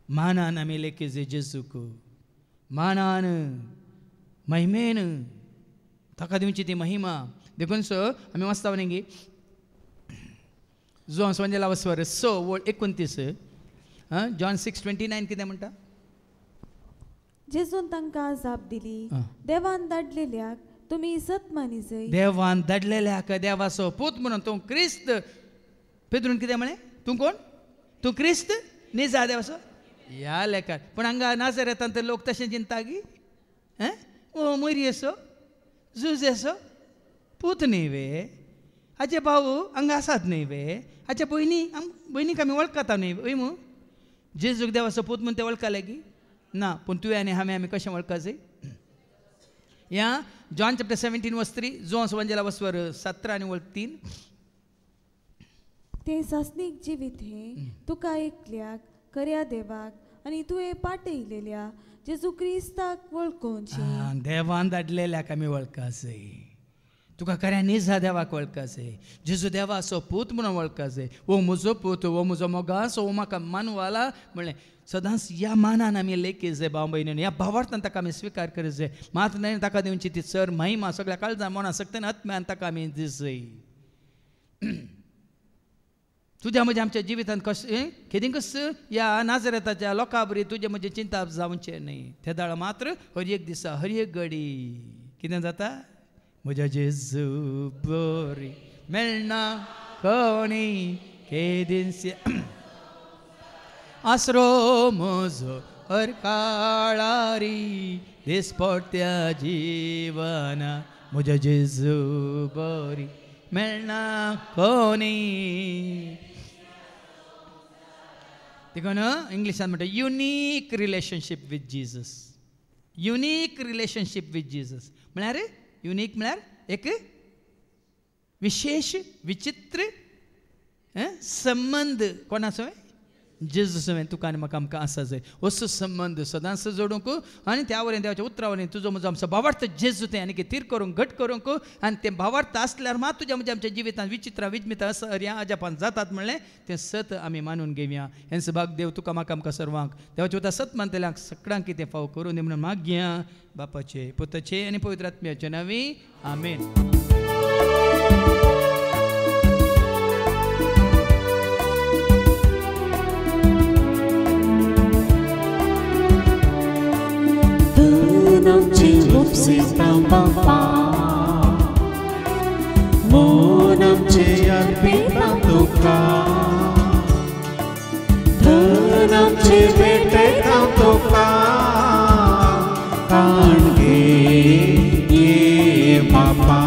मानान आमी लेखीचे जेजूक, मानान महिमेन ताका दिवची ती महिमा. देखून सो आमी वाचता न्ही जो संजला वस्वर 6:29 जॉन 6:29 कितें म्हणटा. जेजून तांकां जाप दिली, देवान धाडलेल्याक तुमी सत मानिजय. देवान धाडलेल्याक देवाचो पूत म्हणून तूं क्रिस्त. पेद्रून कितें म्हळें, तूं कोण, तूं क्रिस्त न्ही जा देवाचो ह्या लेखार. पूण हांगा नाजरेंतान ते लोक तशें चिंता की ओ मोरयेचो जुजेचो पूत न्ही वे, हाचे भाऊ हांगा आसात न्ही वे, हाच्या भयणीक आमी वळखता न्ही वय मू. जेजूक देवाचो पूत म्हणून ते वळखले की ना, पूण तुवें आनी हांवें आमी कशें वळखचे. ह्या जॉन चॅप्टर 17:3 जो संजला वस्वर 17 आनी 3. ते सासनीक जिवीत हे तुका एकल्याक खऱ्या देवाक आनी तुवें पाटयलेल्या जेजू क्रिस्ताक वळखोवचें. देवान धाडलेल्याक आमी वळखासे. तुका खऱ्या निजा देवाक वळखासे. जेजू देवाचो पूत म्हणून वळखासे. वो म्हजो पूत, वो म्हजो मोगास, वो म्हाका मानवाला म्हणलें. सदांच ह्या मानान आमी लेखीचे भाव भयणीन, ह्या भावार्थान ताका आमी स्विकार करचे. मात न्हय ताका दिवची ती चर महिमा सगळ्या काळजां मना सक्तीन आत्म्यान ताका आमी दिसय. तुज्या म्हज्या आमच्या जिवितांत कशें केदींकच ह्या नाजरेताच्या लोकां बरी तुजे म्हजे चिंता जावचें न्ही. ते दाळ मात्र हर एक दिसा हर एक घडी कितें जाता. म्हज्या जेजू बरी मेळना कोणी केदींसी आसरो म्हजो हर काळारी दिसपट्ट्या जिवना. म्हज्या जेजू बरी मेळना कोणी. देखून इंग्लिशान म्हणटा unique relationship with Jesus. Unique relationship with Jesus म्हळ्यार युनीक म्हळ्यार एक विशेष विचित्र संबंध कोणाचो. जेजूस हांवें तुका आनी म्हाका आमकां आसा जाय असो संबंद सदांच जोडूंक आनी त्या वरेन देवाच्या उतरावरी तुजो म्हजो आमचो भावार्थ जेजू तें आनी तीर करूंक घट करूंक आनी तें भावार्थ आसल्यार मात तुज्या म्हज्या आमच्या जिवितांत विचित्रां विजमितां असर्या अजापान जातात म्हणलें तें सत आमी मानून घेवया हें सभाग देव तुका म्हाका आमकां सर्वांक देवाच्या उतर सत मानतल्यांक सगळ्यांक कितें फाव करून दी म्हणून मागया बापाचे पुताचे आनी पवित्र आत्म्याचे नांवी आमेन. मोन आमचे अर्पितां तुका धन आमचे भेटयतां तुका काणगे ये बापा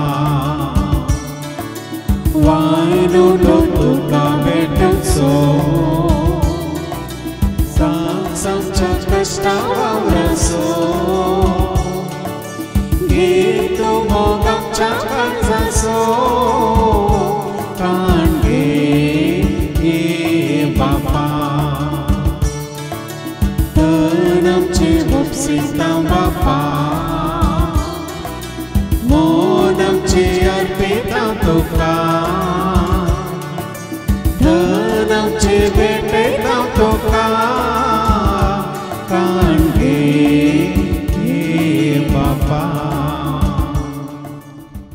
वायनो तुका भेटचो सांच्या कश्टा वावराचो घेतो मोग आमच्या काळजाचो काणगे ये बापा धन आमचे भोपसितां बापा मोन आमचे अर्पितां तुका धन आमचे भेटयतां तुका काणगे ये बापा.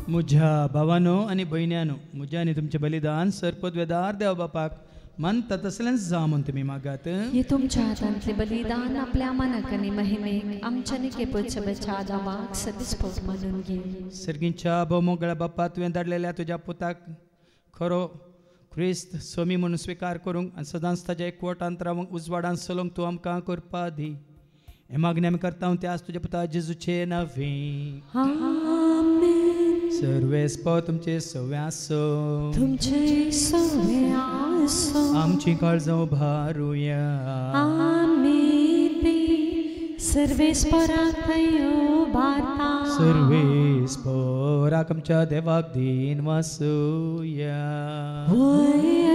म्हज्या भावानो आनी भयण्यानो म्हज्या आनी तुमचें बलिदान सरपदवेदार देव बापाक मानता तसलेंच जावं म्हूण तुमी मागात. हे तुमच्या हातांतलें बलिदान आपल्या मनाक आनी महिमेक आमच्या निकेपच्या बच्या आदामाक सदिस्पोज मानून घे. सर्गींच्या भोवमोगळ्या बाप्पा तुवें धाडलेल्या तुज्या पुताक खरो क्रिस्त सोमी म्हणून स्विकार करूंक आनी सदांच ताच्या एकवटांत रावंक उजवाडान चलोवंक तूं आमकां करपा दी. हे मागणी आमी करता हांव त्याच तुज्या पुता जेजूचे नांवी. सर्वेस्पो तुमचे सवे आसो तुमचे सवे आसो आमची काळजां उबारुया सर्वेस्पराक बाता सर्वेस्पराक आमच्या देवाक दिन वासुया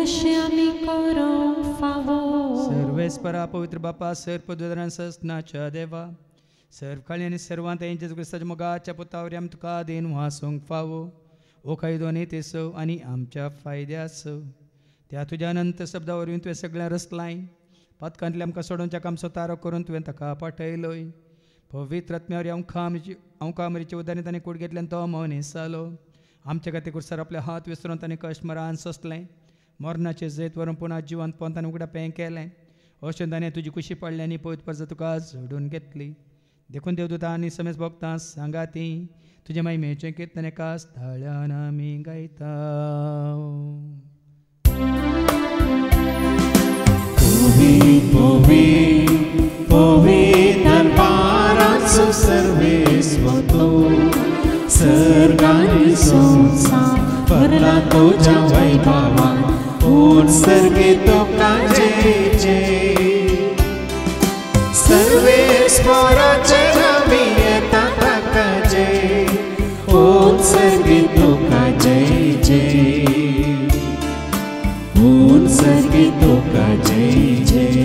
अशें आमी करूंक फावो. सर्वेस्परा पवित्र बापा सर्पद्वदरान सस्नाच्या देवा सर्व काळी आनी सर्वांत जेजू क्रिस्ताच्या मोगाच्या पुतावरी आमी तुका दिन वासूंक फावो ओ कायदो नेतेसो आनी आमच्या फायद्यासो त्या तुज्या अनंत शब्दा वरवीं तुवें सगळ्यां रचलाय पातकांतले आमकां सोडोवच्या आमचो तारो करून तुवें ताका पाठयलोय पवित्र आत्म्यावरी अवकामरीचे उदारीत आनी कुडगेंतल्यान तो मनीस जालो आमचे खातीर कुर्सार आपले हात विसरून ताणें कश्ट मरान सोंसलें मरणाचें जैत व्हरून पुना जिवंत पोवन ताणें उगड्या पें केलें अशें ताणें तुजी खुशी पडली आनी पवित्र परजा तुका जोडून घेतली देखून देवदूतां आनी समेज भक्तां सांगाती तुजे महिमेचें कीर्तन एकाच ताळ्यान आमी गायता. दरबाराचो सर्वेस्व तूं सर्गानी संसार भरला तुज्या वैभवान पूर्ण सर्गे तुका जय जय सर्वेस्वराचे नांवी येता ताका जय पूर्ण सर्गे तुका जय जय पूर्ण सर्गे तुका जय जय.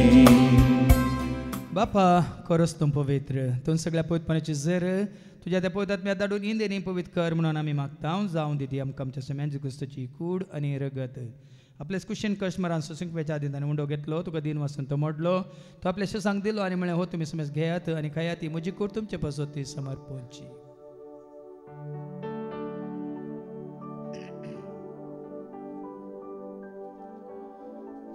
बापा खरोच तूं पवित्र तूं सगळ्या पवित्रपणाची जर तुज्या त्या पवित्र आत्म्या धाडून इंदेनी पवित्र कर म्हणून आमी मागता जावं दिदी आमकां आमच्या समेज क्रिस्ताची कूड आनी रगत आपले कुशीन कश्ट मरान सोसूंक वेच्या आदी ताणें उंडो घेतलो तुका दिन वाचून तो मोडलो तो आपल्या शेसांक दिलो आनी म्हळें हो तुमी समेज घेयात आनी खायात ती म्हजी कूड तुमचे पासत ती समर्पणची.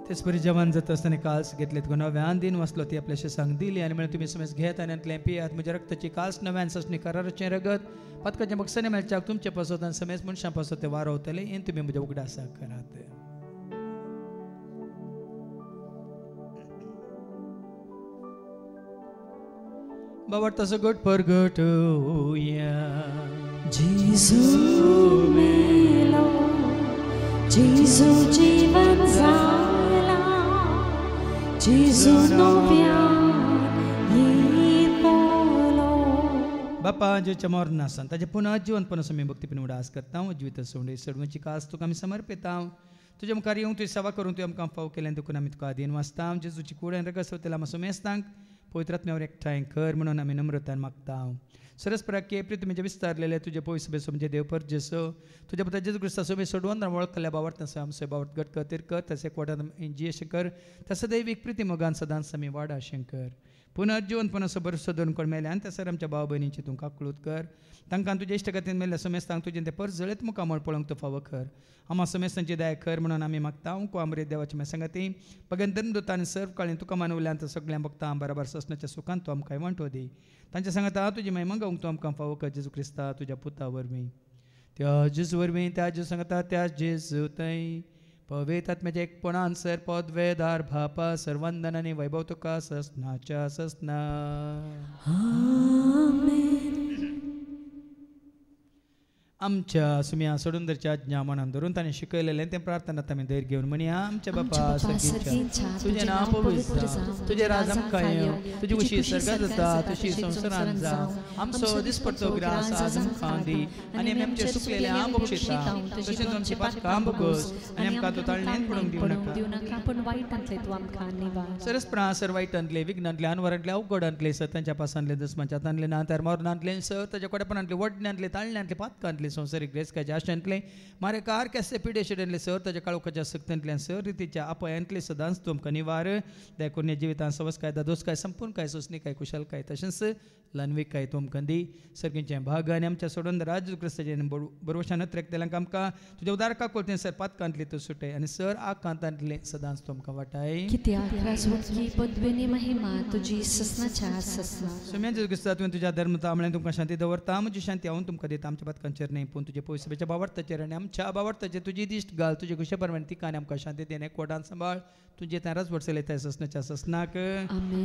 तेच परी जवान जाता आसतना काल्स घेतले तुका नव्यान दिन वाचलो ती आपल्या शेसांक दिली आनी म्हळें तुमी समेज घेयात आनी आतलें पियात म्हज्या रक्ताची काल्स नव्यान ससणी कराराचें रगत पदकाचें बक्षांनी मेळच्याक तुमचे पासत आनी समेज मनशां पासत तें वारोवतलें हें तुमी म्हज्या उगडासा करात. बावडताचो घट परगटुया जेजू मेलो जेजू जीवन जाला जेजू नव्यान येतलो. बापा जेच्या मोरनासान ताजे पुनः जिवंतपणास आमी भक्तीपण उडास करता जिवित सोंडे सडवची कास तुका आमी समर्पिता तुझ्या मुखार येऊन तुझी सेवा करून तुवें आमकां फाव केलें देखून आमी तुका आदीन वाचता जेजूची कूड आनी रगत सवतेला मातसो मेस्तांक पवित्रात्म्यावर एकठांय कर म्हणून आमी नम्रतान मागता सरस्पराके प्रितमेचे विस्तारलेले तुझे पयस बेसो म्हणजे देवपर जेसो तुझ्या पुता जेजू क्रिस्ता सोबे सोडवून वळखल्या बावट तसं आमचे बावट गट कर कर तसे कोटात जी शंकर तसं दैविक प्रिती मोगान सदांच आमी वाडा शंकर पुनर्जीवन पुनः बरसो दोन कोण मेले आनी तसर आमच्या भाव भयणींची तूं काकळूत कर तांकां तुजे इश्टगतीन मेल्ल्या समेस्तांक तुजें ते पर जळेत मुखामळ पळोवंक तूं फावो कर आमा समेस्तांची दया कर म्हणून आमी मागता को अमृत देवाची मेसंगती भगवंतन दोता आनी सर्व काळी तुका मानवल्यांत सगळ्या भक्तां बराबर ससनाच्या सुखांत तूं आमकां वांटो दी तांच्या सांगाता तुजी महिमा गावंक तूं आमकां फावो कर जेजू क्रिस्ता तुज्या पुता वरवीं त्या जेजू वरवीं त्या जेजू सांगाता त्या जेजू थंय पवित्र आत्म्याच्या एकपणान सर पद वेदार भापा सर्वंदन आनी वैभव तुका ससनाच्या ससना आमच्या सुम्या सोडूंदरच्या आज्ञा मनान धरून ताणें शिकयलेलें तें प्रार्थनात आमी धैर्य घेवन म्हणया आमच्या बापा सर्गीच्या तुजें नांव पवित्र जावं तुजें राज आमकां येवं तुजी खुशी सर्गांत जाता तशी संवसारांत जावं आमचो दिसपडटो ग्रास आज आमकां दी आनी आमी आमचे सुकलेले बक्षिता तशेंच आमची पातकां बगोस आनी आमकां तूं ताळणेंत पडूंक दिवं नाका पूण वायटांतले तूं आमकां निवार सरस्प्रा सर वायटांतले विघ्नांतले अनवरांतले अवघडांतले सतांच्या पासांतले दुस्मांच्यातांतले नातार मोरणांतले सर ताच्या कोडेपणांतले वडण्यांतले ताळण्यांतले पातकांतले संवसारीक ग्रेसकाच्या आशांतले मारे कार केसे पिडे शिडेंतले सर ताच्या काळोखाच्या सक्तींतल्यान सर रितीच्या अपयांतले सदांच तुमकां निवार देखून जिवितांत सवस काय दोस काय संपूर्ण काय सोसणी काय कुशल काय तशेंच लन्वीक काय तुमकां दी सर्गींचे भाग आनी आमच्या सोडून राज क्रिस्ताचे बरोवशान त्रेकतेल्यांक आमकां तुज्या उदारका कोलतें सर पातकांतले तूं सुटय आनी सर आकांतांतले सदांच तुमकां वाटाय कित्याक राजवंती पदवेनी महिमा तुजी ससनाच्या ससना सुम्या जेजू क्रिस्ता तुवें तुज्या धर्म तांबड्यान तुमकां शांती दवरता म्हजी शांती हांव तुमकां दिता आमच्या पातकांचेर न्ही पूण तुजे पयसुबेच्या बावडताचेर आनी आमच्या बावडताचेर तुजी दिश्ट घाल तुजे खुशे परमाणे तिका आनी आमकां शांती देणे कोटान सांबाळ तुजे ताराच वडसले त्या ससनाच्या ससनाक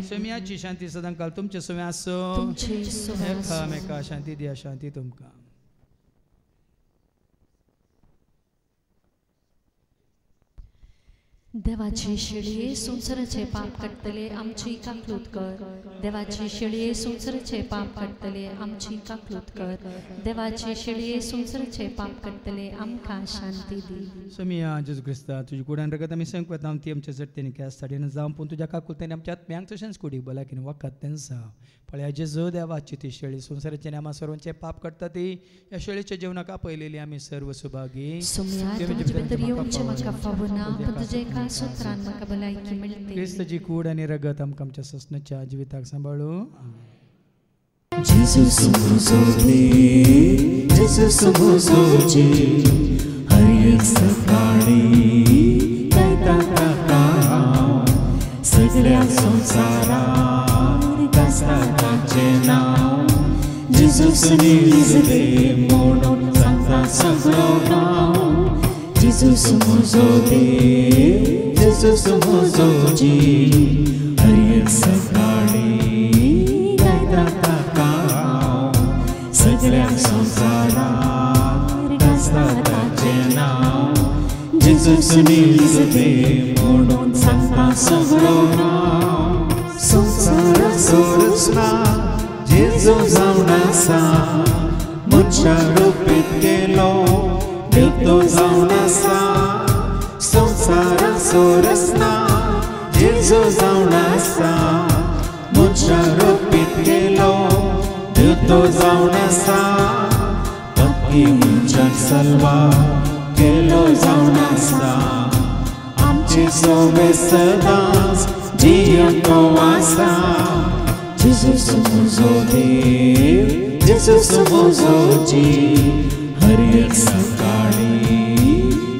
सुम्याची शांती सदां काल तुमचे सुम्या आसो एकामेका शांती दिया शांती तुमकां देवाची शिळये संवसाराचे पाप काडटले आमची काकलूत कर देवाची शिळये संवसाराचे पाप काडटले आमची काकलूत कर देवाची शिळये संवसाराचे पाप काडटले आमकां शांती दी सुमिया जेजू क्रिस्ता तुजी कुडान रगत आमी संक वता ती आमच्या जट्टेनी केस ताडेन जावं पूण तुज्या काकुलतेनी आमच्या आत्म्यांक तशेंच कुडी भलायकेन वखद तें जावं पळय जेजू देवाची ती शेळी संवसाराचे नामा सर्वांचे पाप काडटा ती ह्या शेळीच्या जिवनाक आपयलेली आमी सर्व सुभागी क्रिस्ताची कूड आनी रगत आमकां आमच्या ससनाच्या जिविताक सांबाळूं Jesus समोजोची हर एक सकाळी गायता ताका सगळ्या संवसाराक आसता ताचें नांव जेजूस निजदे म्हणून सांगता सगळो गांव जेजूस म्हजो देव जेजूस म्हजोची हर एक सकाळी गायता ताका सगळ्या संवसाराक आसता ताचें नांव जेजूस निजदे म्हणून सांगता सगळो गांव संवसारा सोरसना जेजू जावन आसा मनशा रुपीत केलो देवतो जावन आसा संवसारा सोरसना जेजू जावन आसा मनशा रुपीत केलो देवतो जावन आसा पक्की मनशाक सलवा केलो जावन आसा आमची सोबे सदांच जियंतो आसा जेजूस म्हजो देव जेजूस म्हजोची हर एक सकाळी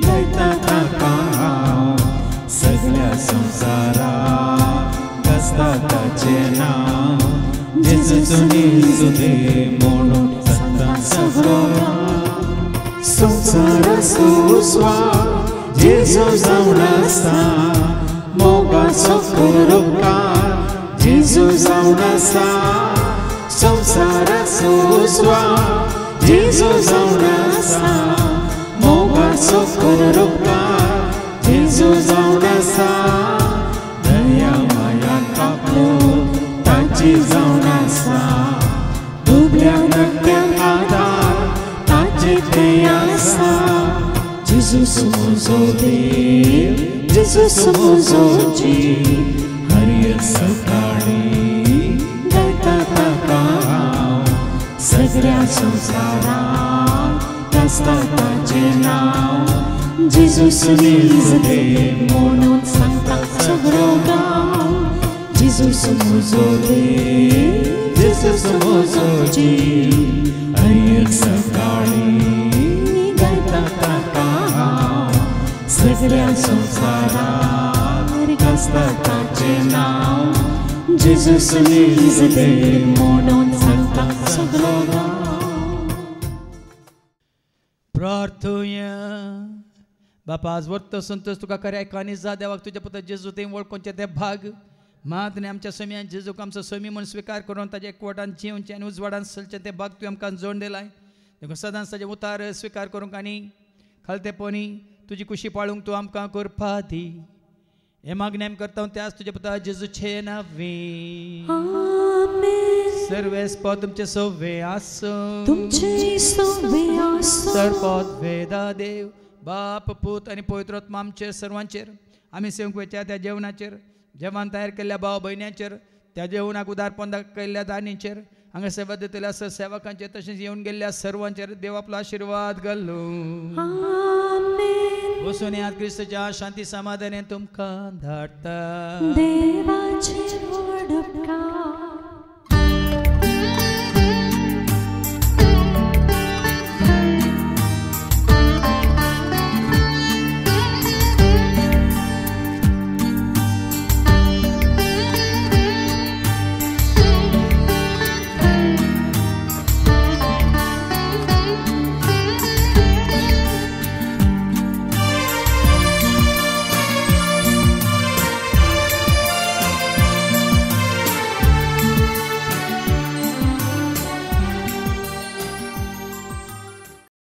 गायता ताका हांव सगळ्या संवसाराक आसता ताचें नांव जेजूस निजदे म्हणून सांगता सगळो गांव संवसारा सुस्वार जेजू जावन आसा मोगाचो उपकार जेजू जावन आसा संवसारा सुस्वार जेजू जावन आसा मोगाचो उपकार जेजू जावन आसा दया माया काकूळ ताची जावन आसा दुबळ्या नकट्यांक आदार ताचे थंय आसा जेजूस म्हजो देव, जेजूस म्हजो जीव, हर एक सकाळी गायता ताका हांव, सगळ्या संवसाराक आसता ताचें नांव. जेजूस नीज देव म्हणून सांगता सगळो गांव. जेजूस म्हजो देव, जेजूस म्हजो जीव, हर एक सकाळी गायता ताका हांव, सगळ्या संवसाराक आसता ताचें नांव. जेजूस नीज देव म्हणून सांगता सगळो गांव. प्रार्थुया. बापा आज वर्त संतोष तुका खऱ्या कानी जा देवाक तुझ्या पुत्र जेजू ते वळखोवचे ते भाग मात न्ही आमच्या समीयान जेजूक आमचो समी म्हूण स्विकार करून ताजे एकवटान जिवचे आनी उजवाडान चलचे ते भाग तुवें आमकां जोड दिलाय. देखून सदांच ताजे उतार स्विकार करूंक आनी खालतेपणी तुजी खुशी पाळूंक तूं आमकां करपा दी. हे मागणी आमी करता त्याच तुजे पुत्र जेजूचे नांवी. सर्वेस्पद तुमचे सव्वे आसूं, तुमचे सव्वे आसूं. सर्वपद वेदा देव बाप पूत आनी पवित्र आत्मा आमचेर सर्वांचेर आमी सेवंक वेच्या त्या जेवणाचेर जेवण तयार केल्ल्या भाव भयण्यांचेर त्या जेवणाक उदारपण केल्ल्या दानीचेर हांगा सेवा दितल्या सेवकांचेर तशेंच येवन गेल्ल्या सर्वांचेर देव आपलो आशिर्वाद घालूं. आमेन. वचून याद क्रिस्ताच्या शांती समाधान तुमकां धाडटा. देवाचे व्हड उपकार